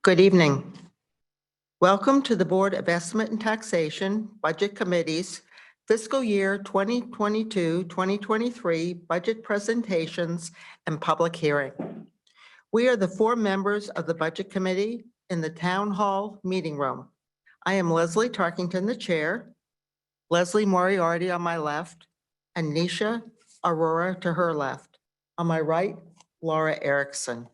Good evening. Welcome to the Board of Estimate and Taxation Budget Committee's Fiscal Year 2022-2023 Budget Presentations and Public Hearing. We are the 4 members of the Budget Committee in the Town Hall Meeting Room. I am Leslie Tarkington, the Chair, Leslie Moriarty on my left, and Nisha Aurora to her left. On my right, Laura Erickson.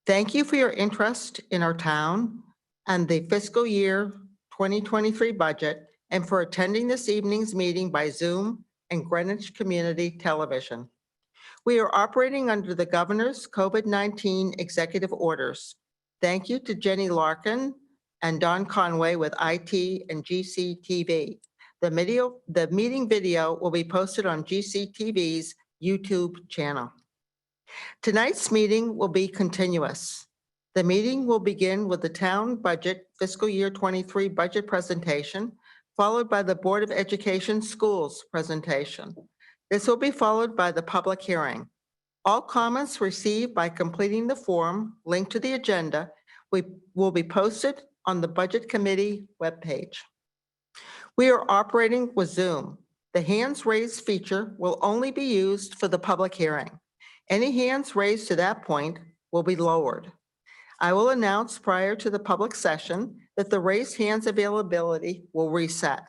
Thank you for your interest in our town and the fiscal year 2023 budget, and for attending this evening's meeting by Zoom and Greenwich Community Television. We are operating under the Governor's COVID-19 executive orders. Thank you to Jenny Larkin and Don Conway with IT and GCTV. The meeting video will be posted on GCTV's YouTube channel. Tonight's meeting will be continuous. The meeting will begin with the town budget fiscal year 23 budget presentation, followed by the Board of Education schools presentation. This will be followed by the public hearing. All comments received by completing the form linked to the agenda will be posted on the Budget Committee webpage. We are operating with Zoom. The hands raised feature will only be used for the public hearing. Any hands raised to that point will be lowered. I will announce prior to the public session that the raised hands availability will reset.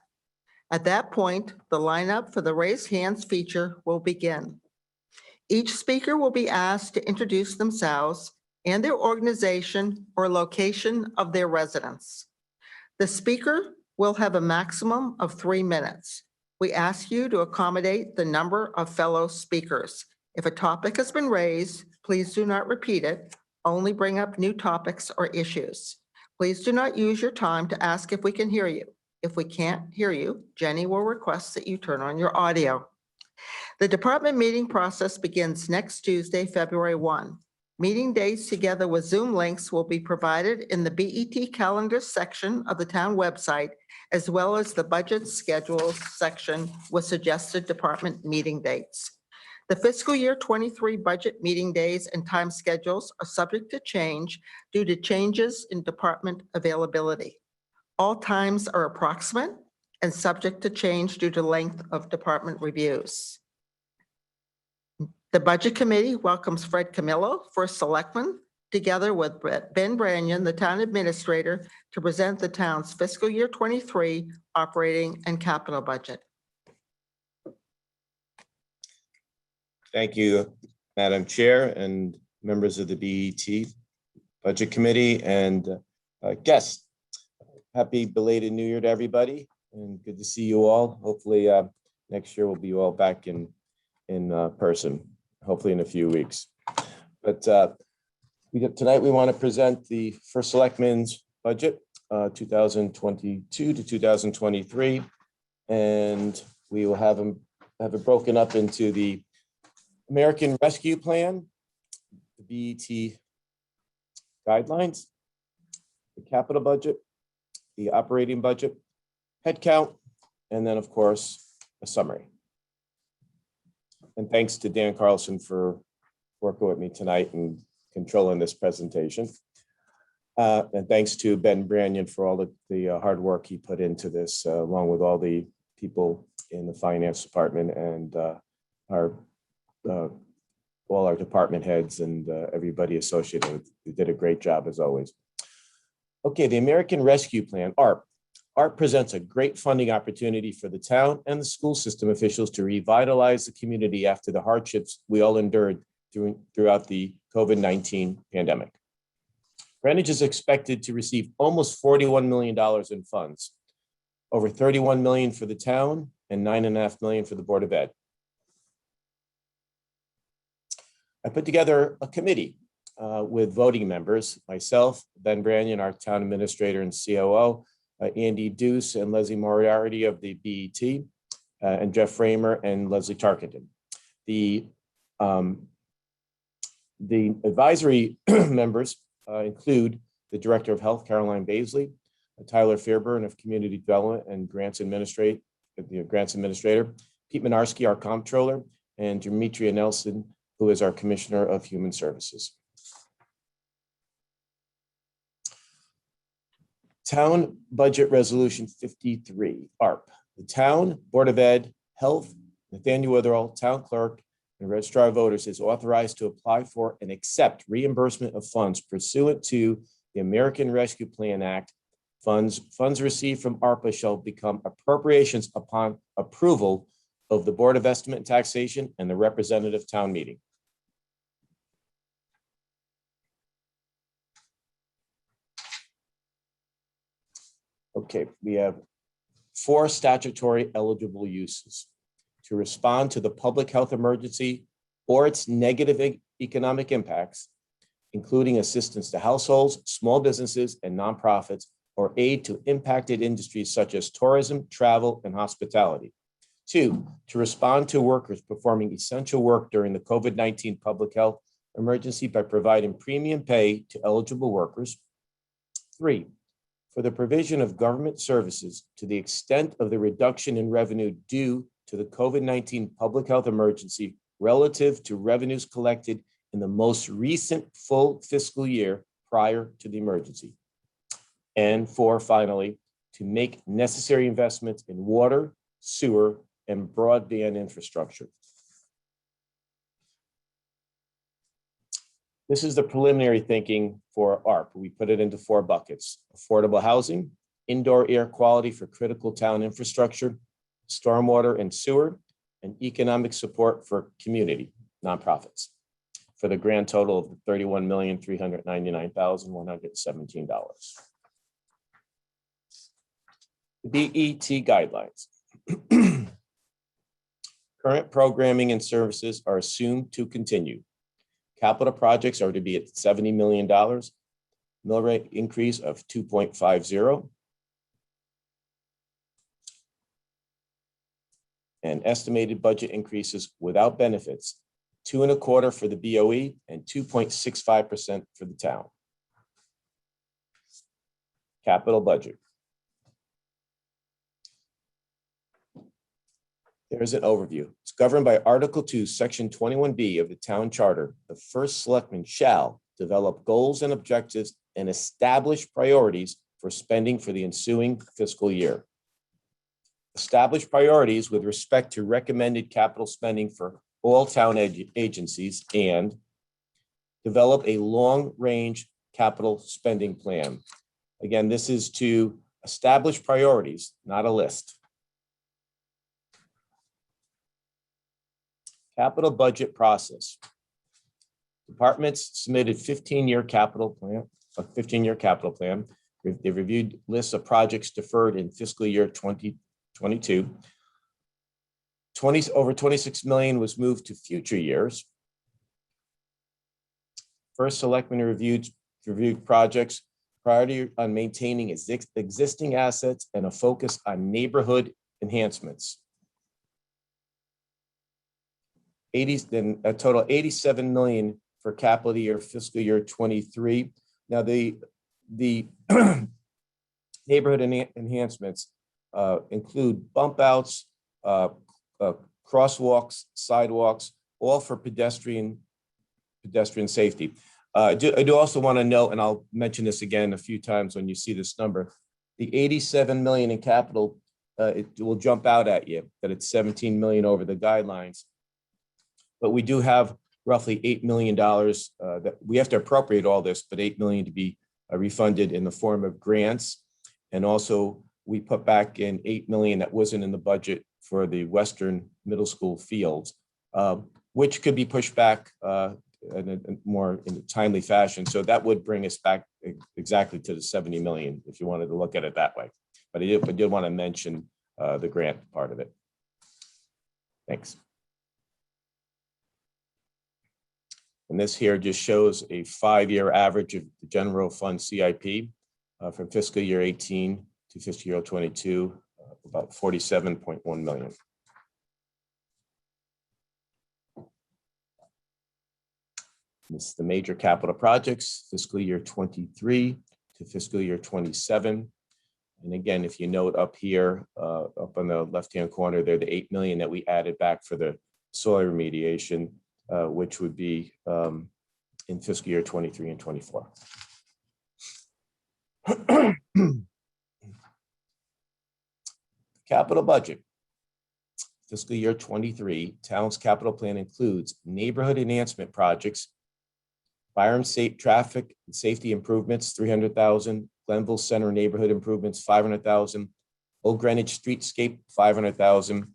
At that point, the lineup for the raised hands feature will begin. Each speaker will be asked to introduce themselves and their organization or location of their residence. The speaker will have a maximum of 3 minutes. We ask you to accommodate the number of fellow speakers. If a topic has been raised, please do not repeat it. Only bring up new topics or issues. Please do not use your time to ask if we can hear you. If we can't hear you, Jenny will request that you turn on your audio. The department meeting process begins next Tuesday, February 1. Meeting dates together with Zoom links will be provided in the BET calendar section of the town website, as well as the budget schedules section with suggested department meeting dates. The fiscal year 23 budget meeting days and time schedules are subject to change due to changes in department availability. All times are approximate and subject to change due to length of department reviews. The Budget Committee welcomes Fred Camillo, first Selectman, together with Ben Branyon, the Town Administrator, to present the town's fiscal year 23 operating and capital budget. Thank you, Madam Chair and members of the BET Budget Committee and guests. Happy belated New Year to everybody, and good to see you all. Hopefully next year we'll be all back in person, hopefully in a few weeks. But tonight we want to present the first Selectman's budget 2022 to 2023, and we will have it broken up into the American Rescue Plan, the BET guidelines, the capital budget, the operating budget, headcount, and then of course a summary. And thanks to Dan Carlson for working with me tonight and controlling this presentation. And thanks to Ben Branyon for all the hard work he put into this, along with all the people in the finance department and all our department heads and everybody associated with. They did a great job as always. Okay, the American Rescue Plan, ARP. ARP presents a great funding opportunity for the town and the school system officials to revitalize the community after the hardships we all endured throughout the COVID-19 pandemic. Greenwich is expected to receive almost $41 million in funds, over $31 million for the town and $9.5 million for the Board of Ed. I put together a committee with voting members, myself, Ben Branyon, our town administrator and COO, Andy Deuce and Leslie Moriarty of the BET, and Jeff Framer and Leslie Tarkington. The advisory members include the Director of Health, Caroline Baisley, Tyler Fairburn of Community Development and Grants Administrator, Pete Minarski, our Comptroller, and Demetria Nelson, who is our Commissioner of Human Services. Town Budget Resolution 53, ARP. The Town Board of Ed, Health, Nathaniel Witherall, Town Clerk, and Registrar of Voters is authorized to apply for and accept reimbursement of funds pursuant to the American Rescue Plan Act. Funds received from ARPA shall become appropriations upon approval of the Board of Estimate and Taxation and the representative town meeting. Okay, we have 4 statutory eligible uses: to respond to the public health emergency or its negative economic impacts, including assistance to households, small businesses, and nonprofits, or aid to impacted industries such as tourism, travel, and hospitality. 2, to respond to workers performing essential work during the COVID-19 public health emergency by providing premium pay to eligible workers. 3, for the provision of government services to the extent of the reduction in revenue due to the COVID-19 public health emergency relative to revenues collected in the most recent full fiscal year prior to the emergency. And 4, finally, to make necessary investments in water, sewer, and broadband infrastructure. This is the preliminary thinking for ARP. We put it into 4 buckets: affordable housing, indoor air quality for critical town infrastructure, stormwater and sewer, and economic support for community nonprofits, for the grand total of $31,399,117. The BET guidelines. Current programming and services are assumed to continue. Capital projects are to be at $70 million, mill rate increase of 2.50, and estimated budget increases without benefits, 2.25% for the BOE and 2.65% for the town. Capital budget. There's an overview. It's governed by Article 2, Section 21B of the Town Charter. The first selectman shall develop goals and objectives and establish priorities for spending for the ensuing fiscal year. Establish priorities with respect to recommended capital spending for all town agencies, and develop a long-range capital spending plan. Again, this is to establish priorities, not a list. Capital budget process. Departments submitted 15-year capital plan, a 15-year capital plan. They've reviewed lists of projects deferred in fiscal year 2022. Over 26 million was moved to future years. First, selectmen reviewed projects, priority on maintaining existing assets and a focus on neighborhood enhancements. Then a total 87 million for capital year fiscal year 23. Now the neighborhood enhancements include bump outs, crosswalks, sidewalks, all for pedestrian safety. I do also want to note, and I'll mention this again a few times when you see this number, the 87 million in capital, it will jump out at you that it's 17 million over the guidelines. But we do have roughly $8 million that we have to appropriate all this, but $8 million to be refunded in the form of grants. And also we put back in $8 million that wasn't in the budget for the Western Middle School fields, which could be pushed back in a timely fashion. So that would bring us back exactly to the 70 million if you wanted to look at it that way. But I did want to mention the grant part of it. Thanks. And this here just shows a 5-year average of the general fund CIP from fiscal year 18 to fiscal year 22, about 47.1 million. This is the major capital projects, fiscal year 23 to fiscal year 27. And again, if you note up here, up on the left-hand corner there, the 8 million that we added back for the soil remediation, which would be in fiscal year 23 and 24. Capital budget. Fiscal year 23, town's capital plan includes neighborhood enhancement projects, fire and safe traffic and safety improvements, 300,000, Glenville Center neighborhood improvements, 500,000, Old Greenwich streetscape, 500,000,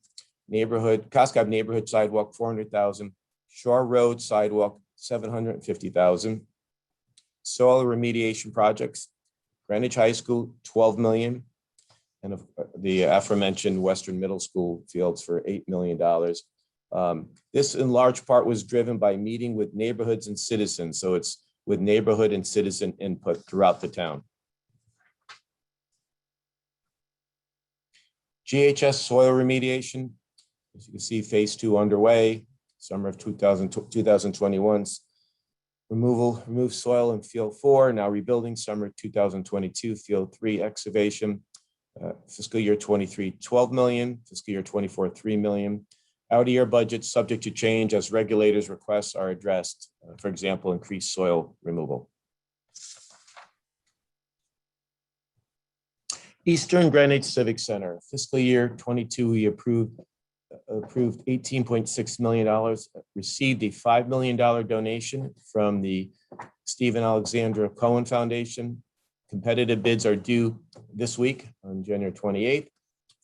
neighborhood, Coscob neighborhood sidewalk, 400,000, Shore Road sidewalk, 750,000, soil remediation projects, Greenwich High School, 12 million, and the aforementioned Western Middle School fields for $8 million. This in large part was driven by meeting with neighborhoods and citizens. So it's with neighborhood and citizen input throughout the town. GHS soil remediation, as you can see, phase 2 underway, summer of 2021. Remove soil in field 4, now rebuilding, summer 2022, field 3 excavation. Fiscal year 23, 12 million, fiscal year 24, 3 million. Out of year budget subject to change as regulators' requests are addressed. For example, increased soil removal. Eastern Greenwich Civic Center, fiscal year 22, we approved $18.6 million, received a $5 million donation from the Stephen Alexandra Cohen Foundation. Competitive bids are due this week on January 28th.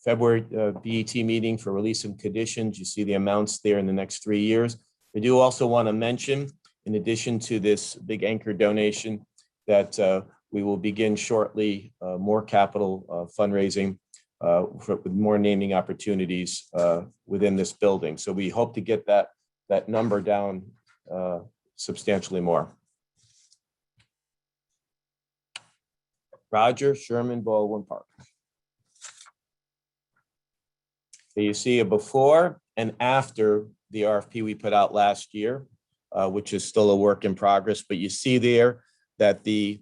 February BET meeting for release and conditions. You see the amounts there in the next 3 years. I do also want to mention, in addition to this big anchor donation, that we will begin shortly more capital fundraising with more naming opportunities within this building. So we hope to get that number down substantially more. Roger Sherman Baldwin Park. So you see a before and after the RFP we put out last year, which is still a work in progress, but you see there that the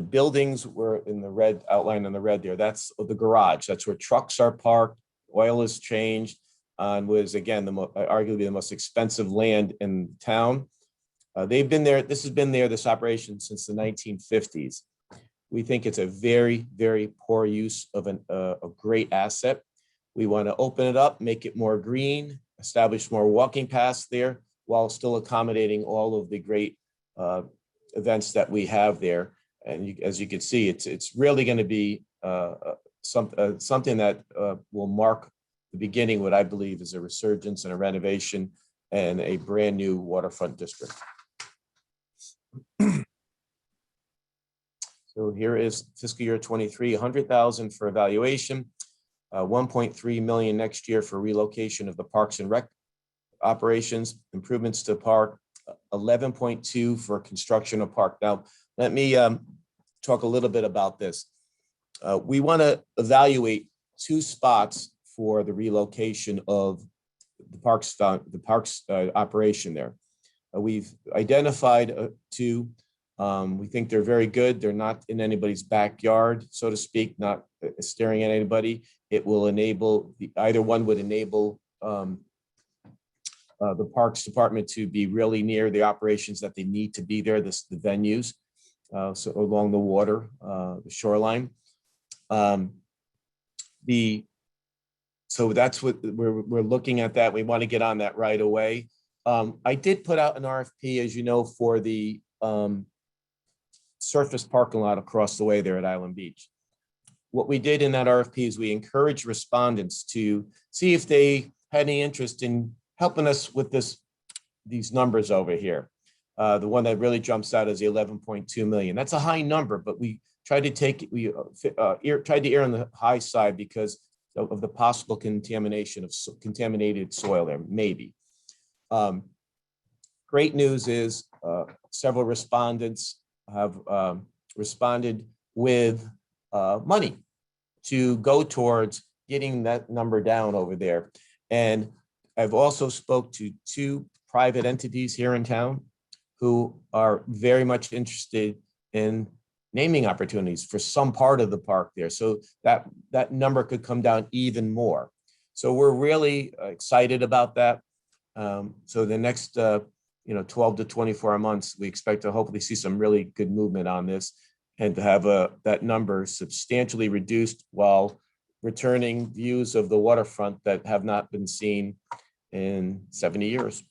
buildings were in the red, outlined in the red there. That's the garage. That's where trucks are parked. Oil is changed and was, again, arguably the most expensive land in town. They've been there. This has been there, this operation, since the 1950s. We think it's a very, very poor use of a great asset. We want to open it up, make it more green, establish more walking paths there, while still accommodating all of the great events that we have there. And as you can see, it's really going to be something that will mark the beginning, what I believe is a resurgence and a renovation and a brand new waterfront district. So here is fiscal year 23, 100,000 for evaluation, 1.3 million next year for relocation of the Parks and Rec operations, improvements to park, 11.2 for construction of park. Now, let me talk a little bit about this. We want to evaluate 2 spots for the relocation of the parks operation there. We've identified 2. We think they're very good. They're not in anybody's backyard, so to speak, not staring at anybody. It will enable, either one would enable the Parks Department to be really near the operations that they need to be there, the venues, so along the water, the shoreline. So that's what we're looking at that. We want to get on that right away. I did put out an RFP, as you know, for the surface parking lot across the way there at Island Beach. What we did in that RFP is we encouraged respondents to see if they had any interest in helping us with these numbers over here. The one that really jumps out is the 11.2 million. That's a high number, but we tried to tried to err on the high side because of the possible contamination of contaminated soil there, maybe. Great news is several respondents have responded with money to go towards getting that number down over there. And I've also spoke to 2 private entities here in town who are very much interested in naming opportunities for some part of the park there. So that number could come down even more. So we're really excited about that. So the next 12 to 24 months, we expect to hopefully see some really good movement on this and to have that number substantially reduced while returning views of the waterfront that have not been seen in 70 years.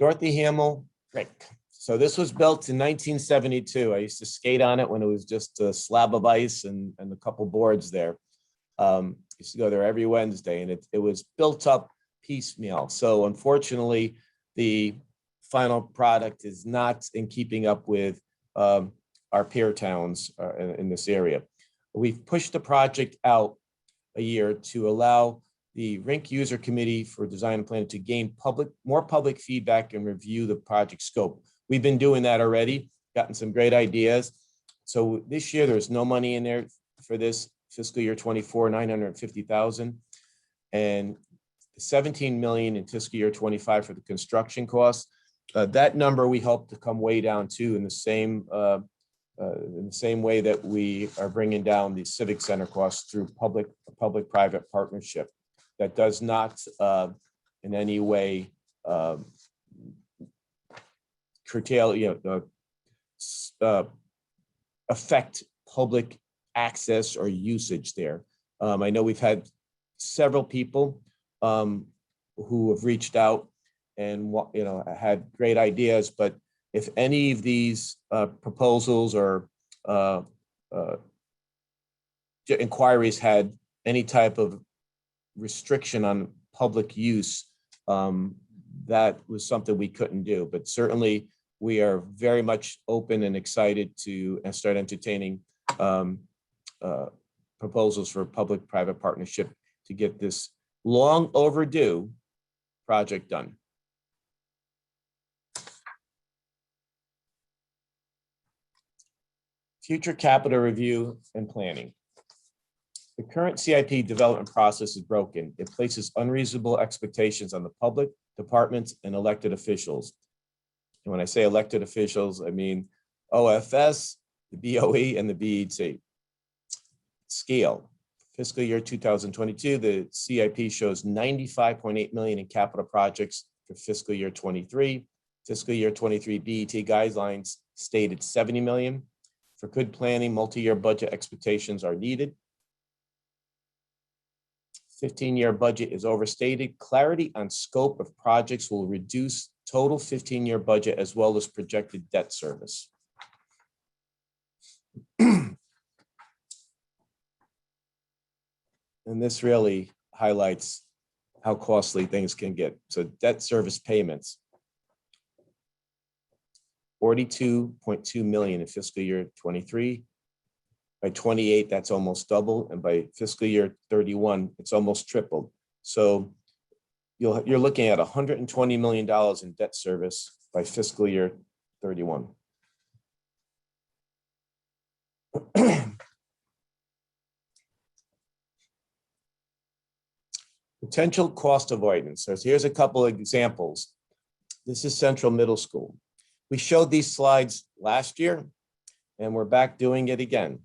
Dorothy Hamill Rink. So this was built in 1972. I used to skate on it when it was just a slab of ice and a couple boards there. Used to go there every Wednesday, and it was built up piecemeal. So unfortunately, the final product is not in keeping up with our peer towns in this area. We've pushed the project out a year to allow the Rink User Committee for Design and Planning to gain more public feedback and review the project scope. We've been doing that already, gotten some great ideas. So this year, there's no money in there for this fiscal year 24, 950,000, and 17 million in fiscal year 25 for the construction costs. That number we hope to come way down to in the same way that we are bringing down the civic center costs through public-private partnership. That does not in any way curtail, affect public access or usage there. I know we've had several people who have reached out and had great ideas, but if any of these proposals or inquiries had any type of restriction on public use, that was something we couldn't do. But certainly we are very much open and excited to start entertaining proposals for public-private partnership to get this long overdue project done. Future capital review and planning. The current CIP development process is broken. It places unreasonable expectations on the public, departments, and elected officials. And when I say elected officials, I mean OFS, the BOE, and the BET. Scale. Fiscal year 2022, the CIP shows 95.8 million in capital projects for fiscal year 23. Fiscal year 23 BET guidelines stated 70 million. For good planning, multi-year budget expectations are needed. 15-year budget is overstated. Clarity on scope of projects will reduce total 15-year budget as well as projected debt service. And this really highlights how costly things can get. So debt service payments, 42.2 million in fiscal year 23. By 28, that's almost double. And by fiscal year 31, it's almost tripled. So you're looking at $120 million in debt service by fiscal year 31. Potential cost avoidance. So here's a couple of examples. This is Central Middle School. We showed these slides last year, and we're back doing it again.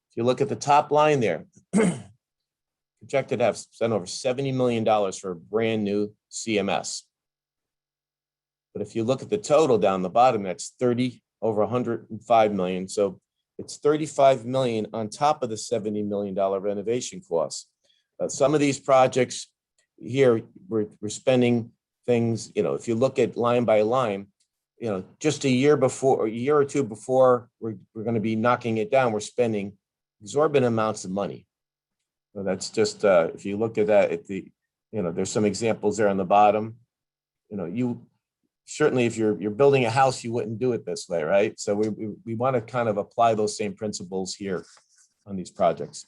If you look at the top line there, projected to have spent over $70 million for a brand new CMS. But if you look at the total down the bottom, that's over 105 million. So it's 35 million on top of the $70 million renovation costs. Some of these projects here, we're spending things, if you look at line by line, just a year or two before we're going to be knocking it down, we're spending exorbitant amounts of money. So that's just, if you look at that, there's some examples there on the bottom. You certainly, if you're building a house, you wouldn't do it this way, right? So we want to kind of apply those same principles here on these projects.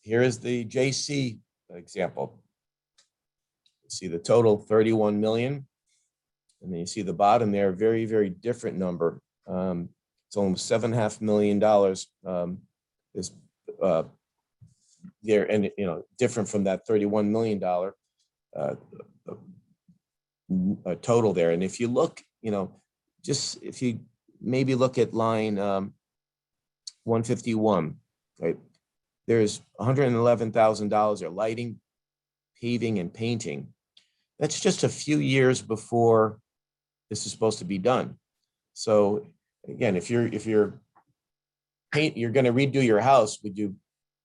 Here is the JC example. You see the total 31 million. And then you see the bottom there, very, very different number. It's almost $7.5 million is there, and different from that $31 million total there. And if you look, if you maybe look at line 151, right? There's $111,000 of lighting, paving, and painting. That's just a few years before this is supposed to be done. So again, if you're going to redo your house, would you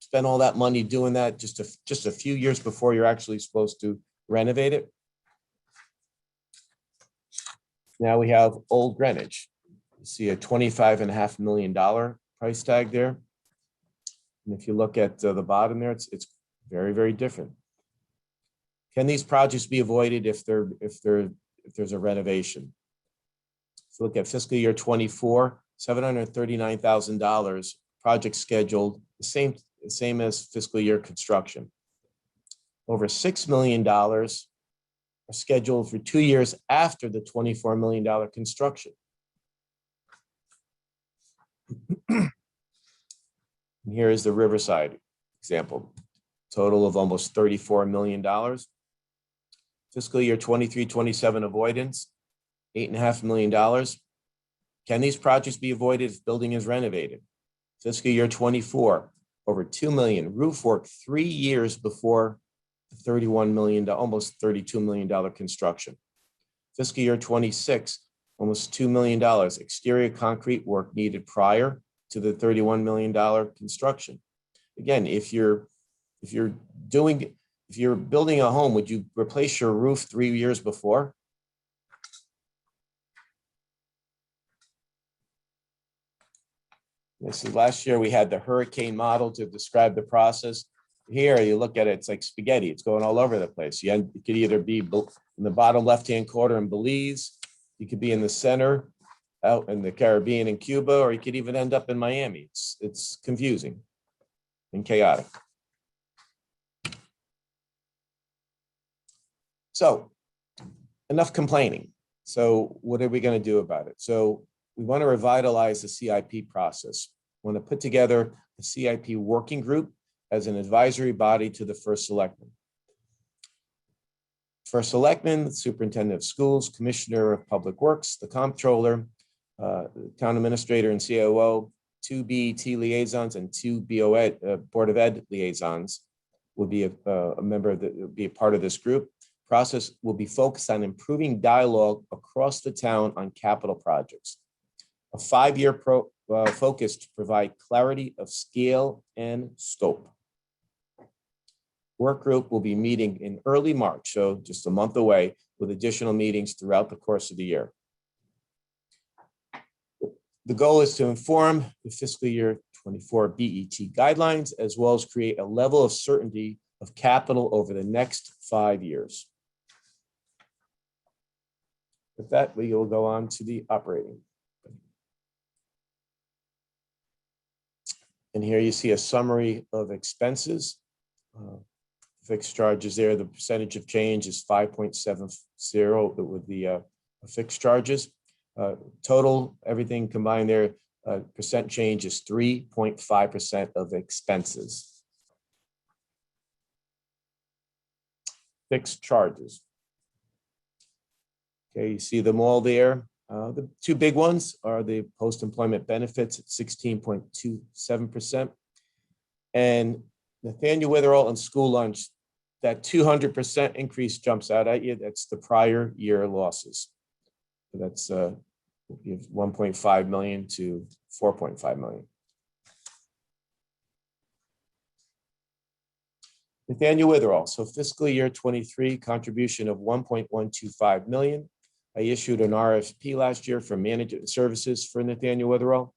spend all that money doing that just a few years before you're actually supposed to renovate it? Now we have Old Greenwich. You see a $25.5 million price tag there. And if you look at the bottom there, it's very, very different. Can these projects be avoided if there's a renovation? So look at fiscal year 24, $739,000, project scheduled, the same as fiscal year construction. Over $6 million are scheduled for 2 years after the $24 million construction. And here is the Riverside example, total of almost $34 million. Fiscal year 23-27 avoidance, $8.5 million. Can these projects be avoided if building is renovated? Fiscal year 24, over $2 million. Roof work 3 years before the $31 million, almost $32 million construction. Fiscal year 26, almost $2 million. Exterior concrete work needed prior to the $31 million construction. Again, if you're building a home, would you replace your roof 3 years before? This is last year we had the hurricane model to describe the process. Here you look at it, it's like spaghetti. It's going all over the place. You could either be in the bottom left-hand corner in Belize, you could be in the center out in the Caribbean and Cuba, or you could even end up in Miami. It's confusing and chaotic. So enough complaining. So what are we going to do about it? So we want to revitalize the CIP process. We want to put together a CIP working group as an advisory body to the first selectman. First selectman, the superintendent of schools, commissioner of public works, the comptroller, town administrator and COO, 2 BET liaisons and 2 Board of Ed liaisons would be a member of would be a part of this group. Process will be focused on improving dialogue across the town on capital projects. A 5-year focus to provide clarity of scale and scope. Work group will be meeting in early March, so just a month away, with additional meetings throughout the course of the year. The goal is to inform the fiscal year 24 BET guidelines, as well as create a level of certainty of capital over the next 5 years. With that, we will go on to the operating. And here you see a summary of expenses. Fixed charges there, the percentage of change is 5.70 with the fixed charges. Total, everything combined there, percent change is 3.5% of expenses. Fixed charges. Okay, you see them all there. The 2 big ones are the post-employment benefits at 16.27%. And Nathaniel Witherall and school lunch, that 200% increase jumps out at you. That's the prior year losses. So that's 1.5 million to 4.5 million. Nathaniel Witherall, so fiscal year 23 contribution of 1.125 million. I issued an RFP last year for management services for Nathaniel Witherall.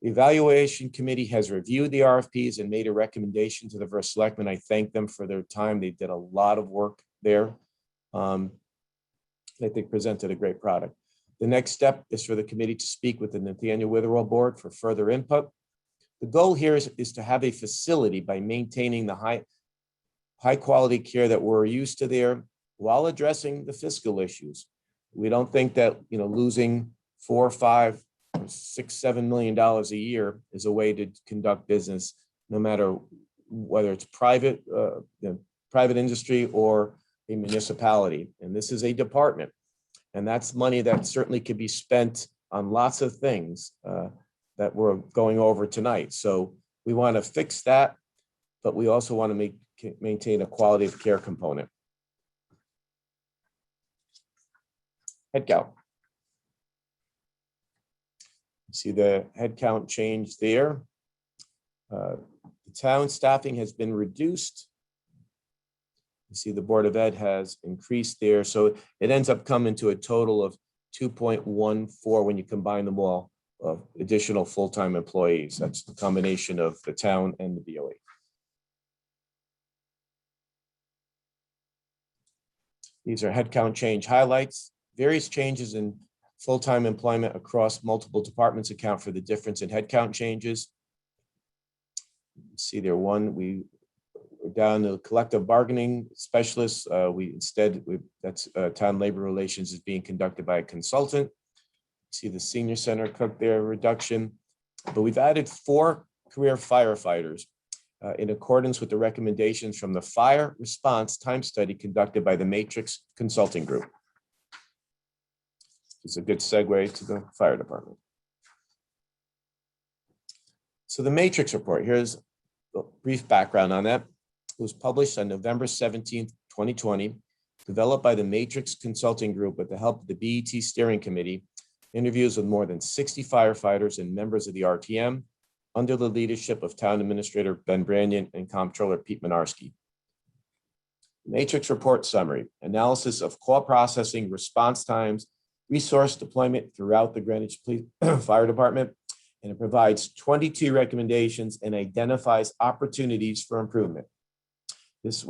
The evaluation committee has reviewed the RFPs and made a recommendation to the first selectman. I thank them for their time. They did a lot of work there. I think presented a great product. The next step is for the committee to speak with the Nathaniel Witherall board for further input. The goal here is to have a facility by maintaining the high quality care that we're used to there while addressing the fiscal issues. We don't think that, losing $4, $5, $6, $7 million a year is a way to conduct business, no matter whether it's private industry or a municipality. And this is a department, and that's money that certainly could be spent on lots of things that we're going over tonight. So we want to fix that, but we also want to maintain a quality of care component. Headcount. See the headcount change there. The town staffing has been reduced. You see the Board of Ed has increased there. So it ends up coming to a total of 2.14 when you combine them all of additional full-time employees. That's the combination of the town and the BOE. These are headcount change highlights. Various changes in full-time employment across multiple departments account for the difference in headcount changes. See there we're down to collective bargaining specialists. That's town labor relations is being conducted by a consultant. See the senior center cook there reduction, but we've added 4 career firefighters in accordance with the recommendations from the fire response time study conducted by the Matrix Consulting Group. It's a good segue to the fire department. So the Matrix report, here's a brief background on that. It was published on November 17th, 2020, developed by the Matrix Consulting Group with the help of the BET Steering Committee, interviews with more than 60 firefighters and members of the RTM under the leadership of Town Administrator Ben Branyan and Comptroller Pete Minarski. Matrix report summary, analysis of call processing, response times, resource deployment throughout the Greenwich Fire Department, and it provides 22 recommendations and identifies opportunities for improvement. This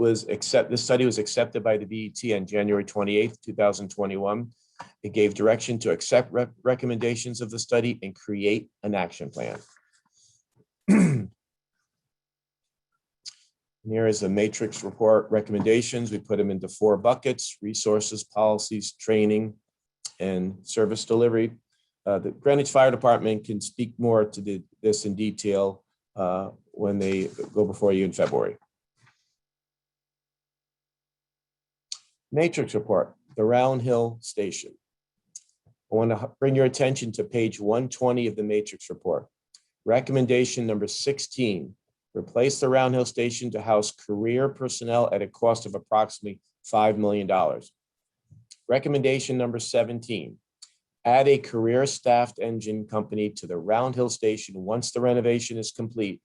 study was accepted by the BET on January 28th, 2021. It gave direction to accept recommendations of the study and create an action plan. Here is a Matrix report recommendations. We put them into 4 buckets: resources, policies, training, and service delivery. The Greenwich Fire Department can speak more to this in detail when they go before you in February. Matrix report, the Round Hill Station. I want to bring your attention to page 120 of the Matrix report. Recommendation number 16, replace the Round Hill Station to house career personnel at a cost of approximately $5 million. Recommendation number 17, add a career staffed engine company to the Round Hill Station once the renovation is complete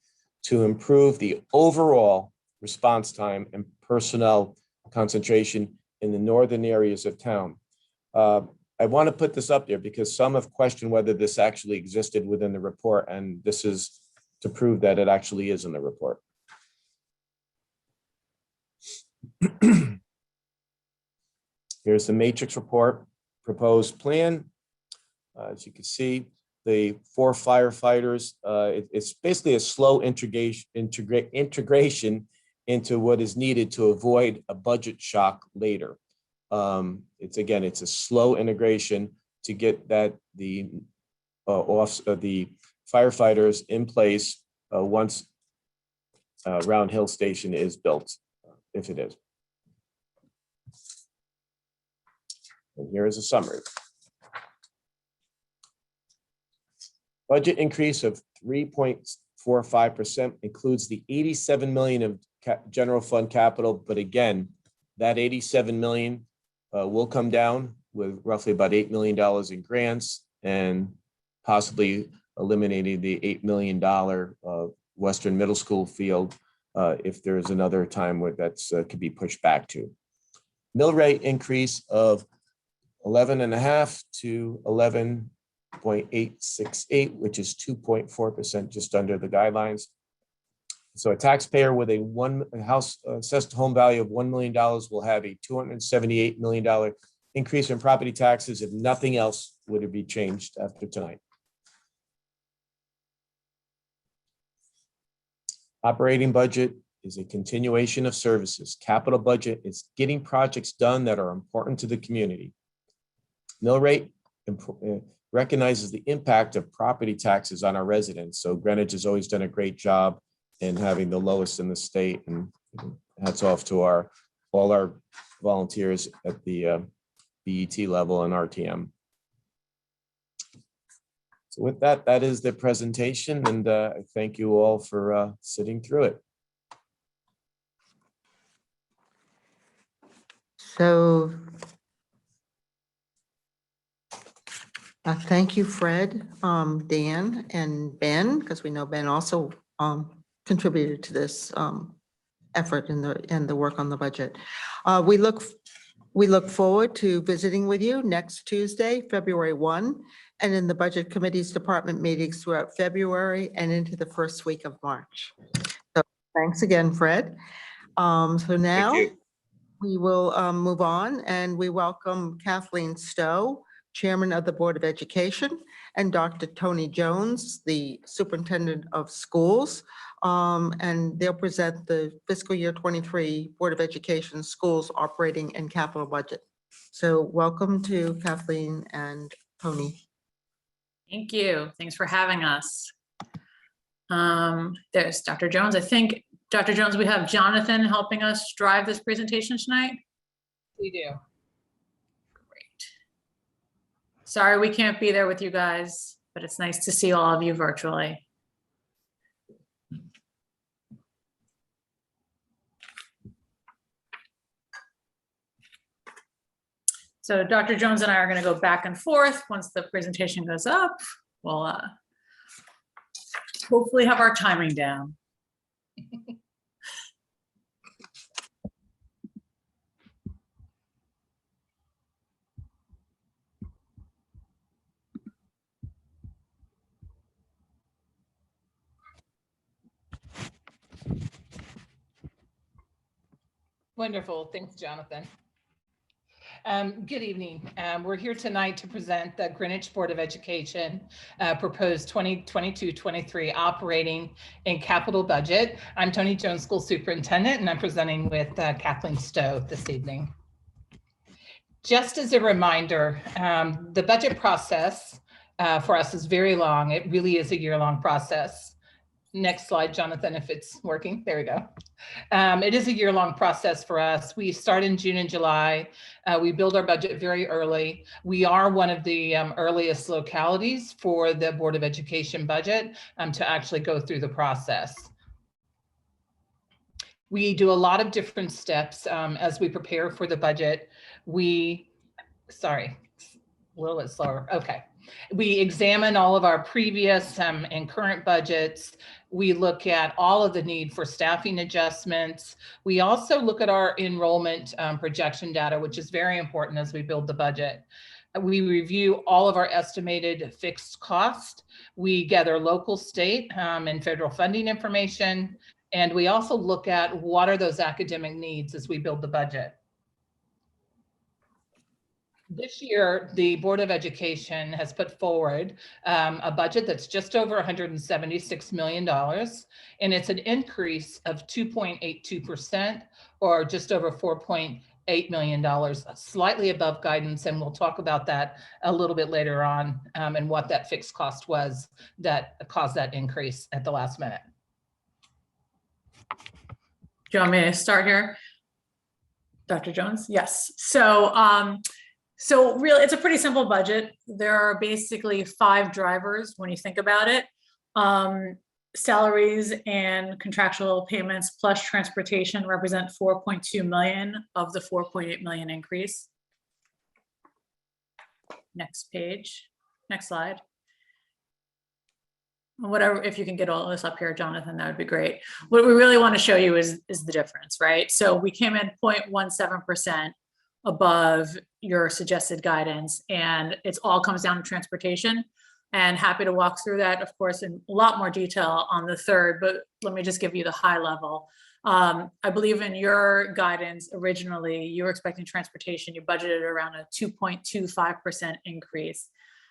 to improve the overall response time and personnel concentration in the northern areas of town. I want to put this up there because some have questioned whether this actually existed within the report, and this is to prove that it actually is in the report. Here's the Matrix report proposed plan. As you can see, the 4 firefighters, it's basically a slow integration into what is needed to avoid a budget shock later. It's a slow integration to get the firefighters in place once Round Hill Station is built, if it is. And here is a summary. Budget increase of 3.45% includes the $87 million of general fund capital, but again, that $87 million will come down with roughly about $8 million in grants and possibly eliminating the $8 million Western Middle School field if there's another time where that's could be pushed back to. Mill rate increase of 11.5 to 11.868, which is 2.4%, just under the guidelines. So a taxpayer with a house assessed home value of $1 million will have a $278 million increase in property taxes if nothing else would be changed after tonight. Operating budget is a continuation of services. Capital budget is getting projects done that are important to the community. Mill rate recognizes the impact of property taxes on our residents. So Greenwich has always done a great job in having the lowest in the state, and hats off to all our volunteers at the BET level and RTM. So with that, that is the presentation, and I thank you all for sitting through it. So Thank you, Fred, Dan, and Ben, because we know Ben also contributed to this effort in the work on the budget. We look forward to visiting with you next Tuesday, February 1, and in the Budget Committee's department meetings throughout February and into the first week of March. So thanks again, Fred. So now Thank you. we will move on, and we welcome Kathleen Stowe, Chairman of the Board of Education, and Dr. Tony Jones, the Superintendent of Schools. And they'll present the fiscal year 23 Board of Education Schools Operating and Capital Budget. So welcome to Kathleen and Tony. Thank you. Thanks for having us. There's Dr. Jones. I think, Dr. Jones, we have Jonathan helping us drive this presentation tonight. We do. Great. Sorry we can't be there with you guys, but it's nice to see all of you virtually. So Dr. Jones and I are going to go back and forth. Once the presentation goes up, we'll hopefully have our timing down. Wonderful. Thanks, Jonathan. Good evening. We're here tonight to present the Greenwich Board of Education proposed 2022-23 operating and capital budget. I'm Tony Jones, School Superintendent, and I'm presenting with Kathleen Stowe this evening. Just as a reminder, the budget process for us is very long. It really is a year-long process. Next slide, Jonathan, if it's working. There we go. It is a year-long process for us. We start in June and July. We build our budget very early. We are one of the earliest localities for the Board of Education budget to actually go through the process. We do a lot of different steps as we prepare for the budget. Sorry, a little bit slower. Okay. We examine all of our previous and current budgets. We look at all of the need for staffing adjustments. We also look at our enrollment projection data, which is very important as we build the budget. We review all of our estimated fixed cost. We gather local, state, and federal funding information. And we also look at what are those academic needs as we build the budget. This year, the Board of Education has put forward a budget that's just over $176 million, and it's an increase of 2.82%, or just over $4.8 million, slightly above guidance, and we'll talk about that a little bit later on, and what that fixed cost was that caused that increase at the last minute. Do you want me to start here? Dr. Jones? Yes. So really, it's a pretty simple budget. There are basically 5 drivers when you think about it. Salaries and contractual payments plus transportation represent 4.2 million of the 4.8 million increase. Next page, next slide. Whatever, if you can get all this up here, Jonathan, that would be great. What we really want to show you is the difference, right? So we came in 0.17% above your suggested guidance, and it's all comes down to transportation, and happy to walk through that, of course, in a lot more detail on the 3rd, but let me just give you the high level. I believe in your guidance originally, you were expecting transportation, you budgeted around a 2.25% increase.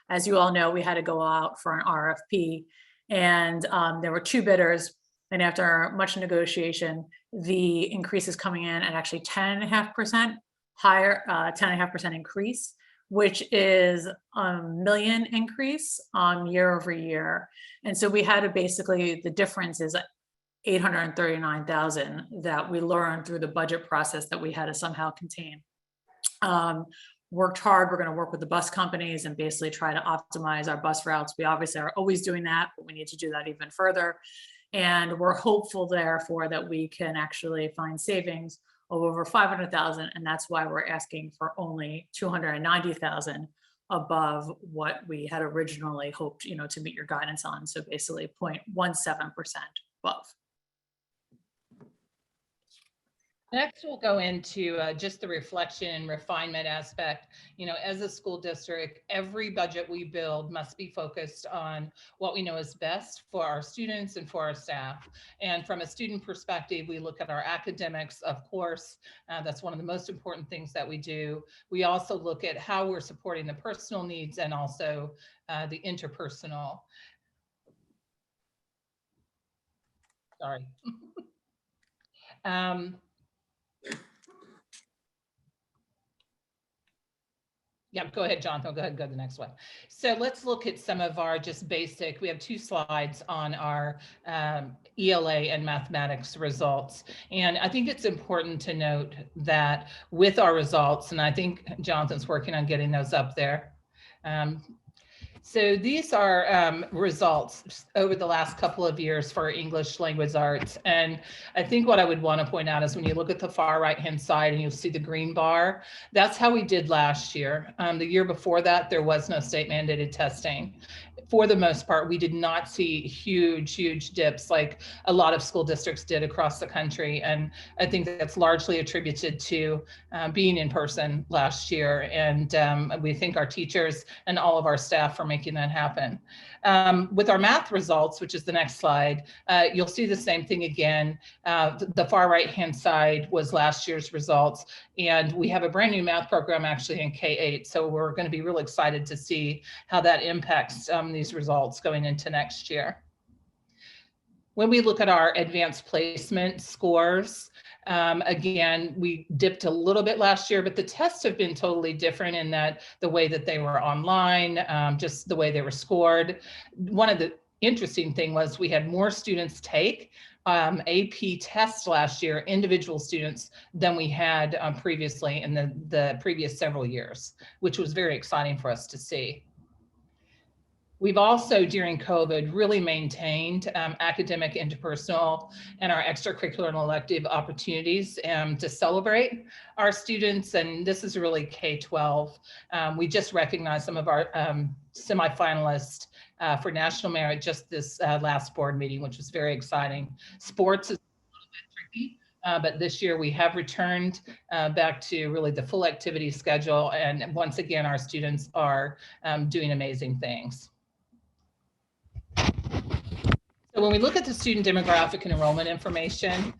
As you all know, we had to go out for an RFP, and there were 2 bidders, and after much negotiation, the increase is coming in at actually 10.5%. higher, 10.5% increase, which is a million increase year over year. And so we had to basically, the difference is 839,000 that we learned through the budget process that we had to somehow contain. Worked hard, we're gonna work with the bus companies and basically try to optimize our bus routes. We obviously are always doing that, but we need to do that even further. And we're hopeful therefore that we can actually find savings of over 500,000, and that's why we're asking for only 290,000 above what we had originally hoped, to meet your guidance on. So basically 0.17% above. Next, we'll go into just the reflection and refinement aspect. As a school district, every budget we build must be focused on what we know is best for our students and for our staff. And from a student perspective, we look at our academics, of course. That's one of the most important things that we do. We also look at how we're supporting the personal needs and also the interpersonal. Sorry. Yeah, go ahead, Jonathan. Go ahead, go to the next one. So let's look at some of our just basic, we have 2 slides on our ELA and mathematics results. And I think it's important to note that with our results, and I think Jonathan's working on getting those up there. So these are results over the last couple of years for English language arts. And I think what I would want to point out is when you look at the far right-hand side and you'll see the green bar, that's how we did last year. The year before that, there was no state mandated testing. For the most part, we did not see huge dips like a lot of school districts did across the country. And I think that's largely attributed to being in person last year. And we thank our teachers and all of our staff for making that happen. With our math results, which is the next slide, you'll see the same thing again. The far right-hand side was last year's results. And we have a brand new math program actually in K-8. So we're going to be really excited to see how that impacts these results going into next year. When we look at our advanced placement scores, again, we dipped a little bit last year, but the tests have been totally different in that the way that they were online, just the way they were scored. One of the interesting thing was we had more students take AP tests last year, individual students, than we had previously in the previous several years, which was very exciting for us to see. We've also, during COVID, really maintained academic, interpersonal, and our extracurricular and elective opportunities to celebrate our students. And this is really K-12. We just recognized some of our semifinalists for national merit just this last board meeting, which was very exciting. Sports is a little bit tricky. But this year we have returned back to really the full activity schedule. And once again, our students are doing amazing things. So when we look at the student demographic and enrollment information,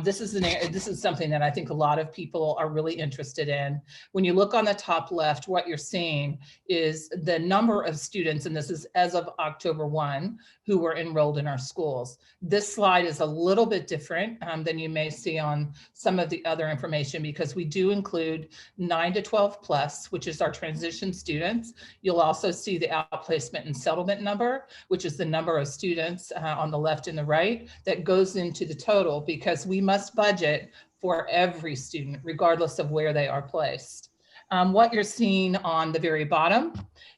this is something that I think a lot of people are really interested in. When you look on the top left, what you're seeing is the number of students, and this is as of October 1, who were enrolled in our schools. This slide is a little bit different than you may see on some of the other information because we do include 9 to 12 plus, which is our transition students. You'll also see the outplacement and settlement number, which is the number of students on the left and the right that goes into the total because we must budget for every student, regardless of where they are placed. What you're seeing on the very bottom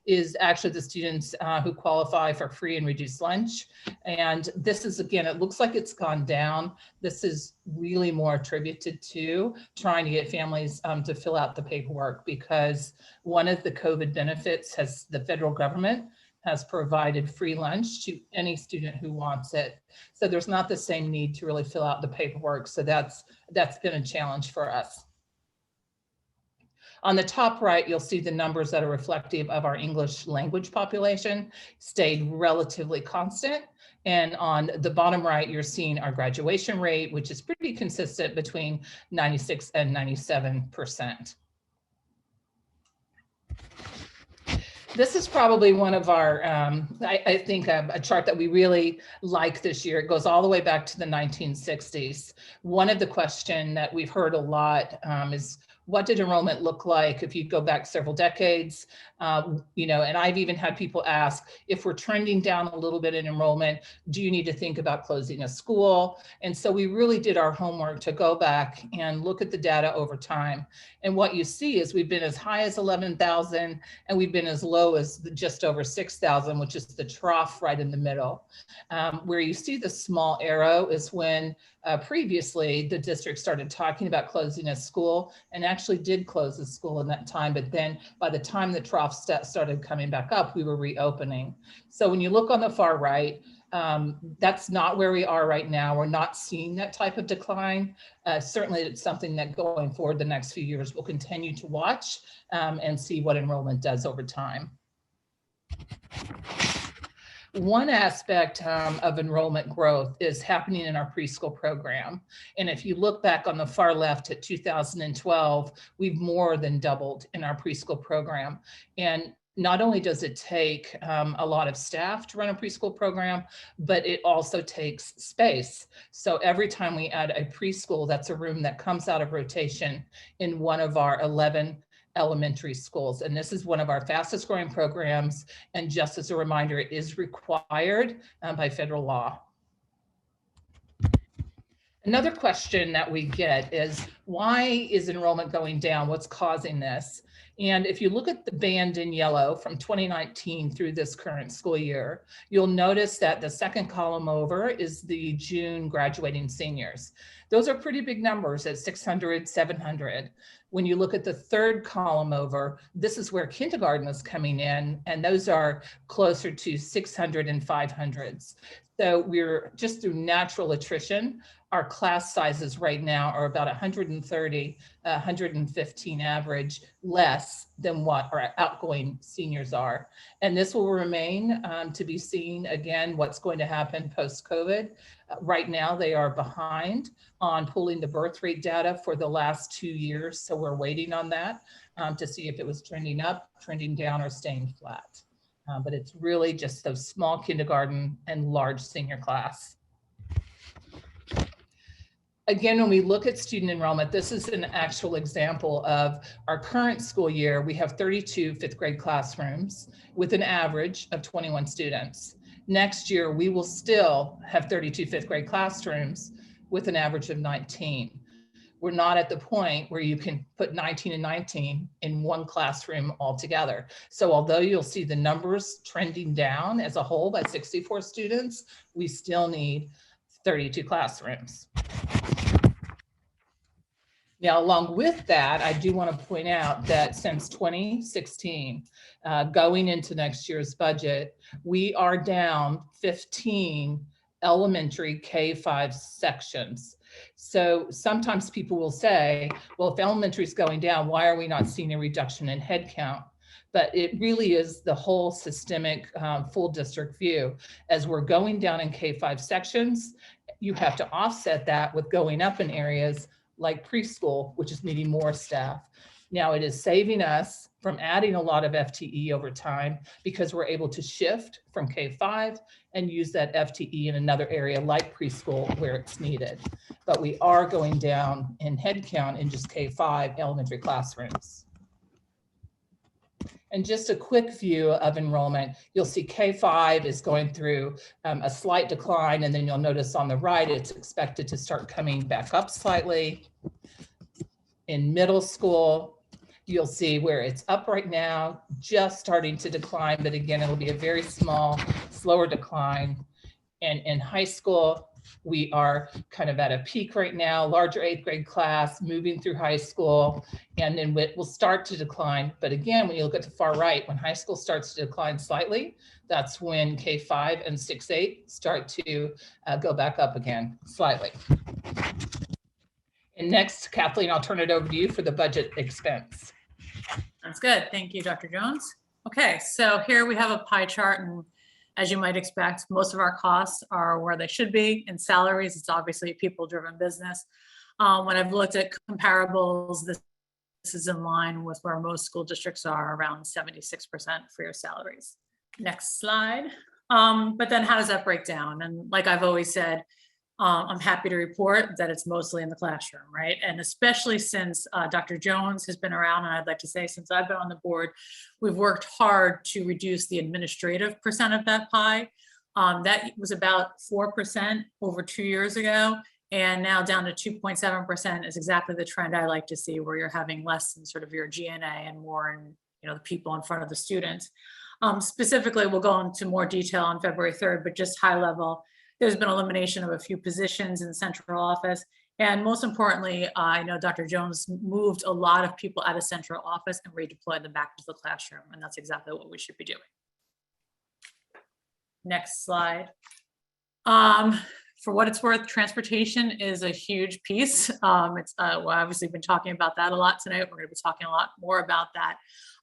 is actually the students who qualify for free and reduced lunch. And this is, again, it looks like it's gone down. This is really more attributed to trying to get families to fill out the paperwork because one of the COVID benefits has the federal government has provided free lunch to any student who wants it. So there's not the same need to really fill out the paperwork. So that's been a challenge for us. On the top right, you'll see the numbers that are reflective of our English language population stayed relatively constant. And on the bottom right, you're seeing our graduation rate, which is pretty consistent between 96 and 97%. This is probably one of our, I think a chart that we really like this year. It goes all the way back to the 1960s. One of the questions that we've heard a lot is, what did enrollment look like if you go back several decades? And I've even had people ask, if we're trending down a little bit in enrollment, do you need to think about closing a school? And so we really did our homework to go back and look at the data over time. And what you see is we've been as high as 11,000 and we've been as low as just over 6,000, which is the trough right in the middle. Where you see the small arrow is when previously the district started talking about closing a school, and actually actually did close the school in that time, but then by the time the trough started coming back up, we were reopening. So when you look on the far right, that's not where we are right now. We're not seeing that type of decline. Certainly it's something that going forward the next few years we'll continue to watch and see what enrollment does over time. One aspect of enrollment growth is happening in our preschool program. And if you look back on the far left at 2012, we've more than doubled in our preschool program. And not only does it take a lot of staff to run a preschool program, but it also takes space. So every time we add a preschool, that's a room that comes out of rotation in one of our 11 elementary schools. And this is one of our fastest growing programs. And just as a reminder, it is required by federal law. Another question that we get is, why is enrollment going down? What's causing this? And if you look at the band in yellow from 2019 through this current school year, you'll notice that the second column over is the June graduating seniors. Those are pretty big numbers at 600, 700. When you look at the third column over, this is where kindergarten is coming in, and those are closer to 600 and 500s. So we're just through natural attrition. Our class sizes right now are about 130, 115 average, less than what our outgoing seniors are. And this will remain to be seen again, what's going to happen post-COVID. Right now, they are behind on pulling the birth rate data for the last 2 years. So we're waiting on that to see if it was trending up, trending down, or staying flat. But it's really just those small kindergarten and large senior class. Again, when we look at student enrollment, this is an actual example of our current school year. We have 32 fifth grade classrooms with an average of 21 students. Next year, we will still have 32 fifth grade classrooms with an average of 19. We're not at the point where you can put 19 and 19 in one classroom altogether. So although you'll see the numbers trending down as a whole by 64 students, we still need 32 classrooms. Now, along with that, I do want to point out that since 2016, going into next year's budget, we are down 15 elementary K-5 sections. So sometimes people will say, well, if elementary is going down, why are we not seeing a reduction in headcount? But it really is the whole systemic full district view. As we're going down in K-5 sections, you have to offset that with going up in areas like preschool, which is needing more staff. Now it is saving us from adding a lot of FTE over time because we're able to shift from K-5 and use that FTE in another area like preschool where it's needed. But we are going down in headcount in just K-5 elementary classrooms. And just a quick view of enrollment, you'll see K-5 is going through a slight decline, and then you'll notice on the right, it's expected to start coming back up slightly. In middle school, you'll see where it's up right now, just starting to decline, but again, it'll be a very small, slower decline. And in high school, we are kind of at a peak right now, larger 8th grade class, moving through high school, and then it will start to decline. But again, when you look at the far right, when high school starts to decline slightly, that's when K-5 and 6-8 start to go back up again slightly. And next, Kathleen, I'll turn it over to you for the budget expense. Sounds good. Thank you, Dr. Jones. Okay, so here we have a pie chart, and as you might expect, most of our costs are where they should be. In salaries, it's obviously a people-driven business. When I've looked at comparables, this is in line with where most school districts are, around 76% for your salaries. Next slide. But then how does that break down? And like I've always said, I'm happy to report that it's mostly in the classroom, right? And especially since Dr. Jones has been around, and I'd like to say since I've been on the board, we've worked hard to reduce the administrative percent of that pie. That was about 4% over 2 years ago, and now down to 2.7% is exactly the trend I like to see, where you're having less in sort of your G&A and more in, the people in front of the students. Specifically, we'll go into more detail on February 3rd, but just high level, there's been elimination of a few positions in central office, And most importantly, I know Dr. Jones moved a lot of people out of central office and redeployed them back to the classroom, and that's exactly what we should be doing. Next slide. For what it's worth, transportation is a huge piece. It's well, obviously been talking about that a lot tonight. We're going to be talking a lot more about that.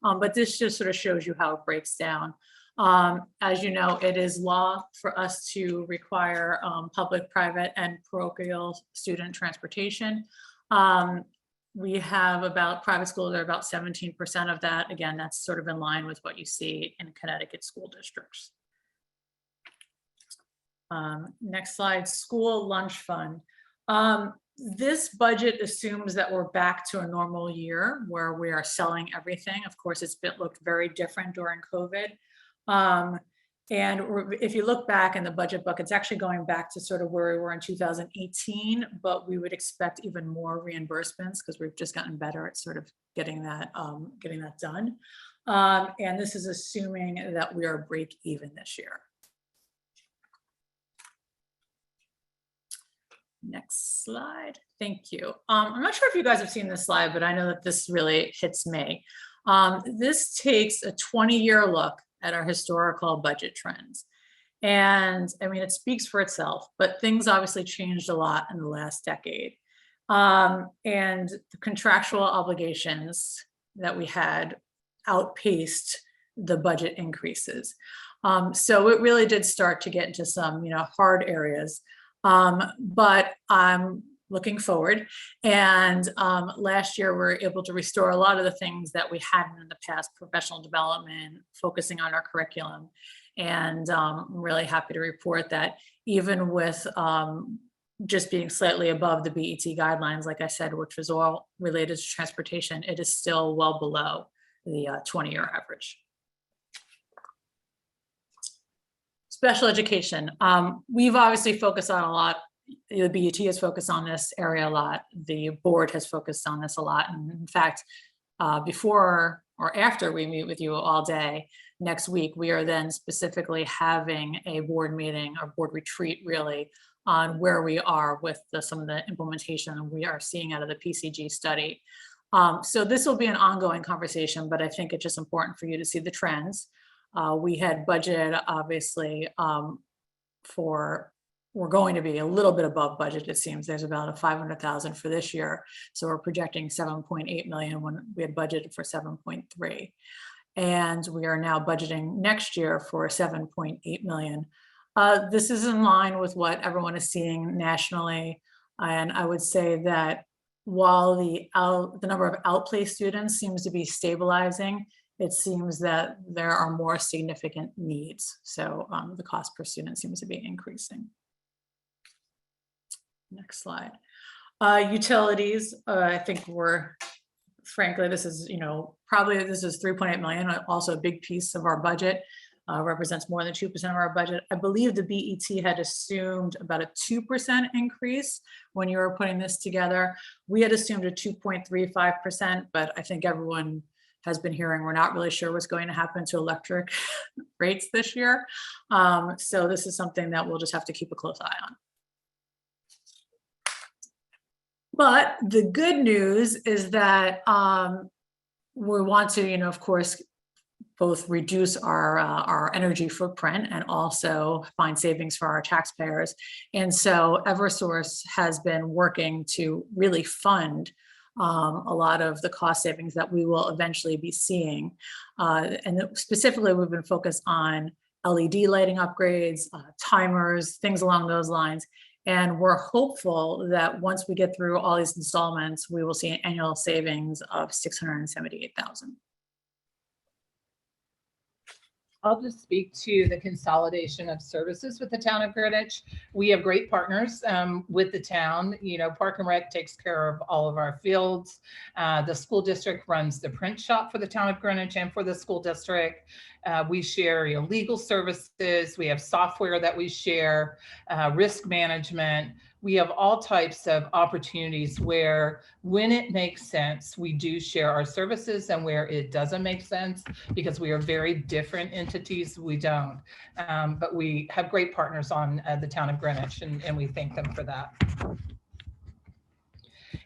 But this just sort of shows you how it breaks down. As you know, it is law for us to require public, private, and parochial student transportation. We have about private schools are about 17% of that. Again, that's sort of in line with what you see in Connecticut school districts. Next slide, school lunch fund. This budget assumes that we're back to a normal year where we are selling everything. Of course, looked very different during COVID. And if you look back in the budget book, it's actually going back to sort of where we were in 2018, but we would expect even more reimbursements because we've just gotten better at sort of getting that done. And this is assuming that we are break even this year. Next slide. Thank you. I'm not sure if you guys have seen this slide, but I know that this really hits me. This takes a 20-year look at our historical budget trends. And I mean, it speaks for itself, but things obviously changed a lot in the last decade. And the contractual obligations that we had outpaced the budget increases. So it really did start to get into some, hard areas. But I'm looking forward. And last year, we were able to restore a lot of the things that we hadn't in the past, professional development, focusing on our curriculum. And I'm really happy to report that even with just being slightly above the BET guidelines, like I said, which was all related to transportation, it is still well below the 20-year average. Special education. We've obviously focused on a lot. The BET has focused on this area a lot. The board has focused on this a lot. And in fact, before or after we meet with you all day next week, we are then specifically having a board meeting or board retreat really on where we are with some of the implementation we are seeing out of the PCG study. So this will be an ongoing conversation, but I think it's just important for you to see the trends. We had budgeted, obviously, we're going to be a little bit above budget, it seems. There's about a 500,000 for this year. So we're projecting 7.8 million when we had budgeted for 7.3. And we are now budgeting next year for 7.8 million. This is in line with what everyone is seeing nationally. And I would say that while the number of outplaced students seems to be stabilizing, it seems that there are more significant needs. So the cost per student seems to be increasing. Next slide. Utilities, I think frankly, this is, probably this is 3.8 million, also a big piece of our budget, represents more than 2% of our budget. I believe the BET had assumed about a 2% increase when you were putting this together. We had assumed a 2.35%, but I think everyone has been hearing we're not really sure what's going to happen to electric rates this year. So this is something that we'll just have to keep a close eye on. But the good news is that we want to, of course, both reduce our energy footprint and also find savings for our taxpayers. And so Eversource has been working to really fund a lot of the cost savings that we will eventually be seeing. And specifically, we've been focused on LED lighting upgrades, timers, things along those lines. And we're hopeful that once we get through all these installments, we will see an annual savings of $678,000. I'll just speak to the consolidation of services with the town of Greenwich. We have great partners with the town. Park and Rec takes care of all of our fields. The school district runs the print shop for the town of Greenwich and for the school district. We share legal services. We have software that we share, risk management. We have all types of opportunities where, when it makes sense, we do share our services, and where it doesn't make sense, because we are very different entities, we don't. But we have great partners on the town of Greenwich, and we thank them for that.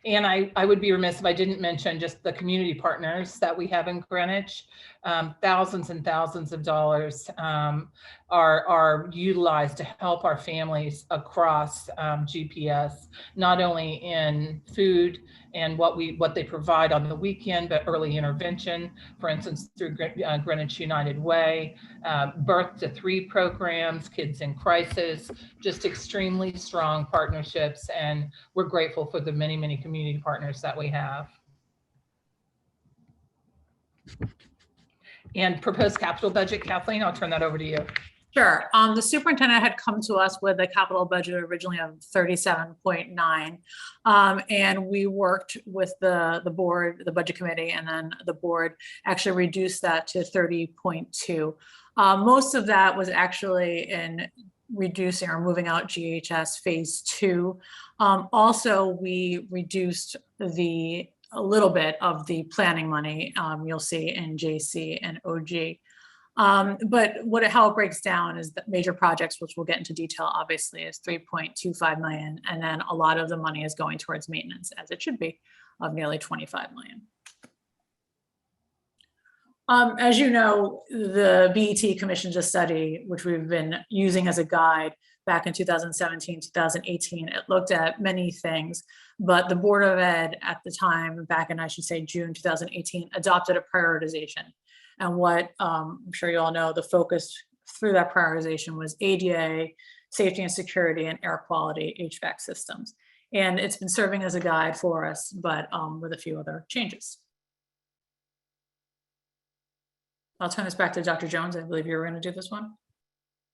And I would be remiss if I didn't mention just the community partners that we have in Greenwich. Thousands and thousands of dollars are utilized to help our families across GPS, not only in food and what they provide on the weekend, but early intervention, for instance, through Greenwich United Way, birth to 3 programs, kids in crisis, just extremely strong partnerships. And we're grateful for the many, many community partners that we have. And proposed capital budget, Kathleen, I'll turn that over to you. Sure. The superintendent had come to us with a capital budget originally of 37.9. And we worked with the board, the budget committee, and then the board actually reduced that to 30.2. Most of that was actually in reducing or moving out GHS phase 2. Also, we reduced a little bit of the planning money you'll see in JC and OG. But how it breaks down is that major projects, which we'll get into detail, obviously, is 3.25 million. And then a lot of the money is going towards maintenance, as it should be, of nearly 25 million. As you know, the BET commissioned a study, which we've been using as a guide back in 2017, 2018. It looked at many things, but the Board of Ed at the time, back in, I should say, June 2018, adopted a prioritization. And what I'm sure you all know, the focus through that prioritization was ADA, safety and security, and air quality HVAC systems. And it's been serving as a guide for us, but with a few other changes. I'll turn this back to Dr. Jones. I believe you were going to do this one.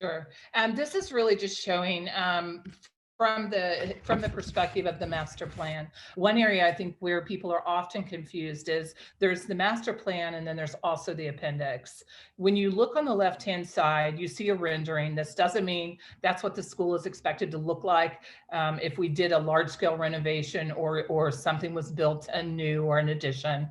Sure. This is really just showing from the perspective of the master plan. One area I think where people are often confused is there's the master plan and then there's also the appendix. When you look on the left-hand side, you see a rendering. This doesn't mean that's what the school is expected to look like if we did a large-scale renovation or something was built anew or an addition.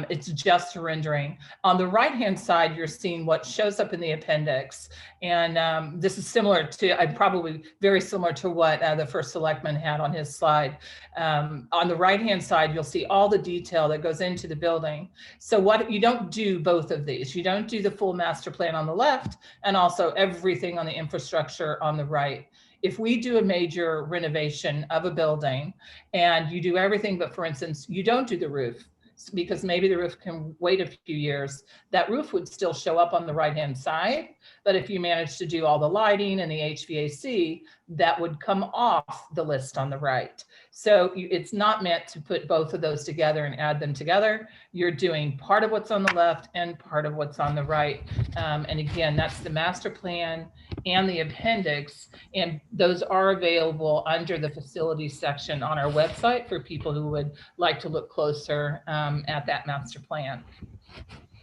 It's just a rendering. On the right-hand side, you're seeing what shows up in the appendix. And this is similar to, probably very similar to what the first selectman had on his slide. On the right-hand side, you'll see all the detail that goes into the building. So what you don't do both of these. You don't do the full master plan on the left and also everything on the infrastructure on the right. If we do a major renovation of a building and you do everything, but for instance, you don't do the roof, because maybe the roof can wait a few years, that roof would still show up on the right-hand side. But if you manage to do all the lighting and the HVAC, that would come off the list on the right. So it's not meant to put both of those together and add them together. You're doing part of what's on the left and part of what's on the right. And again, that's the master plan and the appendix. And those are available under the facilities section on our website for people who would like to look closer at that master plan.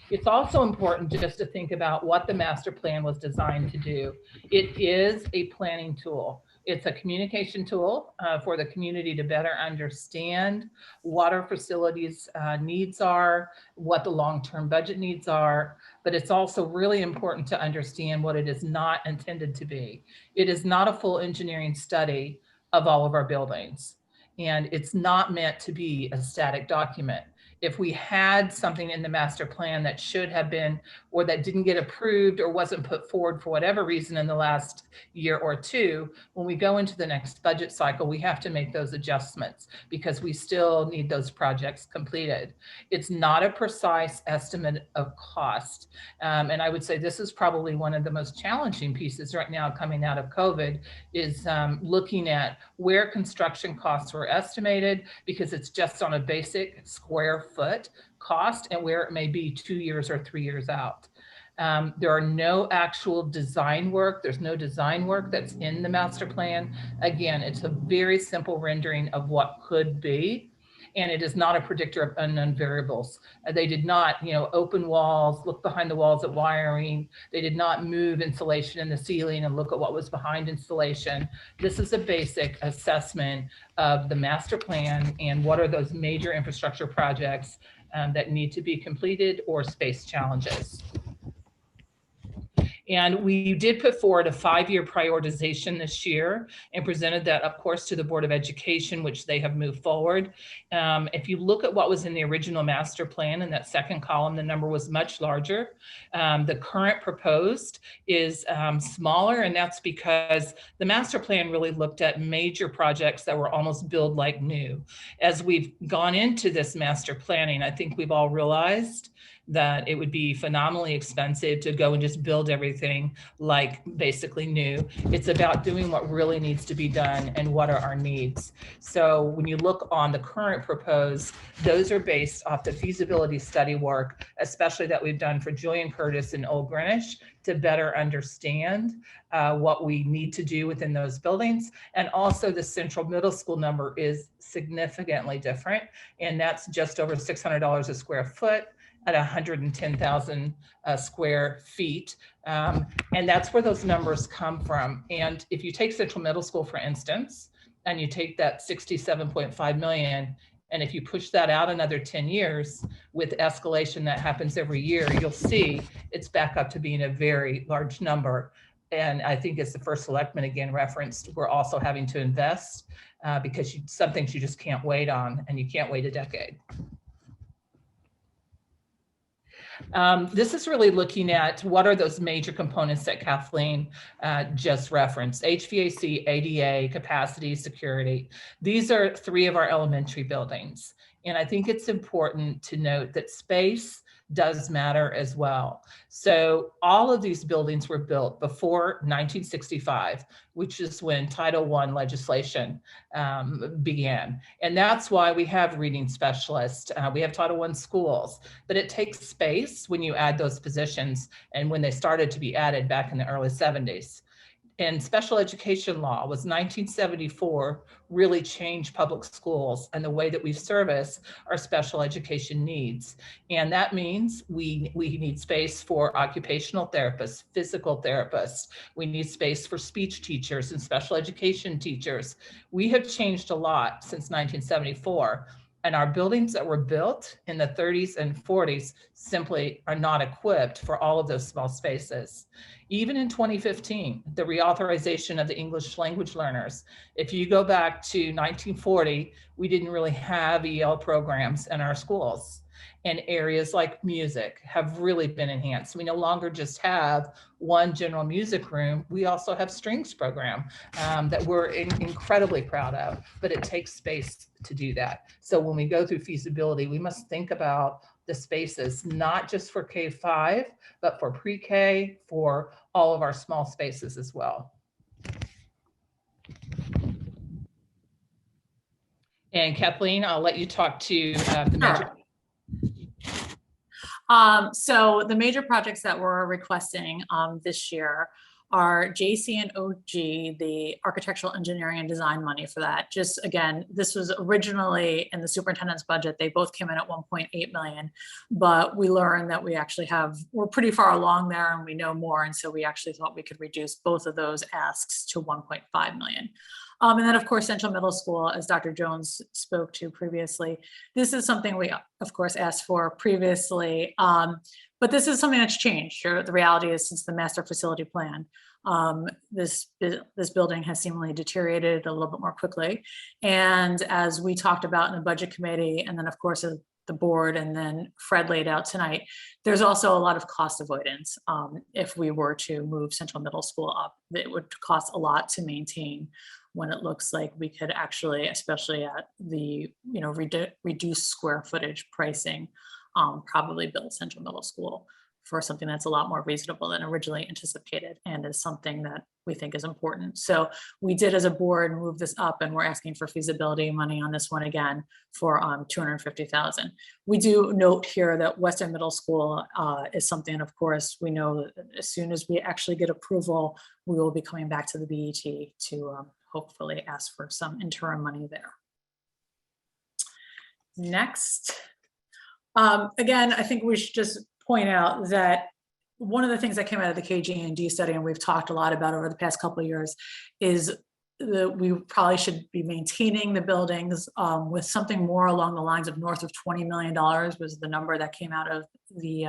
It's also important just to think about what the master plan was designed to do. It is a planning tool. It's a communication tool for the community to better understand what our facilities needs are, what the long-term budget needs are, but it's also really important to understand what it is not intended to be. It is not a full engineering study of all of our buildings, and it's not meant to be a static document. If we had something in the master plan that should have been, or that didn't get approved or wasn't put forward for whatever reason in the last year or two, when we go into the next budget cycle, we have to make those adjustments because we still need those projects completed. It's not a precise estimate of cost. And I would say this is probably one of the most challenging pieces right now coming out of COVID is looking at where construction costs were estimated, because it's just on a basic square foot cost and where it may be 2 years or 3 years out. There are no actual design work. There's no design work that's in the master plan. Again, it's a very simple rendering of what could be, and it is not a predictor of unknown variables. They did not, open walls, look behind the walls at wiring. They did not move insulation in the ceiling and look at what was behind insulation. This is a basic assessment of the master plan and what are those major infrastructure projects that need to be completed or space challenges. And we did put forward a 5-year prioritization this year and presented that, of course, to the Board of Education, which they have moved forward. If you look at what was in the original master plan in that second column, the number was much larger. The current proposed is smaller, and that's because the master plan really looked at major projects that were almost build like new. As we've gone into this master planning, I think we've all realized that it would be phenomenally expensive to go and just build everything like basically new. It's about doing what really needs to be done and what are our needs. So when you look on the current proposed, those are based off the feasibility study work, especially that we've done for Julian Curtis and Old Greenwich, to better understand what we need to do within those buildings. And also the central middle school number is significantly different, and that's just over $600 a square foot at 110,000 square feet. And that's where those numbers come from. And if you take Central Middle School, for instance, and you take that 67.5 million, and if you push that out another 10 years with escalation that happens every year, you'll see it's back up to being a very large number. And I think as the first selectman again referenced, we're also having to invest because some things you just can't wait on, and you can't wait a decade. This is really looking at what are those major components that Kathleen just referenced: HVAC, ADA, capacity, security. These are 3 of our elementary buildings. And I think it's important to note that space does matter as well. So all of these buildings were built before 1965, which is when Title I legislation began. And that's why we have reading specialists, we have Title I schools, but it takes space when you add those positions and when they started to be added back in the early 70s. And special education law was 1974 really changed public schools and the way that we service our special education needs. And that means we need space for occupational therapists, physical therapists. We need space for speech teachers and special education teachers. We have changed a lot since 1974. And our buildings that were built in the 30s and 40s simply are not equipped for all of those small spaces. Even in 2015, the reauthorization of the English language learners, if you go back to 1940, we didn't really have EL programs in our schools. And areas like music have really been enhanced. We no longer just have one general music room. We also have strings program that we're incredibly proud of, but it takes space to do that. So when we go through feasibility, we must think about the spaces, not just for K-5, but for pre-K, for all of our small spaces as well. And Kathleen, I'll let you talk to the major. So the major projects that we're requesting this year are JC and OG, the architectural engineering and design money for that. Just again, this was originally in the superintendent's budget. They both came in at 1.8 million, but we learned that we're pretty far along there and we know more. And so we actually thought we could reduce both of those asks to 1.5 million. And then, of course, Central Middle School, as Dr. Jones spoke to previously, this is something we, of course, asked for previously, but this is something that's changed. The reality is, since the master facility plan, this building has seemingly deteriorated a little bit more quickly. And as we talked about in the budget committee, and then, of course, the board, and then Fred laid out tonight, there's also a lot of cost avoidance. If we were to move Central Middle School up, it would cost a lot to maintain, when it looks like we could actually, especially at the reduced square footage pricing, probably build Central Middle School for something that's a lot more reasonable than originally anticipated, and is something that we think is important. So we did, as a board, move this up, and we're asking for feasibility money on this one again for $250,000. We do note here that Western Middle School is something, of course, we know that as soon as we actually get approval, we will be coming back to the BET to hopefully ask for some interim money there. Next. Again, I think we should just point out that one of the things that came out of the KG&D study, and we've talked a lot about over the past couple of years, is we probably should be maintaining the buildings with something more along the lines of north of $20 million was the number that came out of the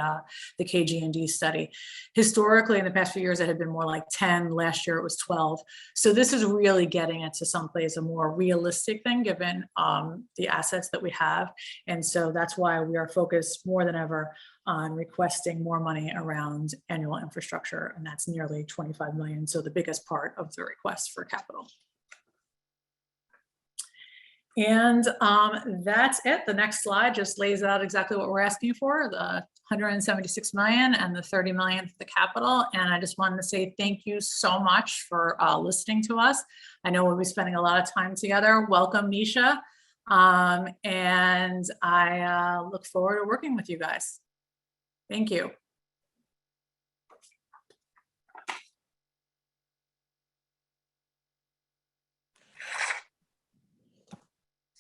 KG&D study. Historically, in the past few years, it had been more like 10. Last year, it was 12. So this is really getting it to someplace a more realistic thing, given the assets that we have. And so that's why we are focused more than ever on requesting more money around annual infrastructure, and that's nearly 25 million. So the biggest part of the request for capital. And that's it. The next slide just lays out exactly what we're asking for, the 176 million and the 30 million for the capital. And I just wanted to say thank you so much for listening to us. I know we'll be spending a lot of time together. Welcome, Nisha. And I look forward to working with you guys. Thank you.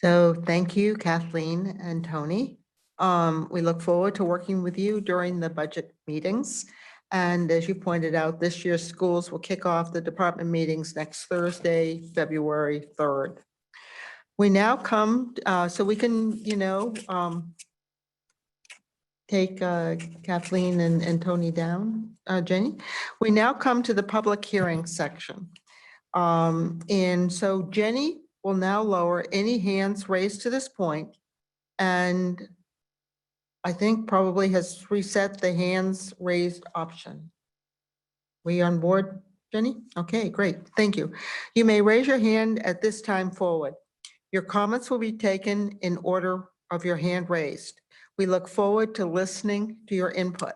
So thank you, Kathleen and Tony. We look forward to working with you during the budget meetings. And as you pointed out, this year's schools will kick off the department meetings next Thursday, February 3rd. We now come, so we can, take Kathleen and Tony down, Jenny. We now come to the public hearing section. And so Jenny will now lower any hands raised to this point, and I think probably has reset the hands raised option. We on board, Jenny? Okay, great. Thank you. You may raise your hand at this time forward. Your comments will be taken in order of your hand raised. We look forward to listening to your input.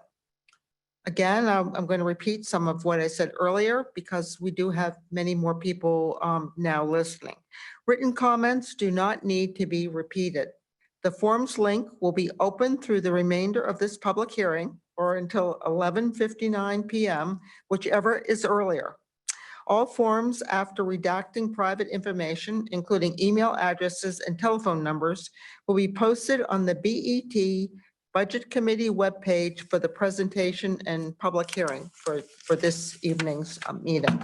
Again, I'm going to repeat some of what I said earlier because we do have many more people now listening. Written comments do not need to be repeated. The forms link will be open through the remainder of this public hearing or until 11:59 p.m., whichever is earlier. All forms after redacting private information, including email addresses and telephone numbers, will be posted on the BET Budget Committee webpage for the presentation and public hearing for this evening's meeting.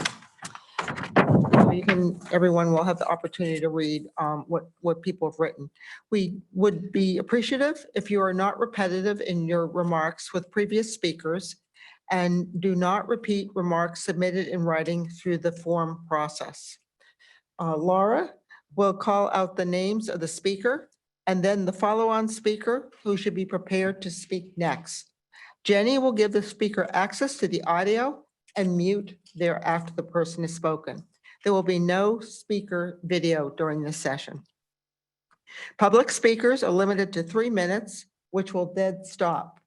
Everyone will have the opportunity to read what people have written. We would be appreciative if you are not repetitive in your remarks with previous speakers and do not repeat remarks submitted in writing through the form process. Laura will call out the names of the speaker and then the follow-on speaker who should be prepared to speak next. Jenny will give the speaker access to the audio and mute there after the person has spoken. There will be no speaker video during this session. Public speakers are limited to 3 minutes, which will dead stop.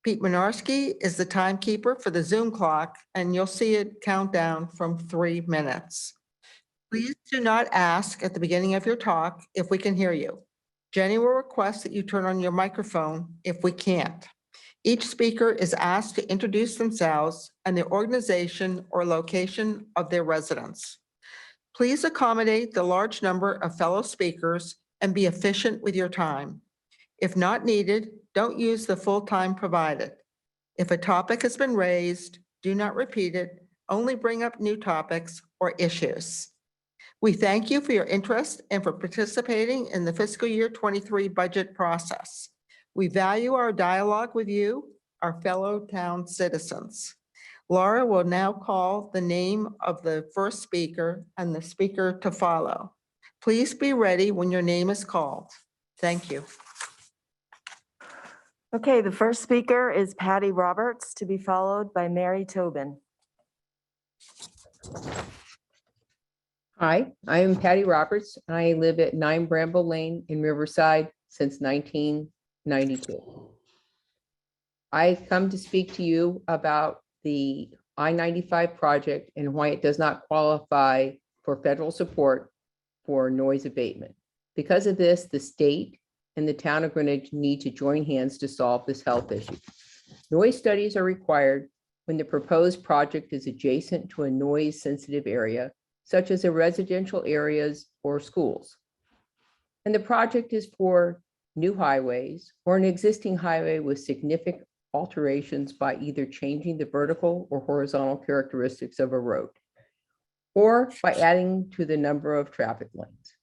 Pete Minarski is the timekeeper for the Zoom clock, and you'll see it count down from 3 minutes. Please do not ask at the beginning of your talk if we can hear you. Jenny will request that you turn on your microphone if we can't. Each speaker is asked to introduce themselves and the organization or location of their residence. Please accommodate the large number of fellow speakers and be efficient with your time. If not needed, don't use the full time provided. If a topic has been raised, do not repeat it, only bring up new topics or issues. We thank you for your interest and for participating in the fiscal year 23 budget process. We value our dialogue with you, our fellow town citizens. Laura will now call the name of the first speaker and the speaker to follow. Please be ready when your name is called. Thank you. Okay, the first speaker is Patty Roberts, to be followed by Mary Tobin. Hi, I am Patty Roberts, and I live at 9 Bramble Lane in Riverside since 1992. I come to speak to you about the I-95 project and why it does not qualify for federal support for noise abatement. Because of this, the state and the town of Greenwich need to join hands to solve this health issue. Noise studies are required when the proposed project is adjacent to a noise-sensitive area, such as a residential areas or schools. And the project is for new highways or an existing highway with significant alterations by either changing the vertical or horizontal characteristics of a road. or by adding to the number of traffic lanes.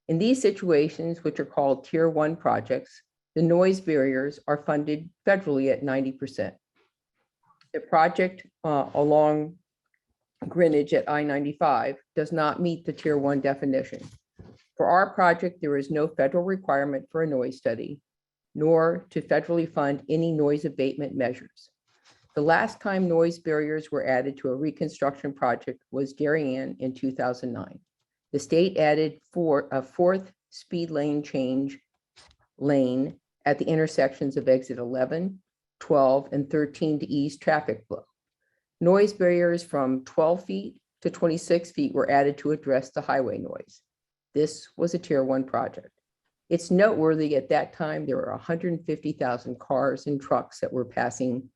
In these situations, which are called Tier 1 projects, the noise barriers are funded federally at 90%. The project along Greenwich at I-95 does not meet the Tier 1 definition. For our project, there is no federal requirement for a noise study, nor to federally fund any noise abatement measures. The last time noise barriers were added to a reconstruction project was Darien in 2009. The state added a fourth speed lane change lane at the intersections of exit 11, 12, and 13 to ease traffic flow. Noise barriers from 12 feet to 26 feet were added to address the highway noise. This was a Tier 1 project. It's noteworthy at that time, there were 150,000 cars and trucks that were passing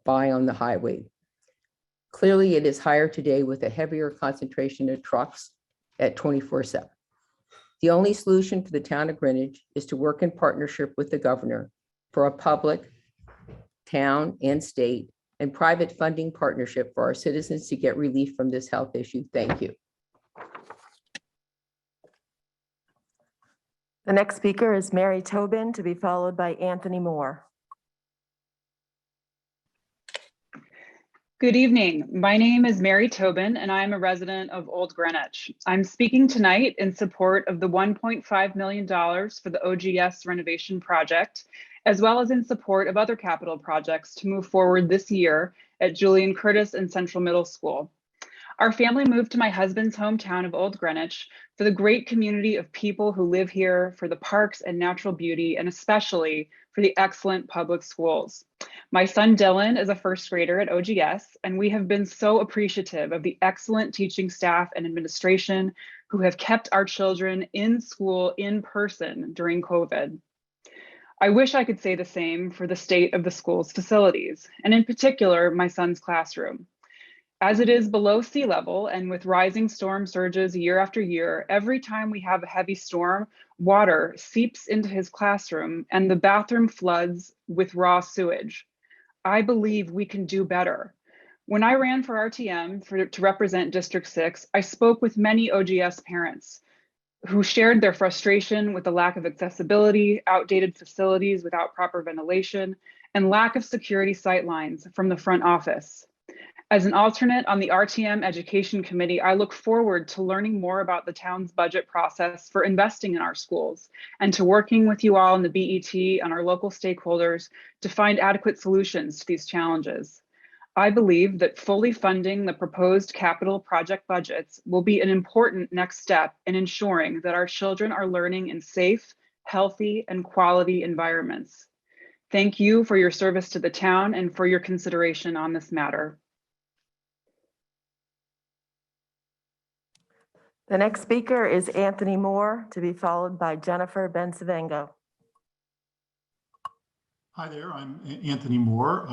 by on the highway. Clearly, it is higher today with a heavier concentration of trucks at 24/7. The only solution for the town of Greenwich is to work in partnership with the governor for a public, town and state and private funding partnership for our citizens to get relief from this health issue. Thank you. The next speaker is Mary Tobin, to be followed by Anthony Moore. Good evening. My name is Mary Tobin, and I am a resident of Old Greenwich. I'm speaking tonight in support of the $1.5 million for the OGS renovation project, as well as in support of other capital projects to move forward this year at Julian Curtis and Central Middle School. Our family moved to my husband's hometown of Old Greenwich for the great community of people who live here, for the parks and natural beauty, and especially for the excellent public schools. My son Dylan is a first grader at OGS, and we have been so appreciative of the excellent teaching staff and administration who have kept our children in school in person during COVID. I wish I could say the same for the state of the school's facilities, and in particular, my son's classroom. As it is below sea level and with rising storm surges year after year, every time we have a heavy storm, water seeps into his classroom and the bathroom floods with raw sewage. I believe we can do better. When I ran for RTM to represent District 6, I spoke with many OGS parents who shared their frustration with the lack of accessibility, outdated facilities without proper ventilation, and lack of security sightlines from the front office. As an alternate on the RTM Education Committee, I look forward to learning more about the town's budget process for investing in our schools and to working with you all in the BET and our local stakeholders to find adequate solutions to these challenges. I believe that fully funding the proposed capital project budgets will be an important next step in ensuring that our children are learning in safe, healthy, and quality environments. Thank you for your service to the town and for your consideration on this matter. The next speaker is Anthony Moore, to be followed by Jennifer Bensavengo. Hi there, I'm Anthony Moore.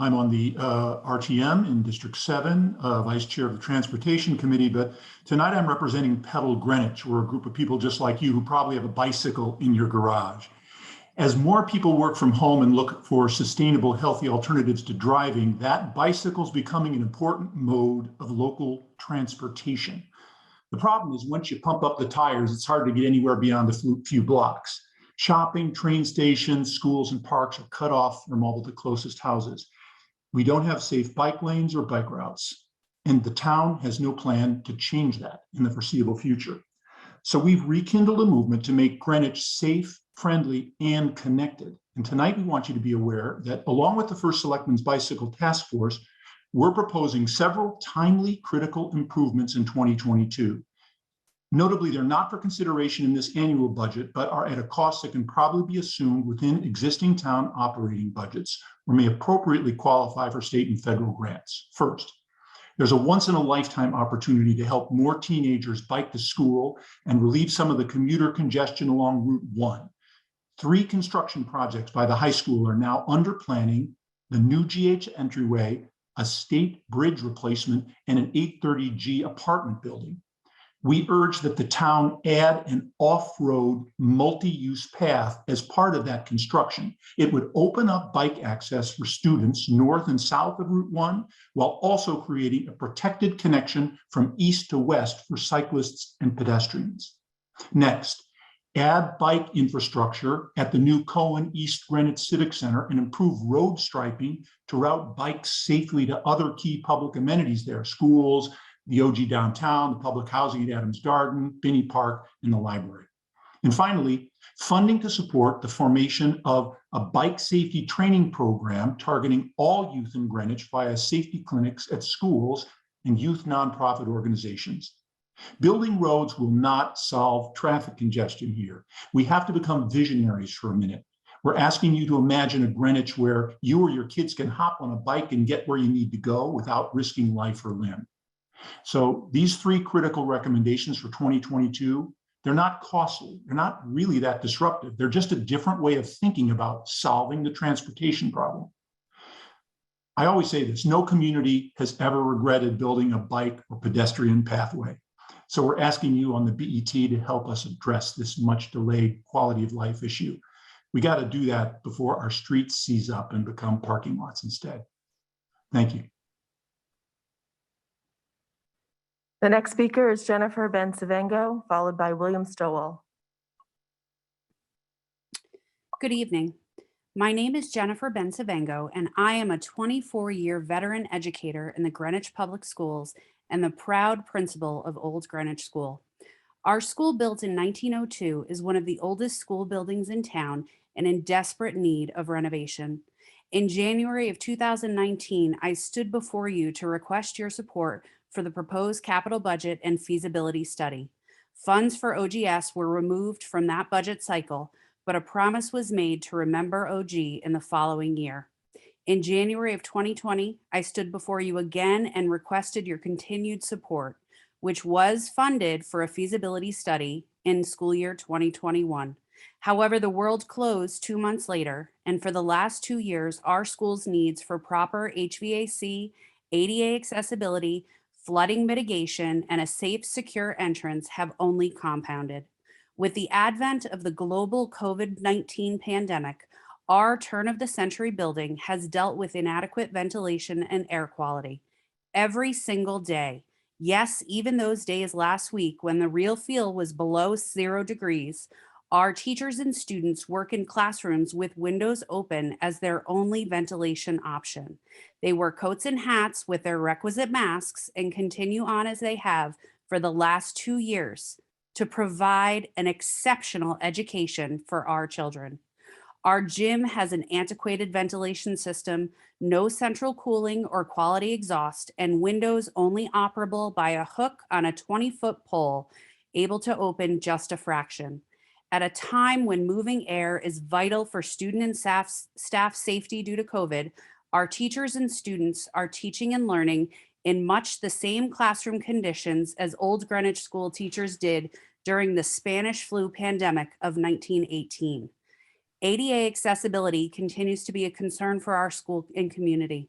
I'm on the RTM in District 7, Vice Chair of the Transportation Committee, but tonight I'm representing Pedal Greenwich. We're a group of people just like you who probably have a bicycle in your garage. As more people work from home and look for sustainable, healthy alternatives to driving, that bicycle is becoming an important mode of local transportation. The problem is once you pump up the tires, it's hard to get anywhere beyond a few blocks. Shopping, train stations, schools, and parks are cut off from all of the closest houses. We don't have safe bike lanes or bike routes, and the town has no plan to change that in the foreseeable future. So we've rekindled a movement to make Greenwich safe, friendly, and connected. And tonight we want you to be aware that along with the First Selectman's Bicycle Task Force, we're proposing several timely, critical improvements in 2022. Notably, they're not for consideration in this annual budget, but are at a cost that can probably be assumed within existing town operating budgets or may appropriately qualify for state and federal grants. First, there's a once-in-a-lifetime opportunity to help more teenagers bike to school and relieve some of the commuter congestion along Route 1. 3 construction projects by the high school are now under planning: the new GH entryway, a state bridge replacement, and an 830G apartment building. We urge that the town add an off-road multi-use path as part of that construction. It would open up bike access for students north and south of Route 1, while also creating a protected connection from east to west for cyclists and pedestrians. Next, add bike infrastructure at the new Cohen East Greenwich Civic Center and improve road striping to route bikes safely to other key public amenities there, schools, the OG downtown, the public housing at Adams Garden, Binney Park, and the library. And finally, funding to support the formation of a bike safety training program targeting all youth in Greenwich via safety clinics at schools and youth nonprofit organizations. Building roads will not solve traffic congestion here. We have to become visionaries for a minute. We're asking you to imagine a Greenwich where you or your kids can hop on a bike and get where you need to go without risking life or limb. So these three critical recommendations for 2022, they're not costly. They're not really that disruptive. They're just a different way of thinking about solving the transportation problem. I always say this, no community has ever regretted building a bike or pedestrian pathway. So we're asking you on the BET to help us address this much delayed quality of life issue. We got to do that before our streets seize up and become parking lots instead. Thank you. The next speaker is Jennifer Bensavengo, followed by William Stowell. Good evening. My name is Jennifer Bensavengo, and I am a 24-year veteran educator in the Greenwich Public Schools and the proud principal of Old Greenwich School. Our school, built in 1902, is one of the oldest school buildings in town and in desperate need of renovation. In January of 2019, I stood before you to request your support for the proposed capital budget and feasibility study. Funds for OGS were removed from that budget cycle, but a promise was made to remember OG in the following year. In January of 2020, I stood before you again and requested your continued support, which was funded for a feasibility study in school year 2021. However, the world closed 2 months later, and for the last 2 years, our school's needs for proper HVAC, ADA accessibility, flooding mitigation, and a safe, secure entrance have only compounded. With the advent of the global COVID-19 pandemic, our turn-of-the-century building has dealt with inadequate ventilation and air quality every single day. Yes, even those days last week when the real feel was below 0 degrees, our teachers and students work in classrooms with windows open as their only ventilation option. They wear coats and hats with their requisite masks and continue on as they have for the last 2 years to provide an exceptional education for our children. Our gym has an antiquated ventilation system, no central cooling or quality exhaust, and windows only operable by a hook on a 20-foot pole, able to open just a fraction. At a time when moving air is vital for student and staff safety due to COVID, our teachers and students are teaching and learning in much the same classroom conditions as Old Greenwich School teachers did during the Spanish flu pandemic of 1918. ADA accessibility continues to be a concern for our school and community.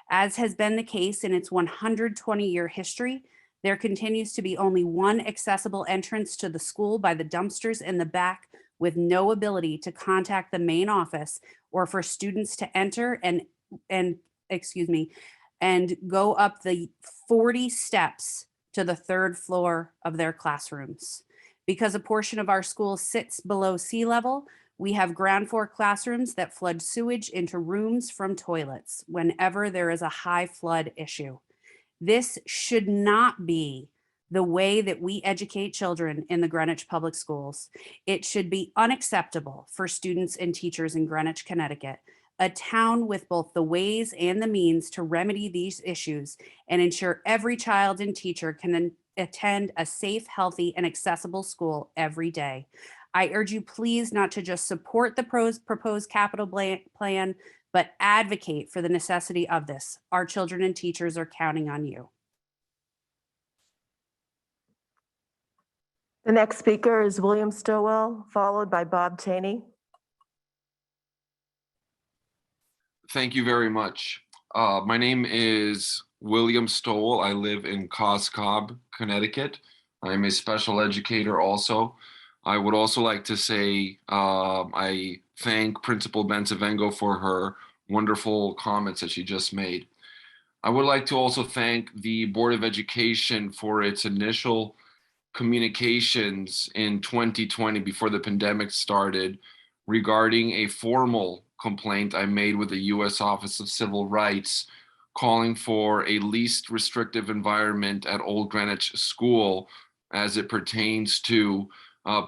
As has been the case in its 120-year history, there continues to be only one accessible entrance to the school by the dumpsters in the back, with no ability to contact the main office or for students to enter and go up the 40 steps to the 3rd floor of their classrooms. Because a portion of our school sits below sea level, we have ground floor classrooms that flood sewage into rooms from toilets whenever there is a high flood issue. This should not be the way that we educate children in the Greenwich Public Schools. It should be unacceptable for students and teachers in Greenwich, Connecticut, a town with both the ways and the means to remedy these issues and ensure every child and teacher can attend a safe, healthy, and accessible school every day. I urge you please not to just support the proposed capital plan, but advocate for the necessity of this. Our children and teachers are counting on you. The next speaker is William Stowell, followed by Bob Taney. Thank you very much. My name is William Stoll. I live in Cos Cob, Connecticut. I'm a special educator also. I would also like to say I thank Principal Bensavengo for her wonderful comments that she just made. I would like to also thank the Board of Education for its initial communications in 2020 before the pandemic started regarding a formal complaint I made with the U.S. Office of Civil Rights calling for a least restrictive environment at Old Greenwich School as it pertains to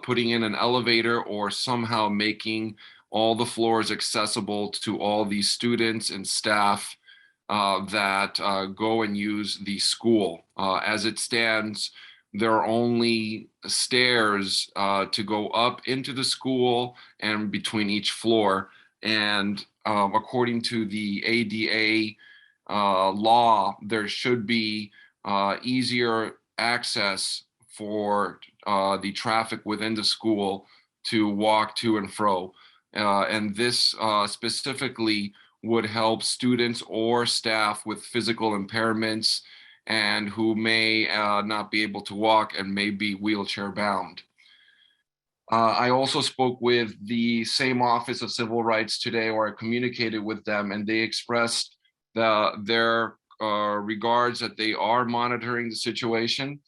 putting in an elevator or somehow making all the floors accessible to all the students and staff that go and use the school. As it stands, there are only stairs to go up into the school and between each floor. And according to the ADA law, there should be easier access for the traffic within the school to walk to and fro. And this specifically would help students or staff with physical impairments and who may not be able to walk and may be wheelchair bound. I also spoke with the same Office of Civil Rights today, or I communicated with them, and they expressed their regards that they are monitoring the situation.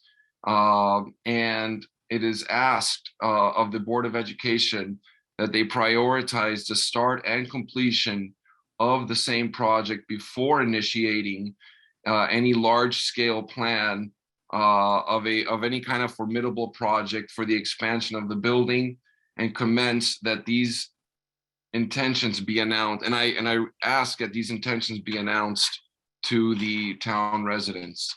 And it is asked of the Board of Education that they prioritize the start and completion of the same project before initiating any large-scale plan of any kind of formidable project for the expansion of the building, and commence that these intentions be announced. And I ask that these intentions be announced to the town residents.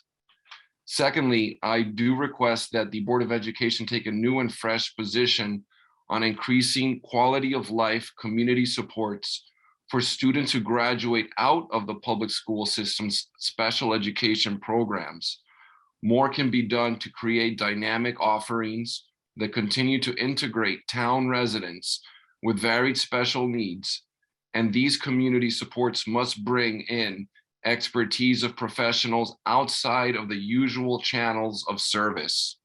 Secondly, I do request that the Board of Education take a new and fresh position on increasing quality of life community supports for students who graduate out of the public school system's special education programs. More can be done to create dynamic offerings that continue to integrate town residents with varied special needs, and these community supports must bring in expertise of professionals outside of the usual channels of service.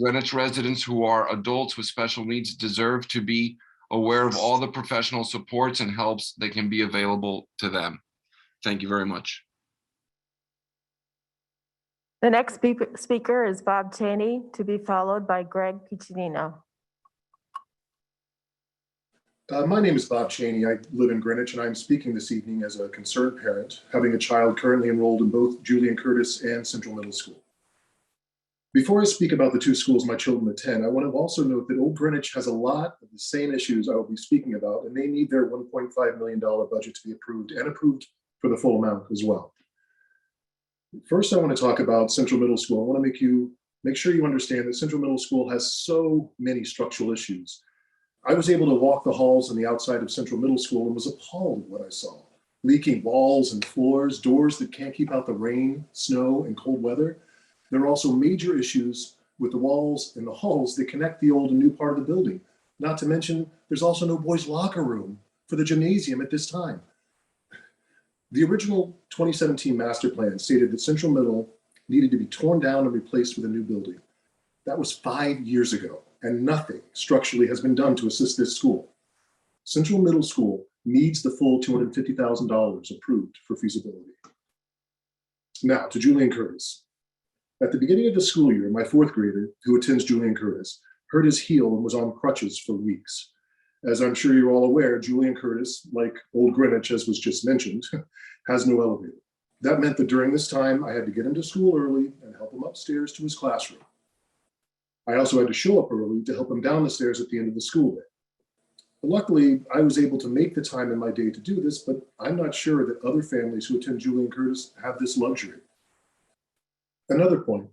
Greenwich residents who are adults with special needs deserve to be aware of all the professional supports and helps that can be available to them. Thank you very much. The next speaker is Bob Cheney, to be followed by Greg Piccinino. My name is Bob Cheney. I live in Greenwich, and I'm speaking this evening as a concerned parent, having a child currently enrolled in both Julian Curtis and Central Middle School. Before I speak about the two schools my children attend, I want to also note that Old Greenwich has a lot of the same issues I will be speaking about, and they need their $1.5 million budget to be approved, and approved for the full amount as well. First, I want to talk about Central Middle School. I want to make sure you understand that Central Middle School has so many structural issues. I was able to walk the halls on the outside of Central Middle School and was appalled at what I saw. Leaking walls and floors, doors that can't keep out the rain, snow, and cold weather. There are also major issues with the walls and the halls that connect the old and new part of the building. Not to mention, there's also no boys' locker room for the gymnasium at this time. The original 2017 master plan stated that Central Middle needed to be torn down and replaced with a new building. That was 5 years ago, and nothing structurally has been done to assist this school. Central Middle School needs the full $250,000 approved for feasibility. Now to Julian Curtis. At the beginning of the school year, my fourth grader, who attends Julian Curtis, hurt his heel and was on crutches for weeks. As I'm sure you're all aware, Julian Curtis, like Old Greenwich, as was just mentioned, has no elevator. That meant that during this time, I had to get him to school early and help him upstairs to his classroom. I also had to show up early to help him down the stairs at the end of the school day. But luckily, I was able to make the time in my day to do this, but I'm not sure that other families who attend Julian Curtis have this luxury. Another point,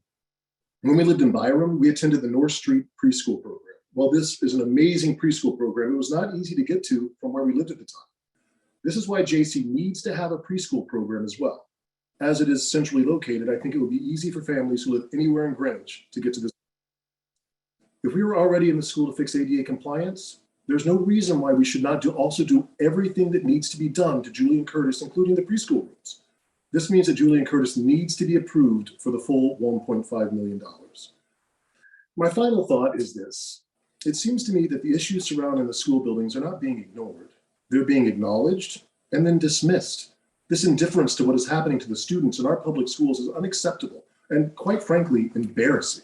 when we lived in Byram, we attended the North Street preschool program. While this is an amazing preschool program, it was not easy to get to from where we lived at the time. This is why JC needs to have a preschool program as well. As it is centrally located, I think it would be easy for families who live anywhere in Greenwich to get to this. If we were already in the school to fix ADA compliance, there's no reason why we should not also do everything that needs to be done to Julian Curtis, including the preschool rooms. This means that Julian Curtis needs to be approved for the full $1.5 million. My final thought is this. It seems to me that the issues surrounding the school buildings are not being ignored. They're being acknowledged and then dismissed. This indifference to what is happening to the students in our public schools is unacceptable and, quite frankly, embarrassing.